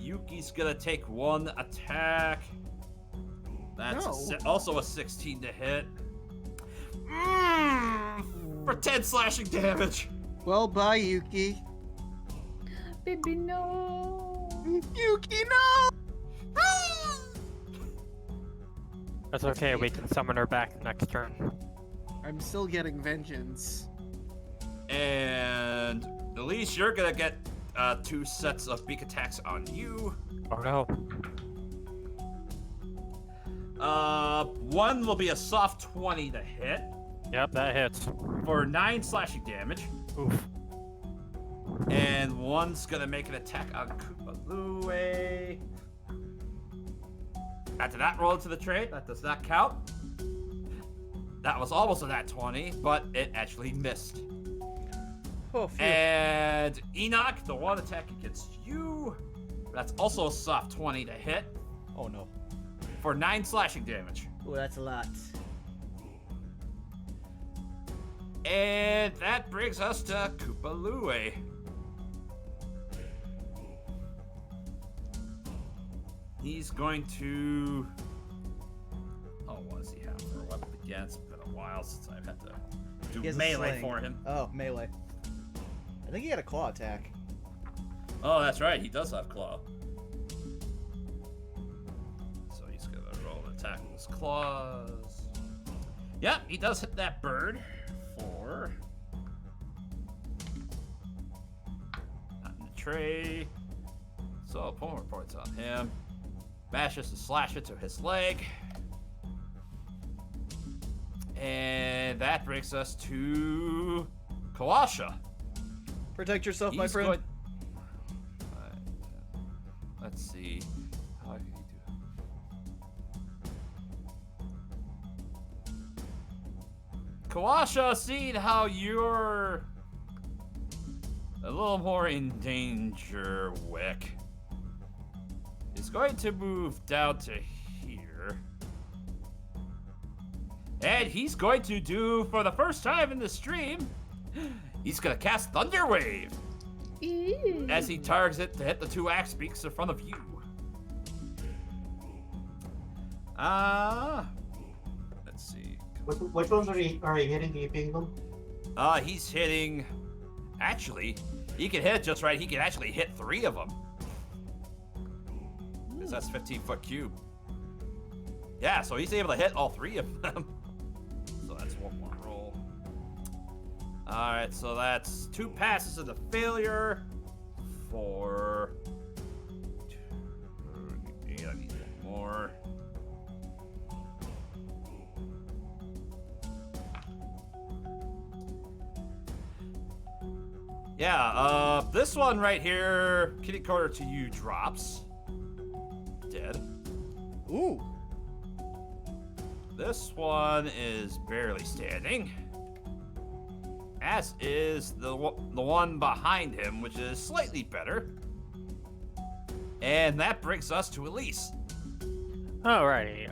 Yuki's gonna take 1 attack. That's also a 16 to hit. For 10 slashing damage. Well, bye, Yuki. Baby, no. Yuki, no! That's okay, we can summon her back next turn. I'm still getting vengeance. And Elise, you're gonna get 2 sets of beak attacks on you. Oh no. 1 will be a soft 20 to hit Yep, that hits. for 9 slashing damage. Oof. And 1's gonna make an attack on Koopalue. After that, roll into the trait. That does not count. That was almost a nat 20, but it actually missed. Oh, phew. And Enoch, the 1 attack against you. That's also a soft 20 to hit Oh no. for 9 slashing damage. Oh, that's a lot. And that brings us to Koopalue. He's going to... Oh, what does he have for a weapon again? It's been a while since I've had to He do has a melee sling. for him. Oh, melee. I think he had a claw attack. Oh, that's right. He does have claw. So he's going to roll an attack with his claws. Yep, he does hit that bird for... Not in the tray. So, point reports on him. Mashes to slash it to his leg. And that brings us to Kawasha. Protect yourself, my He's friend. going- Let's see. How can he do? Kawasha, seeing how you're a little more in danger, Wick, is going to move down to here. And he's going to do, for the first time in the stream, he's going to cast Thunder Wave Ew. as he targets it to hit the 2 axe beaks in front of you. Let's see. Which ones are you hitting? Are you hitting them? He's hitting. Actually, he can hit it just right. He can actually hit 3 of them. Because that's 15-foot cube. Yeah, so he's able to hit all 3 of them. So that's 1 more roll. Alright, so that's 2 passes and a failure for... Yeah, I need 1 more. Yeah, this one right here, kitty corner to you drops. Dead. Ooh. This one is barely standing. As is the one behind him, which is slightly better. And that brings us to Elise. Alrighty,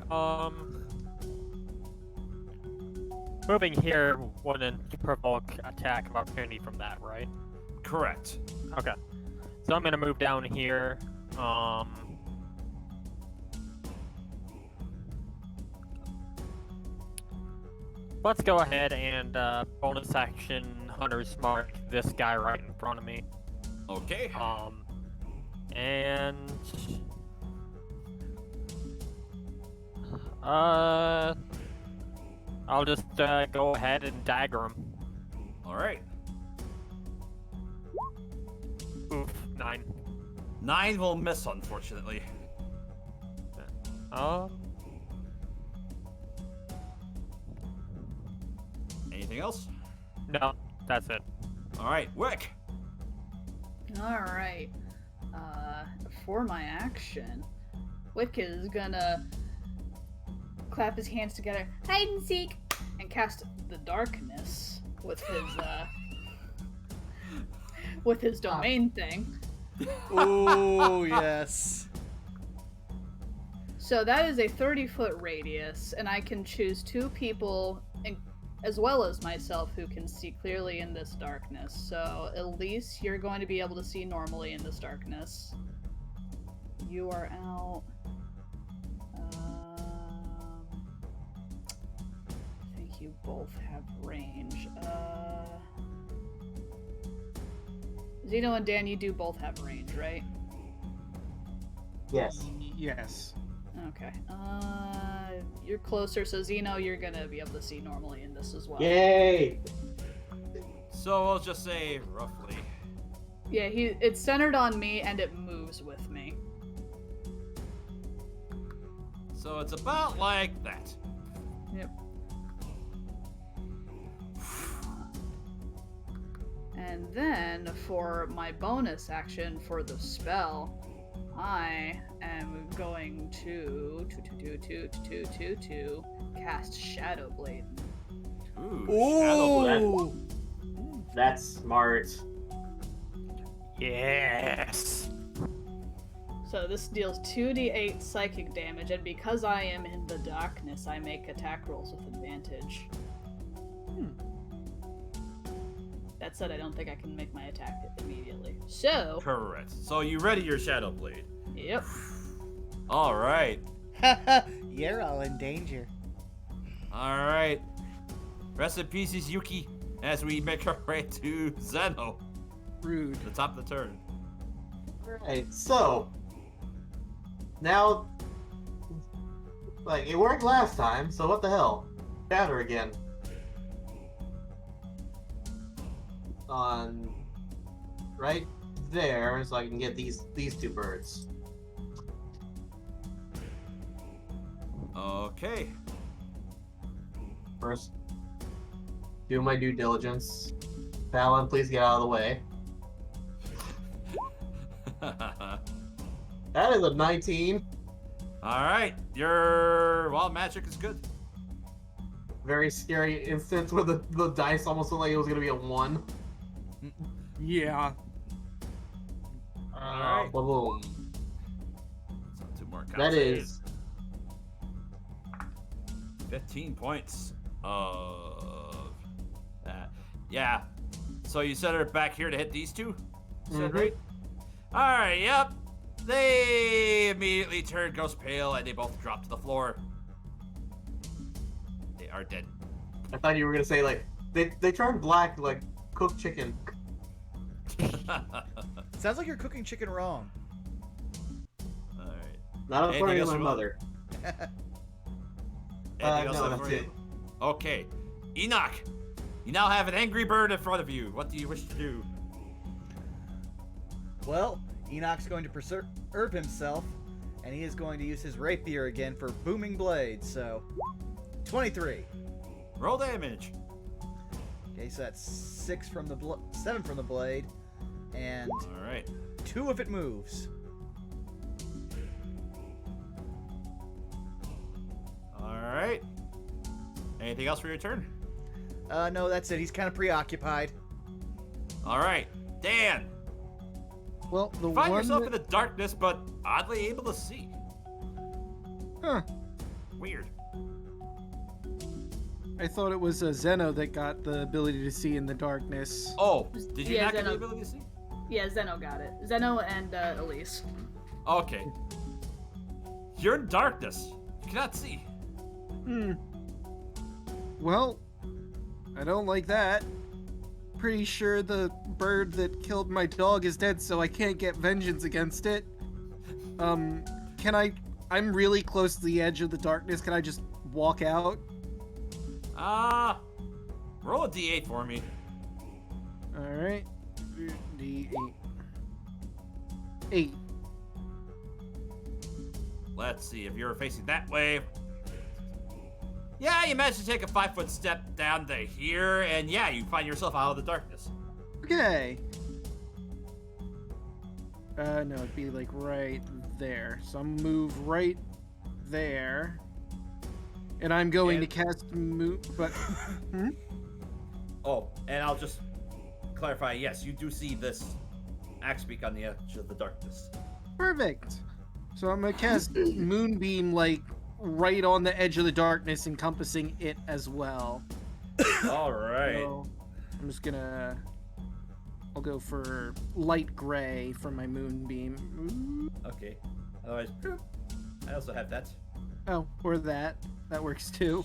moving here wouldn't provoke attack of opportunity from that, right? Correct. Okay. So I'm gonna move down here. Let's go ahead and bonus action Hunter's Mark this guy right in front of me. Okay. And I'll just go ahead and dagger him. All right. Oof, 9. 9 will miss, unfortunately. Anything else? No, that's it. All right, Wick. Alright. For my action, Wick is gonna clap his hands together, hide and seek, and cast the darkness with his domain thing. Ooh, yes. So that is a 30-foot radius, and I can choose 2 people, as well as myself, who can see clearly in this darkness. So Elise, you're going to be able to see normally in this darkness. You are out. I think you both have range. Zeno and Dan, you do both have range, right? Yes. Yes. Okay. You're closer, so Zeno, you're gonna be able to see normally in this as well. Yay! So we'll just say roughly. Yeah, it's centered on me and it moves with me. So it's about like that. Yep. And then for my bonus action for the spell, I am going to cast Shadow Blade. Ooh, Shadow Blade. Ooh. That's smart. Yes. So this deals 2d8 psychic damage, and because I am in the darkness, I make attack rolls with advantage. That said, I don't think I can make my attack immediately. So... Correct. So you ready your Shadow Blade? Yep. All right. You're all in danger. All right. Rest in pieces, Yuki, as we make our way to Zeno, Rude. the top of the turn. Alright, so now, like, it worked last time, so what the hell? Shatter again. On right there, so I can get these 2 birds. Okay. First, do my due diligence. Fallon, please get out of the way. That is a 19. All right. Your wild magic is good. Very scary instance where the dice almost looked like it was gonna be a 1. Yeah. Alright. Boom. So 2 more counts. That is 15 points of that. Yeah. So you set her back here to hit these 2? Is that right? Alright, yep. They immediately turn ghost pale and they both drop to the floor. They are dead. I thought you were gonna say like they turned black like cooked chicken. Sounds like you're cooking chicken wrong. Alright. Not Anything according to else my you want? mother. Anything else No, for that's you? it. Okay. Enoch, you now have an angry bird in front of you. What do you wish to do? Well, Enoch's going to preserve himself, and he is going to use his rapier again for booming blades, so 23. Roll damage. Okay, so that's 7 from the blade, and Alright. 2 if it moves. Alright. Anything else for your turn? No, that's it. He's kind of preoccupied. Alright. Dan, Well, the you find one yourself that... in the darkness, but oddly able to see. Huh. Weird. I thought it was Zeno that got the ability to see in the darkness. Oh, did you Yeah, not get the Zeno. ability to see? Yeah, Zeno got it. Zeno and Elise. Okay. You're in darkness. You cannot see. Well, I don't like that. Pretty sure the bird that killed my dog is dead, so I can't get vengeance against it. Can I... I'm really close to the edge of the darkness. Can I just walk out? Roll a d8 for me. Alright. D8. 8. Let's see if you're facing that way. Yeah, you managed to take a 5-foot step down to here, and yeah, you find yourself out of the darkness. Okay. No, it'd be like right there. So I'm move right there. And I'm going to cast move, but... Oh, and I'll just clarify, yes, you do see this axe beak on the edge of the darkness. Perfect. So I'm gonna cast Moonbeam, like, right on the edge of the darkness, encompassing it as well. All right. So I'm just gonna... I'll go for light gray for my Moonbeam. Okay. Otherwise, I also have that. Oh, or that. That works too.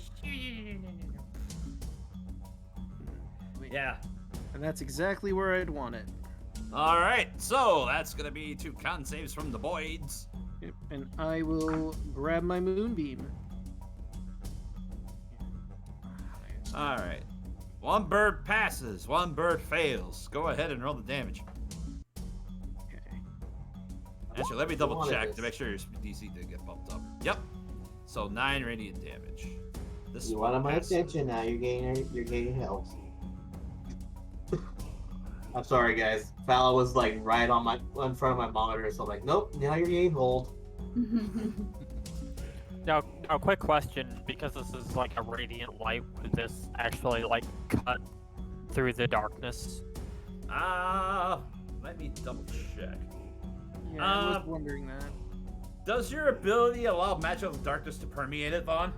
Yeah. And that's exactly where I'd want it. All right, so that's gonna be 2 con saves from the boys. Yep, and I will grab my Moonbeam. All right. 1 bird passes, 1 bird fails. Go ahead and roll the damage. Okay. Actually, let me double check to make sure your DC didn't get bumped up. Yep. So 9 radiant damage. This You one wanted my passes. attention now. You're getting help. I'm sorry, guys. Fala was like right in front of my monitor, so I'm like, nope. Now you're getting hold. Now, a quick question, because this is like a radiant light, would this actually like cut through the darkness? Let me double check. Yeah, I was wondering that. Does your ability allow magical darkness to permeate it, Vaughn?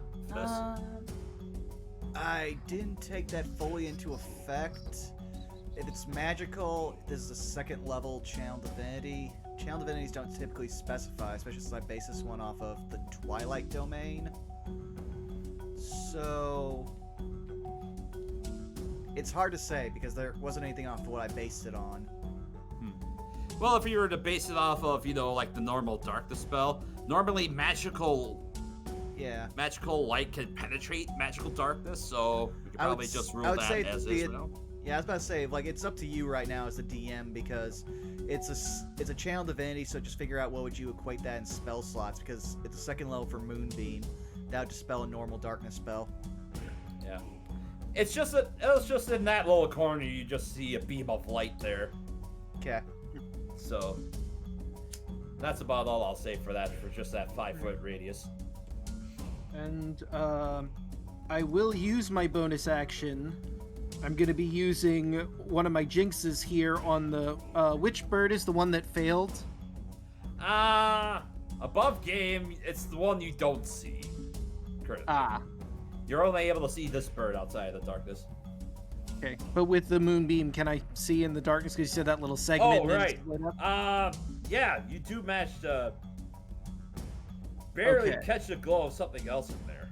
I didn't take that fully into effect. If it's magical, this is a 2nd level channel divinity. Channel divinities don't typically specify, especially since I base this one off of the Twilight domain. So it's hard to say because there wasn't anything off of what I based it on. Well, if you were to base it off of, like the normal darkness spell, normally magical light can penetrate magical darkness, so we could probably just rule that as is now. Yeah, I was about to say, like, it's up to you right now as the DM because it's a channel divinity, so just figure out what would you equate that in spell slots because it's a 2nd level for Moonbeam. That would dispel a normal darkness spell. Yeah. It's just that it was just in that little corner you just see a beam of light there. Okay. So that's about all I'll say for that, for just that 5-foot radius. And I will use my bonus action. I'm going to be using one of my jinxes here on the... which bird is the one that failed? Above game, it's the one you don't see. Currently. You're only able to see this bird outside of the darkness. Okay, but with the Moonbeam, can I see in the darkness? Because you said that little segment. Oh, right. Yeah, you do manage to barely catch the glow of something else in there.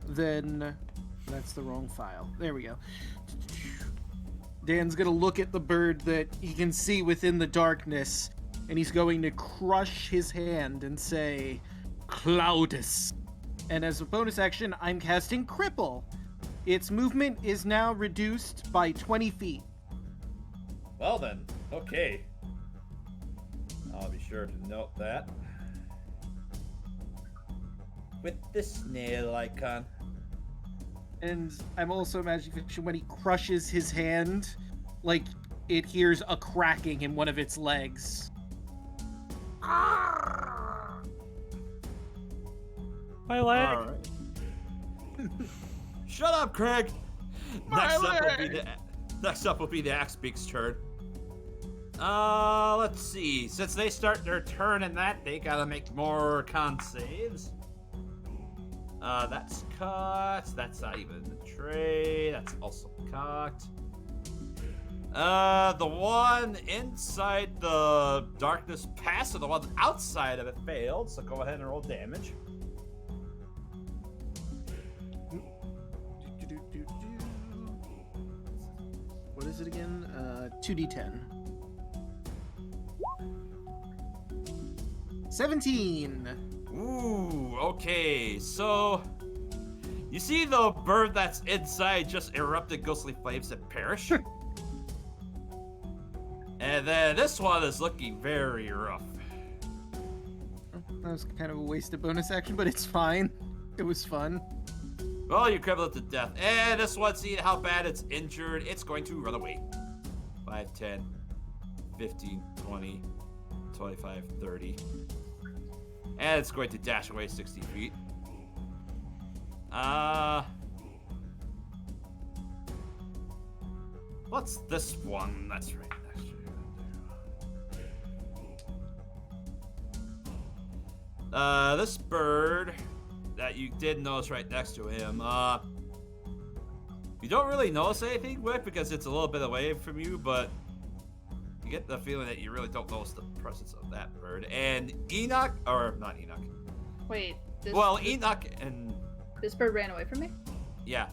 Then that's the wrong file. There we go. Dan's gonna look at the bird that he can see within the darkness, and he's going to crush his hand and say, Cloudus. And as a bonus action, I'm casting Cripple. Its movement is now reduced by 20 feet. Well then, okay. I'll be sure to note that. With the snail icon. And I'm also imagining fiction when he crushes his hand, like it hears a cracking in one of its legs. My leg. All right. Shut up, Craig. Next up will be the Axebeak's turn. Let's see. Since they start their turn in that, they gotta make more con saves. That's cocked. That's not even the tray. That's also cocked. The one inside the darkness passed, and the one outside of it failed. So go ahead and roll damage. What is it again? 2d10. 17. Ooh, okay. So you see the bird that's inside just erupted ghostly flames and perish. And then this one is looking very rough. That was kind of a wasted bonus action, but it's fine. It was fun. Well, you crippled it to death. And this one, seeing how bad it's injured, it's going to run away. 5, 10, 15, 20, 25, 30. And it's going to dash away 60 feet. What's this one that's right next to you? This bird that you did notice right next to him, you don't really notice anything with because it's a little bit away from you, but you get the feeling that you really don't notice the presence of that bird. And Enoch, or not Enoch. Wait. Enoch and... This bird ran away from me? Yeah.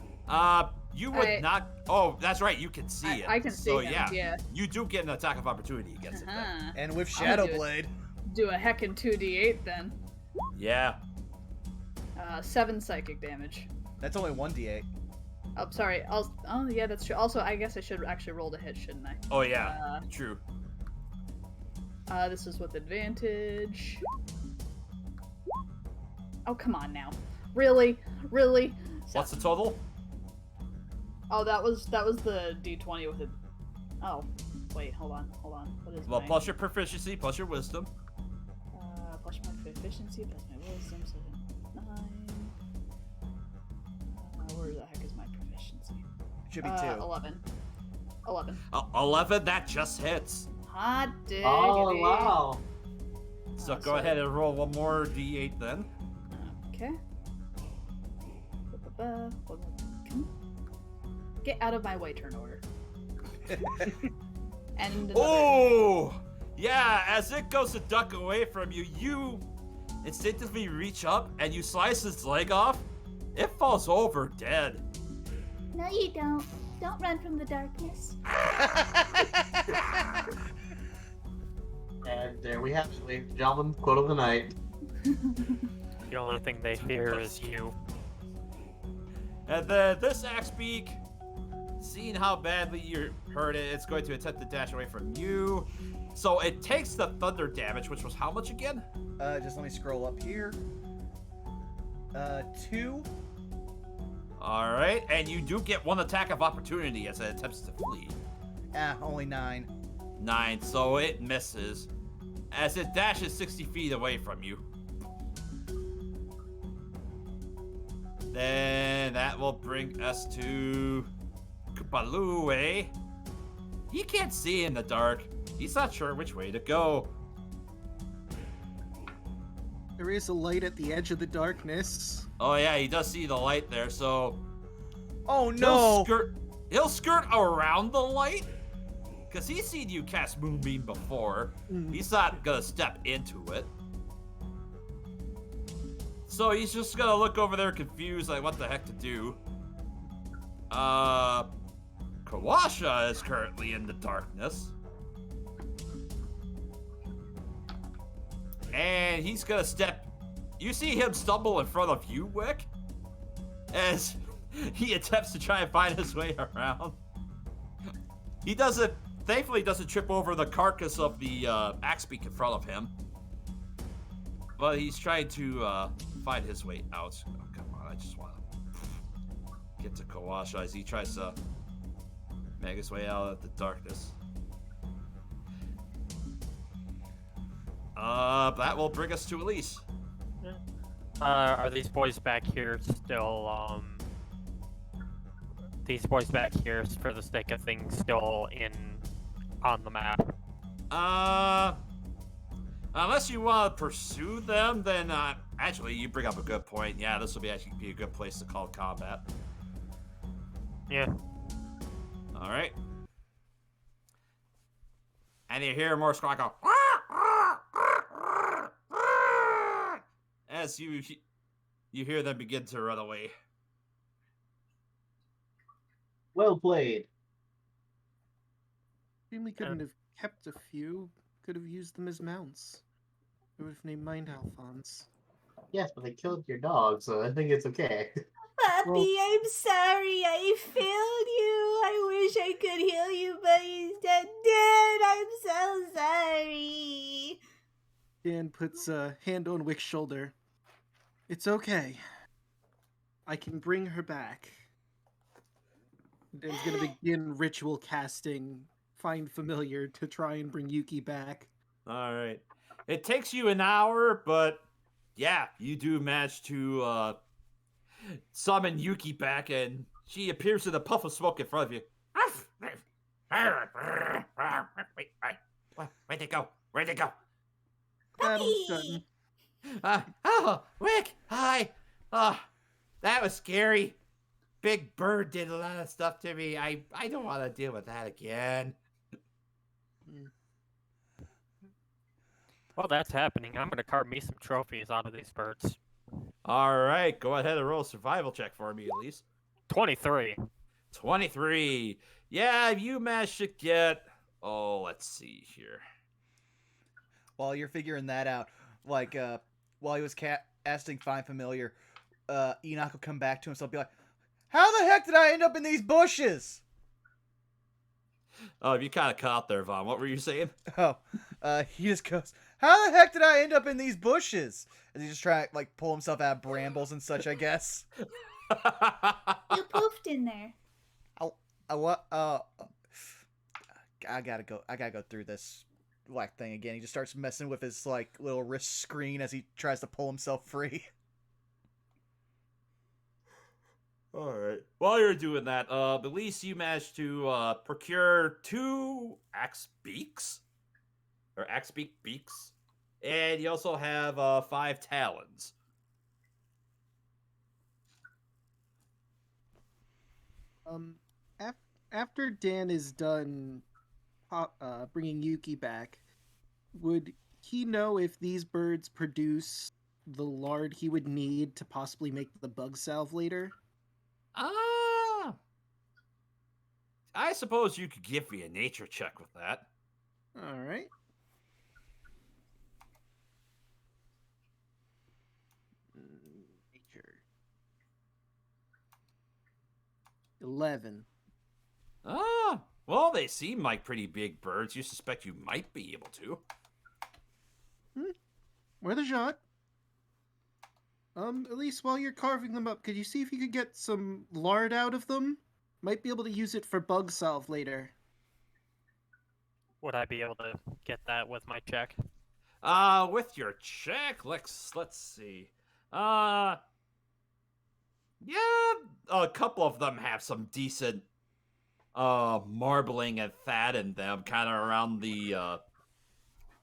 You would not... Oh, that's right, you can see it. I can see him, yeah. You do get an attack of opportunity against it then. And with Shadow Blade. Do a heckin' 2d8 then. Yeah. 7 psychic damage. That's only 1d8. Oh, sorry. Oh, yeah, that's true. Also, I guess I should actually roll to hit, shouldn't I? Oh, yeah. True. This is with advantage. Oh, come on now. Really? Really? What's the total? Oh, that was the d20 with it. Oh, wait, hold on. What is Well, plus your proficiency, plus your wisdom. Plus my proficiency, plus my wisdom, so 9. Where the heck is my proficiency? It should be 2. 11. 11, that just hits. Hot diggity. Oh, wow. So go ahead and roll one more d8 then. Okay. Get out of my way, turn order. And oh! Yeah, as it goes to duck away from you, you instinctively reach up and you slice its leg off. It falls over dead. No, you don't. Don't run from the darkness. And there we have it, ladies and gentlemen. Quote of the night. The only thing they fear is you. And then this axe beak, seeing how badly you hurt it, it's going to attempt to dash away from you. So it takes the thunder damage, which was how much again? Just let me scroll up here. 2. Alright, and you do get one attack of opportunity as it attempts to flee. Only 9. 9, so it misses. As it dashes 60 feet away from you. Then that will bring us to Kupalue. He can't see in the dark. He's not sure which way to go. There is a light at the edge of the darkness. Oh yeah, he does see the light there, so... Oh no! He'll skirt around the light? Because he's seen you cast Moonbeam before. He's not gonna step into it. So he's just gonna look over there confused, like what the heck to do. Kawasha is currently in the darkness. And he's gonna step... You see him stumble in front of you, Wick? As he attempts to try and find his way around. He doesn't... Thankfully, doesn't trip over the carcass of the axe beak in front of him. But he's trying to find his way out. Oh, come on, I just want to get to Kawasha as he tries to make his way out of the darkness. That will bring us to Elise. Are these boys back here still, these boys back here, for the sake of things, still on the map? Unless you want to pursue them, then, actually, you bring up a good point. Yeah, this will actually be a good place to call combat. Yeah. Alright. and you hear more squawk go. As you hear them begin to run away. Well played. Family couldn't have kept a few. Could have used them as mounts. I would have named mine Alphonse. Yes, but they killed your dog, so I think it's okay. Puppy, Well- I'm sorry I failed you. I wish I could heal you, but he's dead. I'm so sorry. Dan puts a hand on Wick's shoulder. It's okay. I can bring her back. Dan's gonna begin ritual casting Find Familiar to try and bring Yuki back. All right. It takes you an hour, but yeah, you do manage to summon Yuki back, and she appears in a puff of smoke in front of you. Where'd it go? Where'd it go? Battle's done. Oh, Rick, hi. That was scary. Big Bird did a lot of stuff to me. I don't want to deal with that again. While that's happening, I'm gonna carve me some trophies out of these birds. All right, go ahead and roll a survival check for me, at least. 23. 23. Yeah, you managed to get... Oh, let's see here. While you're figuring that out, like, while he was casting Find Familiar, Enoch will come back to himself and be like, how the heck did I end up in these bushes? Oh, you kind of cut out there, Vaughn. What were you saying? Oh, he just goes, how the heck did I end up in these bushes? And he's just trying to, like, pull himself out of brambles and such, I guess. You poofed in there. What? I gotta go through this, like, thing again. He just starts messing with his, like, little wrist screen as he tries to pull himself free. All right. While you're doing that, at least you managed to procure 2 axe beaks, or axe beaks, and you also have 5 talons. After Dan is done bringing Yuki back, would he know if these birds produce the lard he would need to possibly make the bug salve later? I suppose you could give me a nature check with that. All right. Nature. 11. Well, they seem like pretty big birds. You suspect you might be able to. Worth a shot. At least while you're carving them up, could you see if you could get some lard out of them? Might be able to use it for bug salve later. Would I be able to get that with my check? With your check, let's see. Yeah, a couple of them have some decent marbling and fat in them, kind of around the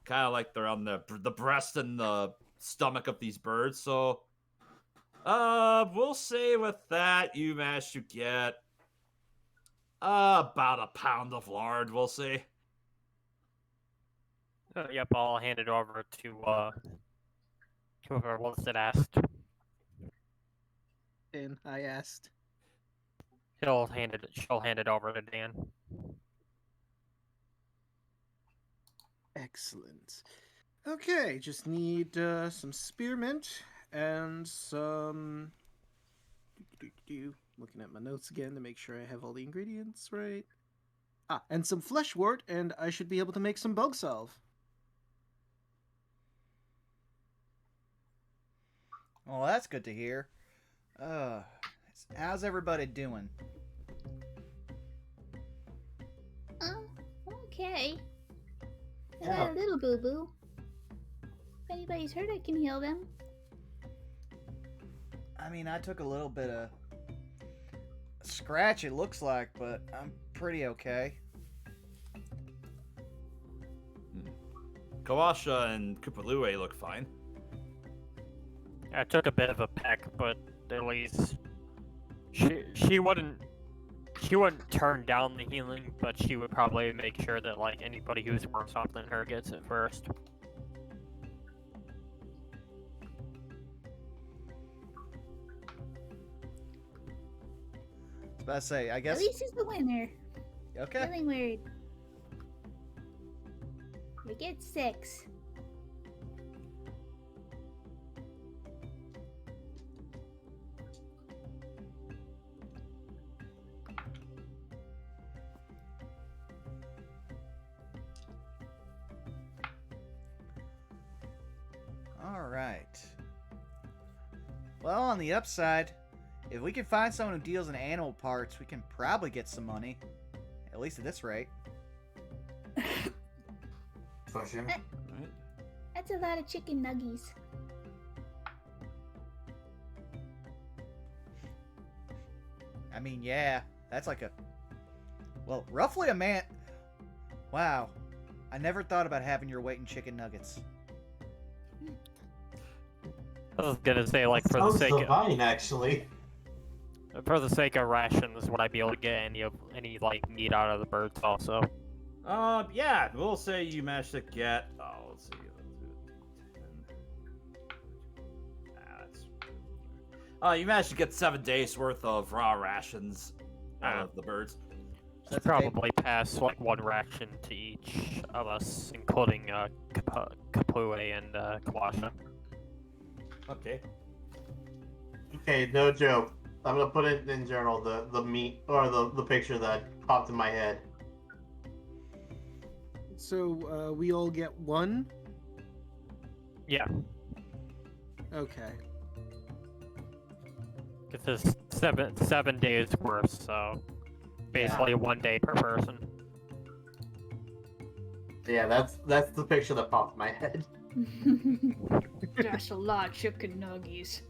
kind of like they're on the breast and the stomach of these birds. So we'll say with that you managed to get about a pound of lard, we'll say. Yep, I'll hand it over to whoever was it asked. Dan, I asked. She'll hand it over to Dan. Excellent. Okay, just need some spearmint and some... Looking at my notes again to make sure I have all the ingredients right. And some fleshwort, and I should be able to make some bug salve. Well, that's good to hear. How's everybody doing? Okay. I Yeah. got a little boo-boo. If anybody's hurt, I can heal them. I mean, I took a little bit of scratch, it looks like, but I'm pretty okay. Kawasha and Kupalue look fine. I took a bit of a peck, but at least she she wouldn't turn down the healing, but she would probably make sure that like anybody who's worse off than her gets it first. I was about to say, I guess. Elise is the winner. Okay. Healing word. You get 6. All right. Well, on the upside, if we can find someone who deals in animal parts, we can probably get some money. At least at this rate. For sure. That's a lot of chicken nuggies. I mean, yeah, that's like roughly a man. Wow. I never thought about having your weight in chicken nuggets. I was gonna say, like, for the Sounds sake of divine, actually. rations, would I be able to get any like meat out of the birds also? Yeah, we'll say you managed to get. Oh, let's see. You managed to get 7 days worth of raw rations out of the birds. That's probably pass like 1 ration to each of us, including Kapue and Kawasha. Okay. Okay, no joke. I'm gonna put it in journal, the meat, or the picture that popped in my head. So we all get 1? Yeah, Okay. it's just 7 days worth, so basically 1 day per person. Yeah, that's the picture that popped in my head. That's a lot of chicken nuggies.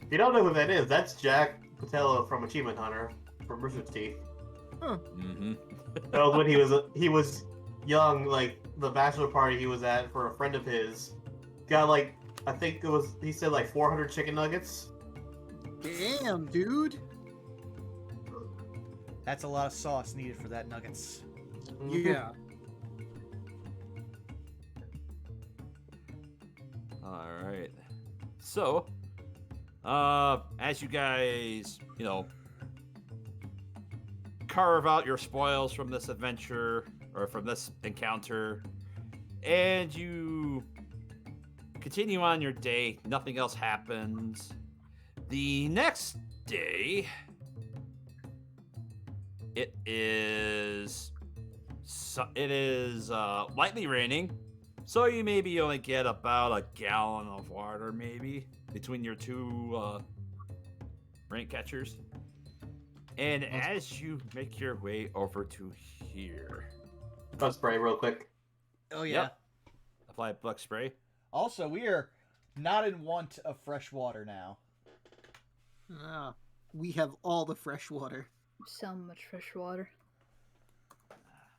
If you don't know who that is, that's Jack Patello from Achievement Hunter from Rooster's Teeth. Mm-hmm. That was when he was young, like the bachelor party he was at for a friend of his. Got like, I think he said like 400 chicken nuggets. Damn, dude. That's a lot of sauce needed for that nuggets. Yeah. All right. So, as you guys, carve out your spoils from this adventure or from this encounter, and you continue on your day, nothing else happens. The next day, it is lightly raining. So you maybe only get about a gallon of water, maybe, between your two rain catchers. And as you make your way over to here... Bug spray real quick. Oh, yeah. Yep. Apply bug spray. Also, we are not in want of fresh water now. We have all the fresh water. So much fresh water.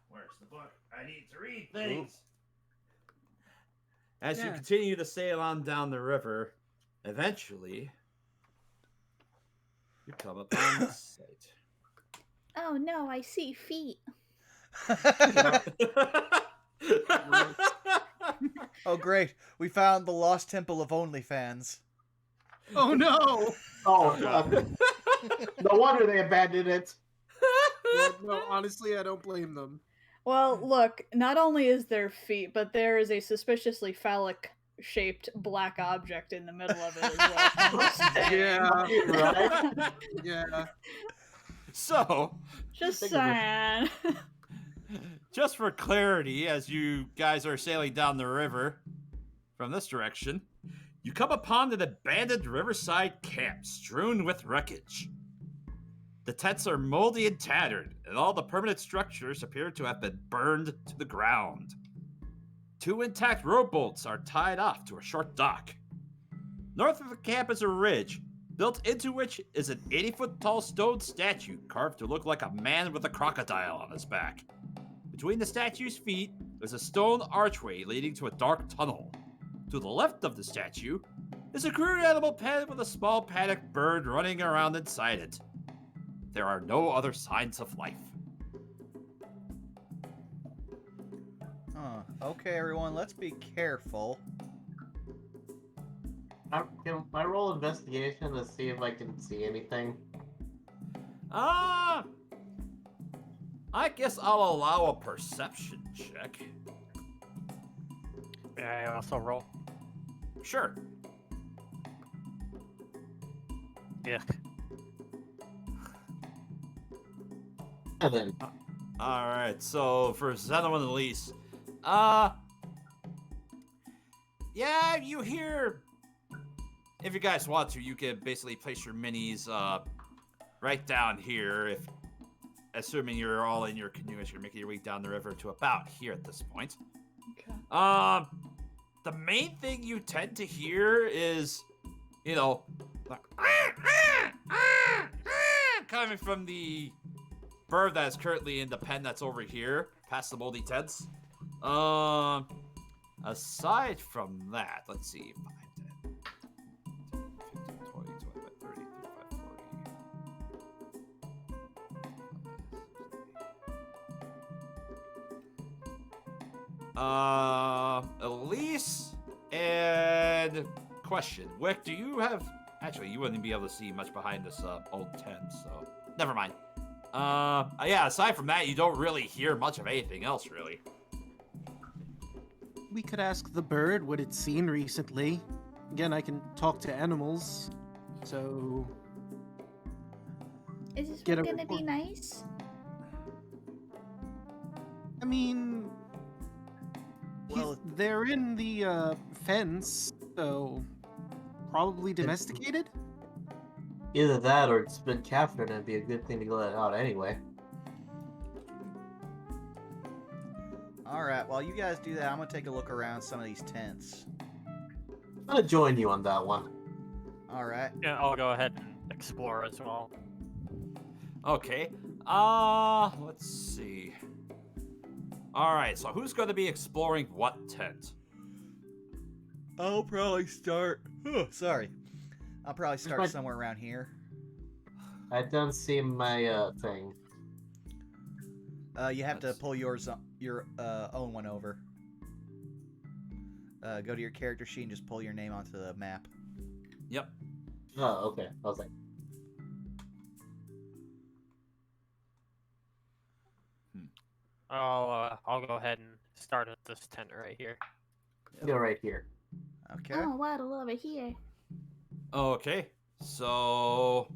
Where's the book? I need to read things. As you continue to sail on down the river, eventually, you come upon the site. Oh no, I see feet. Oh, great. We found the lost temple of OnlyFans. Oh no! Oh, no wonder they abandoned it. Yeah, no, honestly, I don't blame them. Well, look, not only is there feet, but there is a suspiciously phallic-shaped black object in the middle of it as well. Yeah. Right? Yeah. So, Just saying. just for clarity, as you guys are sailing down the river from this direction, you come upon an abandoned riverside camp strewn with wreckage. The tents are moldy and tattered, and all the permanent structures appear to have been burned to the ground. 2 intact rowboats are tied off to a short dock. North of the camp is a ridge, built into which is an 80-foot-tall stone statue carved to look like a man with a crocodile on his back. Between the statue's feet is a stone archway leading to a dark tunnel. To the left of the statue is a crude animal pen with a small panicked bird running around inside it. there are no other signs of life. Okay, everyone, let's be careful. Can I roll investigation to see if I can see anything? I guess I'll allow a perception check. May I also roll? Sure. Yeah. And then Alright, so for Xeno and Elise, yeah, you hear, if you guys want to, you can basically place your minis, right down here, if, assuming you're all in your canoe as you're making your way down the river to about here at this point. Okay. The main thing you tend to hear is, you know, like, coming from the bird that is currently in the pen that's over here, past the moldy tents. Aside from that, let's see. 5, 10, 15, 20, 25, 30, 35, 40. Elise and question. Wick, do you have... Actually, you wouldn't be able to see much behind this old tent, so... Never mind. Yeah, aside from that, you don't really hear much of anything else, really. We could ask the bird what it's seen recently. Again, I can talk to animals, so... Is this Get one a gonna be report. nice? I mean... Well, they're in the fence, so... Probably domesticated? either that or it's been captured and it'd be a good thing to let it out anyway. alright, while you guys do that, I'm gonna take a look around some of these tents. I'm gonna join you on that one. Alright. Yeah, I'll go ahead and explore as well. Okay. Let's see. Alright, so who's going to be exploring what tent? I'll probably start... sorry. I'll probably start might- somewhere around here. I don't see my thing. You have to Let's- pull your own one over. Go to your character sheet and just pull your name onto the map. Yep. Oh, okay. I was like, I'll go ahead and start at this tent right here. go right here. Okay. Oh, waddle over here. Okay, so...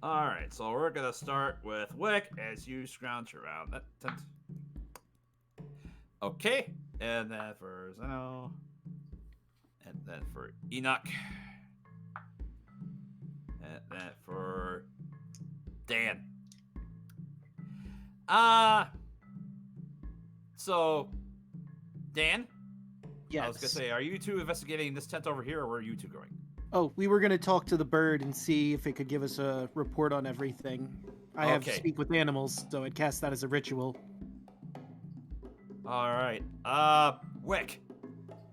Alright, so we're gonna start with Wick as you scrounge around that tent. Okay, and then for Zeno. And then for Enoch. And then for Dan. So, Dan? Yes. I was gonna say, are you two investigating this tent over here, or where are you two going? Oh, we were gonna talk to the bird and see if it could give us a report on everything. I have Okay. speak with animals, so I'd cast that as a ritual. All right. Wick,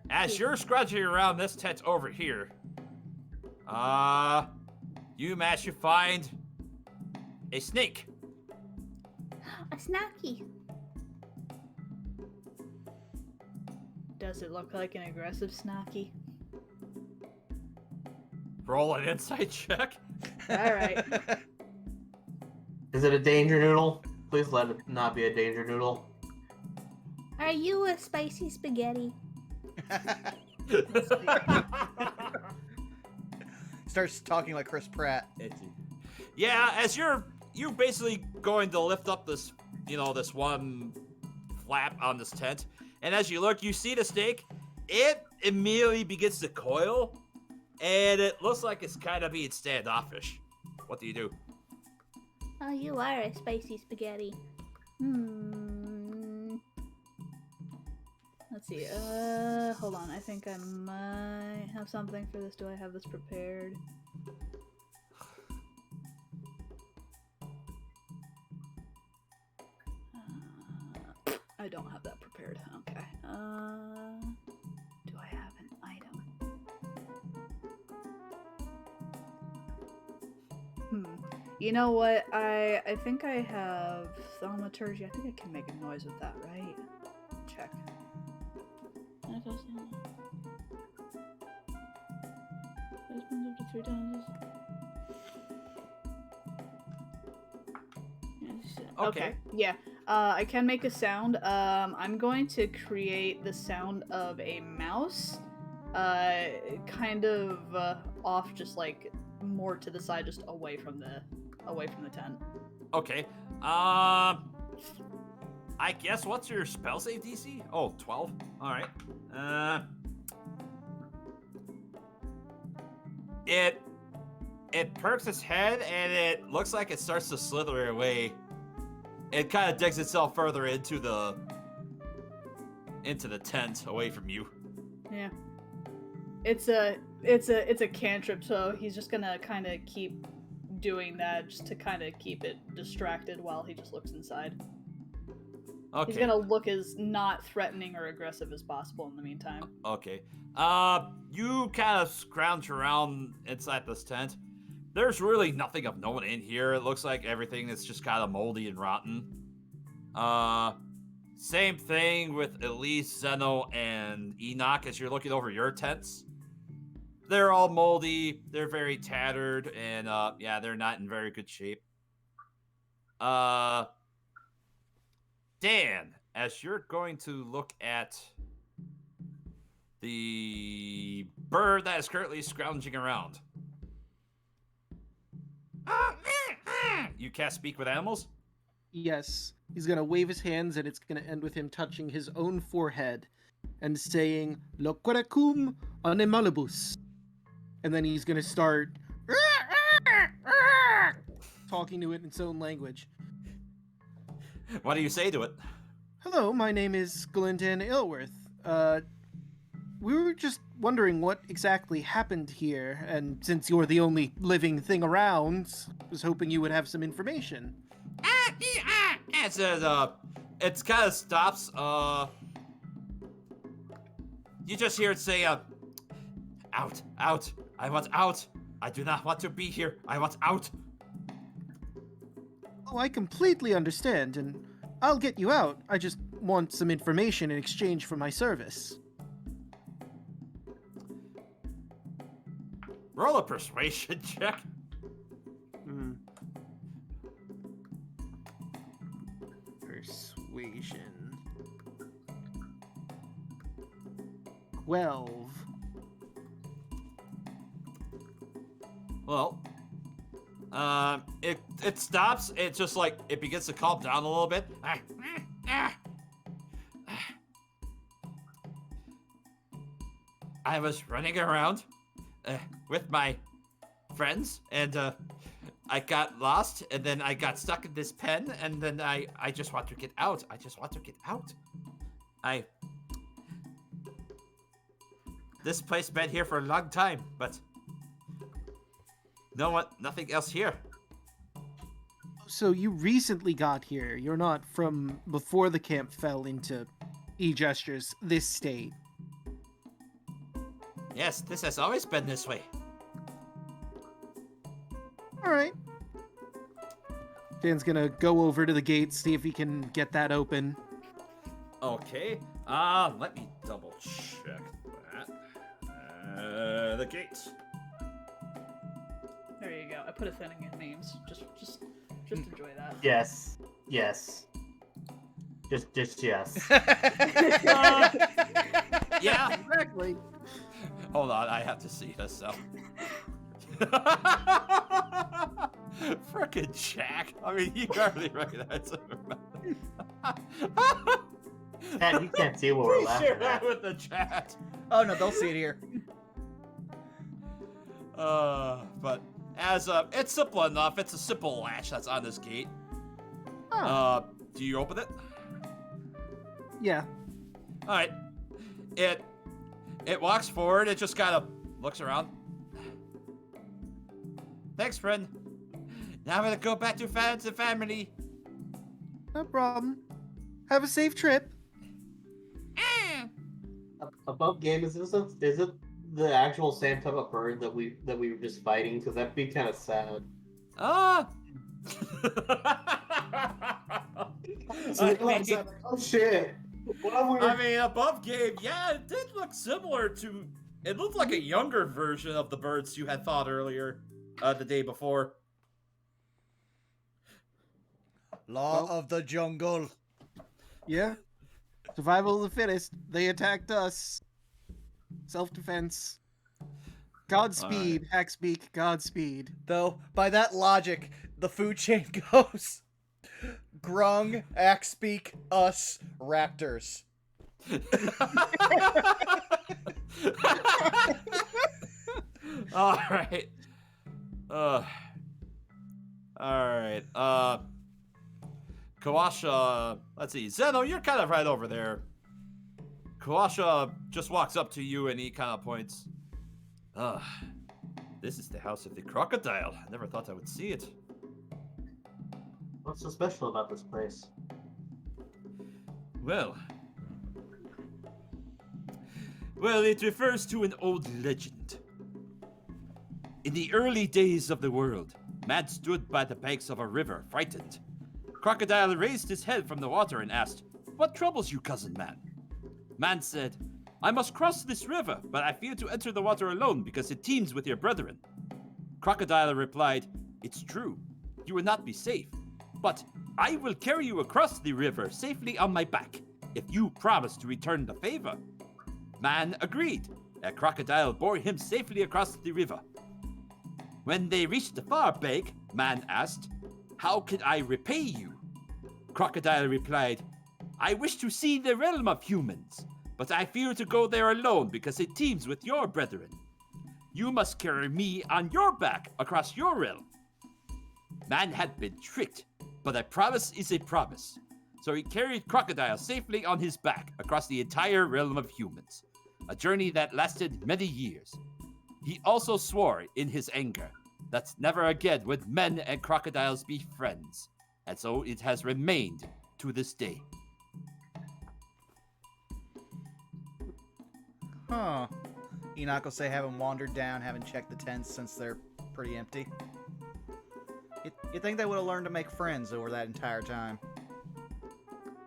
as you're scratching around this tent over here, you manage to find a snake. A snacky. Does it look like an aggressive snacky? Roll an insight check. Alright. Is it a danger noodle? Please let it not be a danger noodle. Are you a spicy spaghetti? Starts talking like Chris Pratt. Yeah, as you basically going to lift up this, this one flap on this tent, and as you look, you see the snake. It immediately begins to coil, and it looks like it's kind of being standoffish. What do you do? Oh, you are a spicy spaghetti. Let's see. Hold on. I think I might have something for this. Do I have this prepared? I don't have that prepared. Okay. Do I have an item? You know what? I think I have thaumaturgy. I think I can make a noise with that, right? Check. Okay. Yeah. I can make a sound. I'm going to create the sound of a mouse. Kind of off, just like more to the side, just away from the tent. Okay. I guess what's your spell save DC? Oh, 12. All right. It perks its head and it looks like it starts to slither away. It kind of digs itself further into the tent away from you. Yeah. It's a cantrip, so he's just gonna kind of keep doing that just to kind of keep it distracted while he just looks inside. Okay. He's gonna look as not threatening or aggressive as possible in the meantime. Okay. You kind of scrounge around inside this tent. There's really nothing of note in here. It looks like everything is just kind of moldy and rotten. Same thing with Elise, Zeno, and Enoch as you're looking over your tents. They're all moldy, they're very tattered, and yeah, they're not in very good shape. Dan, as you're going to look at the bird that is currently scrounging around. You cast Speak with Animals? Yes. He's going to wave his hands, and it's going to end with him touching his own forehead and saying, Loqueracum animalibus. And then he's going to start talking to it in its own language. What do you say to it? Hello, my name is Glindan Ilworth. We were just wondering what exactly happened here, and since you're the only living thing around, was hoping you would have some information. It says, it kind of stops, you just hear it say, out, I want out, I do not want to be here, I want out. Oh, I completely understand, and I'll get you out. I just want some information in exchange for my service. Roll a persuasion check. Persuasion. 12. Well, it stops. It just like it begins to calm down a little bit. I was running around with my friends, and I got lost, and then I got stuck in this pen, and then I just want to get out. I just want to get out. This place been here for a long time, but nothing else here. So you recently got here. You're not from before the camp fell into E-Gestures, this state. Yes, this has always been this way. Alright. Dan's gonna go over to the gate, see if he can get that open. Okay. Let me double check that. The gate. There you go. I put a thing in names. Just enjoy that. Yes. Just yes. Yeah. Exactly. Hold on, I have to see this stuff. Frickin' Jack. I mean, you hardly recognize him. And you can't see what we're We laughing share that at. with the chat. Oh no, they'll see it here. But as it's simple enough. It's a simple latch that's on this gate. Oh. Do you open it? Yeah. All right. It walks forward. It just kind of looks around. Thanks, friend. Now I'm gonna go back to friends and family. No problem. Have a safe trip. Above game, is it the actual same type of bird that we were just fighting? Because that'd be kind of sad. So oh shit. I mean, above game, yeah, it did look similar to. It looked like a younger version of the birds you had thought earlier, the day before. Law of the jungle. Yeah. Survival of the fittest. They attacked us. Self-defense. Godspeed, Hackspeak, Godspeed. Though, by that logic, the food chain goes Grung, Axebeak, us, Raptors. All right. Kawasha, let's see. Zeno, you're kind of right over there. Kawasha just walks up to you and he kind of points. This is the house of the crocodile. I never thought I would see it. What's so special about this place? Well, it refers to an old legend. In the early days of the world, man stood by the banks of a river, frightened. Crocodile raised his head from the water and asked, "What troubles you, cousin man?" Man said, "I must cross this river, but I fear to enter the water alone because it teems with your brethren." Crocodile replied, "It's true, you will not be safe, but I will carry you across the river safely on my back, if you promise to return the favor." Man agreed, and Crocodile bore him safely across the river. When they reached the far bank, Man asked, "How can I repay you?" Crocodile replied, "I wish to see the realm of humans, but I fear to go there alone because it teems with your brethren. You must carry me on your back across your realm." Man had been tricked, but a promise is a promise. So he carried Crocodile safely on his back across the entire realm of humans, a journey that lasted many years. He also swore in his anger that never again would men and crocodiles be friends, and so it has remained to this day. Huh. Enoch will say haven't wandered down, haven't checked the tents since they're pretty empty. You think they would have learned to make friends over that entire time?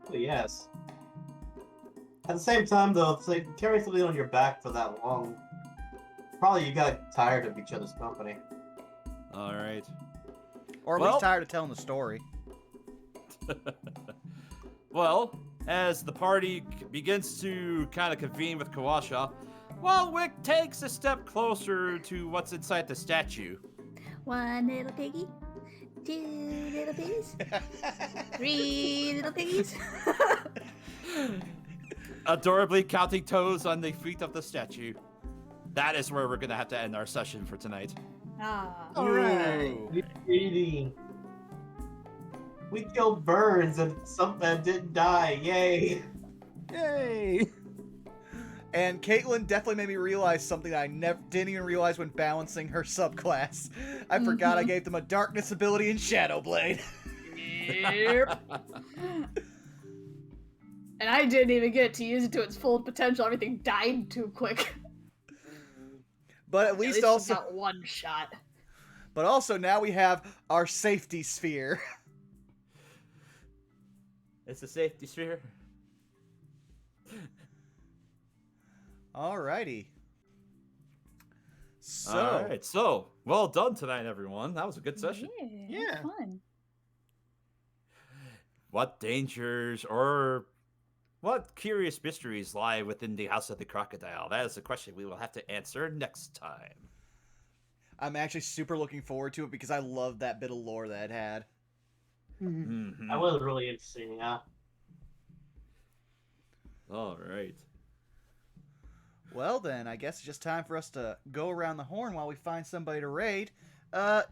Well, yes. At the same time, though, it's like carrying something on your back for that long. Probably you got tired of each other's company. All right. Or at least tired of telling the story. Well, as the party begins to kind of convene with Kawasha, Wick takes a step closer to what's inside the statue. One little piggy, two little piggies, three little piggies. Adorably counting toes on the feet of the statue. That is where we're going to have to end our session for tonight. Ah. Alright. We killed birds and some that didn't die. Yay! Yay! And Caitlin definitely made me realize something that I didn't even realize when balancing her subclass. I forgot I gave them a darkness ability in Shadow Blade. Yep. And I didn't even get to use it to its full potential. Everything died too quick. But at least also got one shot. But also now we have our safety sphere. It's a safety sphere. Alrighty. Alright, so well done tonight, everyone. That was a good session. Yeah. Fun. What dangers or what curious mysteries lie within the House of the Crocodile? That is a question we will have to answer next time. I'm actually super looking forward to it because I love that bit of lore that it had. Mm-hmm. That was really interesting, yeah. All right. Well then, I guess it's just time for us to go around the horn while we find somebody to raid.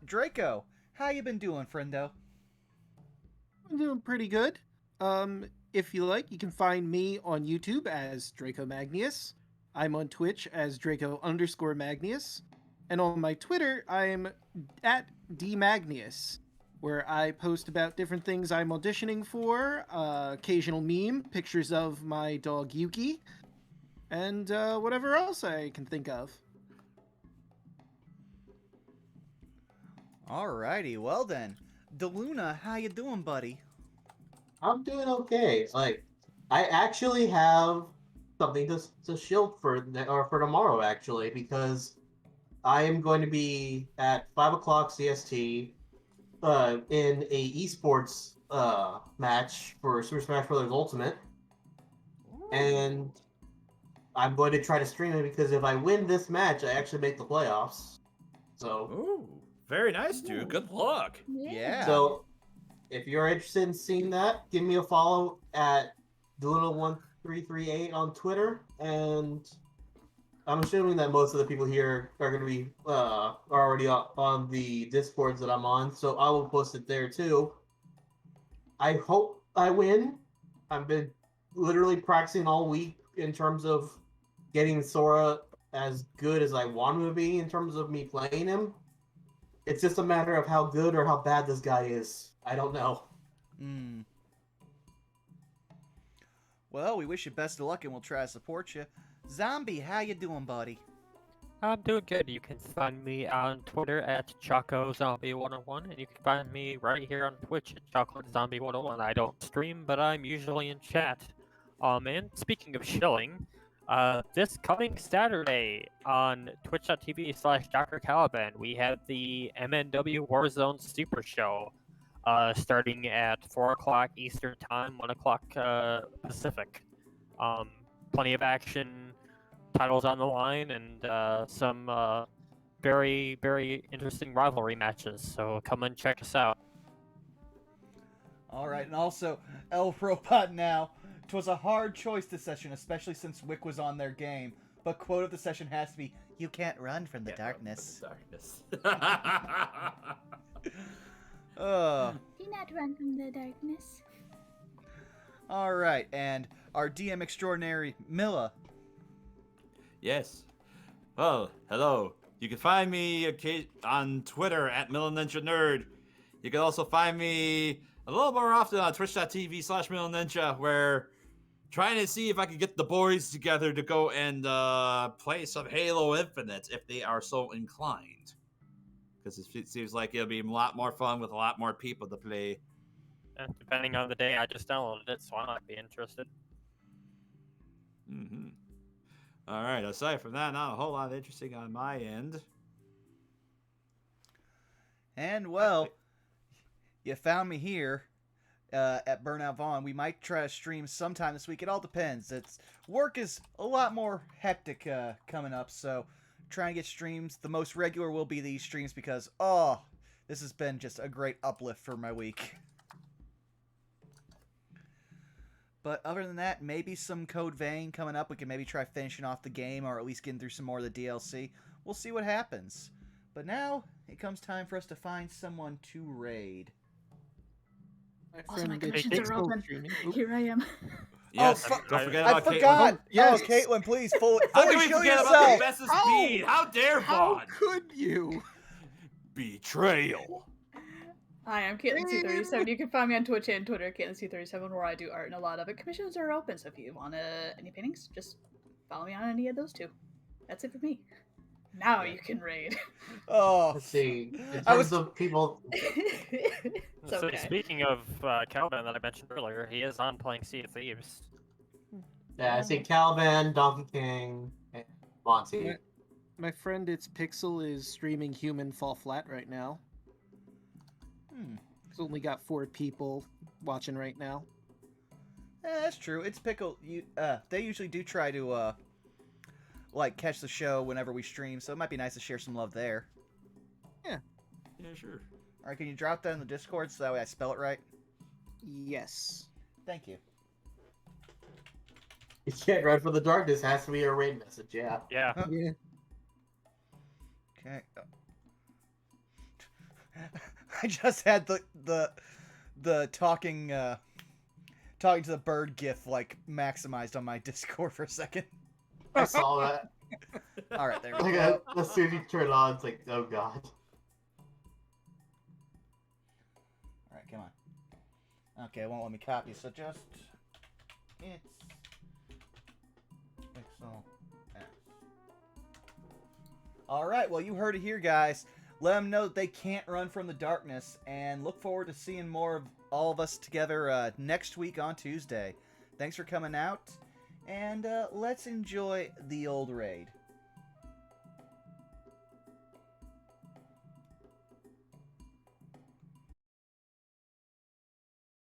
Draco, how you been doing, friendo? I'm doing pretty good. If you like, you can find me on YouTube as Draco Magnius. I'm on Twitch as Draco_Magnius. And on my Twitter, I'm at DMagnius, where I post about different things I'm auditioning for, occasional meme, pictures of my dog Yuki, and whatever else I can think of. Alrighty, well then. DeLuna, how you doing, buddy? I'm doing okay. Like, I actually have something to shield for tomorrow actually because I am going to be at 5 o'clock CST in a esports match for Super Smash Bros. Ultimate, and I'm going to try to stream it because if I win this match, I actually make the playoffs. So, Ooh, very nice, dude. Good luck. Yeah. so if you're interested in seeing that, give me a follow at Doodle1338 on Twitter, and I'm assuming that most of the people here are going to be are already on the Discords that I'm on, so I will post it there too. I hope I win. I've been literally practicing all week in terms of getting Sora as good as I want him to be in terms of me playing him. It's just a matter of how good or how bad this guy is. I don't know. Hmm. Well, we wish you best of luck and we'll try to support you. Zombie, how you doing, buddy? I'm doing good. You can find me on Twitter at ChocoZombie101, and you can find me right here on Twitch at ChocoZombie101. I don't stream, but I'm usually in chat. And speaking of shilling, this coming Saturday on twitch.tv/Dr. Caliban, we have the MNW Warzone Super Show, starting at 4 o'clock Eastern Time, 1 o'clock Pacific. Plenty of action, titles on the line, and some very, very interesting rivalry matches. So come and check us out. All right, and also, El Robot now. 'Twas a hard choice this session, especially since Wick was on their game. But quote of the session has to be, "You can't run from the darkness." Do not run from the darkness. All right, and our DM extraordinary, Milla. Yes. Well, hello. You can find me on Twitter at MillenNinjaNerd. You can also find me a little more often on twitch.tv/MillenNinja, where trying to see if I can get the boys together to go and play some Halo Infinite if they are so inclined. Because it seems like it'll be a lot more fun with a lot more people to play. And depending on the day, I just downloaded it, so I might be interested. Mm-hmm. All right, aside from that, not a whole lot interesting on my end. And, well, you found me here at Burnout Vaughn. We might try to stream sometime this week. It all depends. Work is a lot more hectic coming up, so trying to get streams. The most regular will be these streams because, this has been just a great uplift for my week. But other than that, maybe some Code Vein coming up. We can maybe try finishing off the game or at least getting through some more of the DLC. We'll see what happens. But now, it comes time for us to find someone to raid. Also, my friend commissions Pixel are open. streaming. Here I am. Yes, fu- don't forget I about forgot! Caitlin. Yes. Oh, Caitlin, please, fully How can we show forget yourself! about the best of How? speed? How dare How Vaughn? could you? Betrayal. Hi, I'm Caitlin C37. You can find me on Twitch and Twitter, Caitlin C37, where I do art and a lot of it. Commissions are open, so if you want any paintings, just follow me on any of those two. That's it for me. Now you can raid. Oh, Let's see. In I terms was- of people, It's So okay. speaking of Caliban that I mentioned earlier, he is on playing Sea of Thieves. yeah, I see Caliban, Donkey King, and Monty. Yeah. My friend It's Pixel is streaming Human Fall Flat right now. It's only got 4 people watching right now. That's true. It's Pickle. They usually do try to, catch the show whenever we stream, so it might be nice to share some love there. Yeah, sure. All right, can you drop that in the Discord so that way I spell it right? Yes. Thank you. You can't run from the darkness. Has to be a raid message. Yeah. Yeah. Yeah. Okay. I just had the talking to the bird gif maximized on my Discord for a second. I saw that. All right, there we Like, go. as soon as you turn it on, it's like, oh god. All right, come on. Okay, it won't let me copy, so just it's Pixel X. All right, well you heard it here, guys. let them know that they can't run from the darkness, and look forward to seeing more of all of us together next week on Tuesday. Thanks for coming out, and let's enjoy the old raid.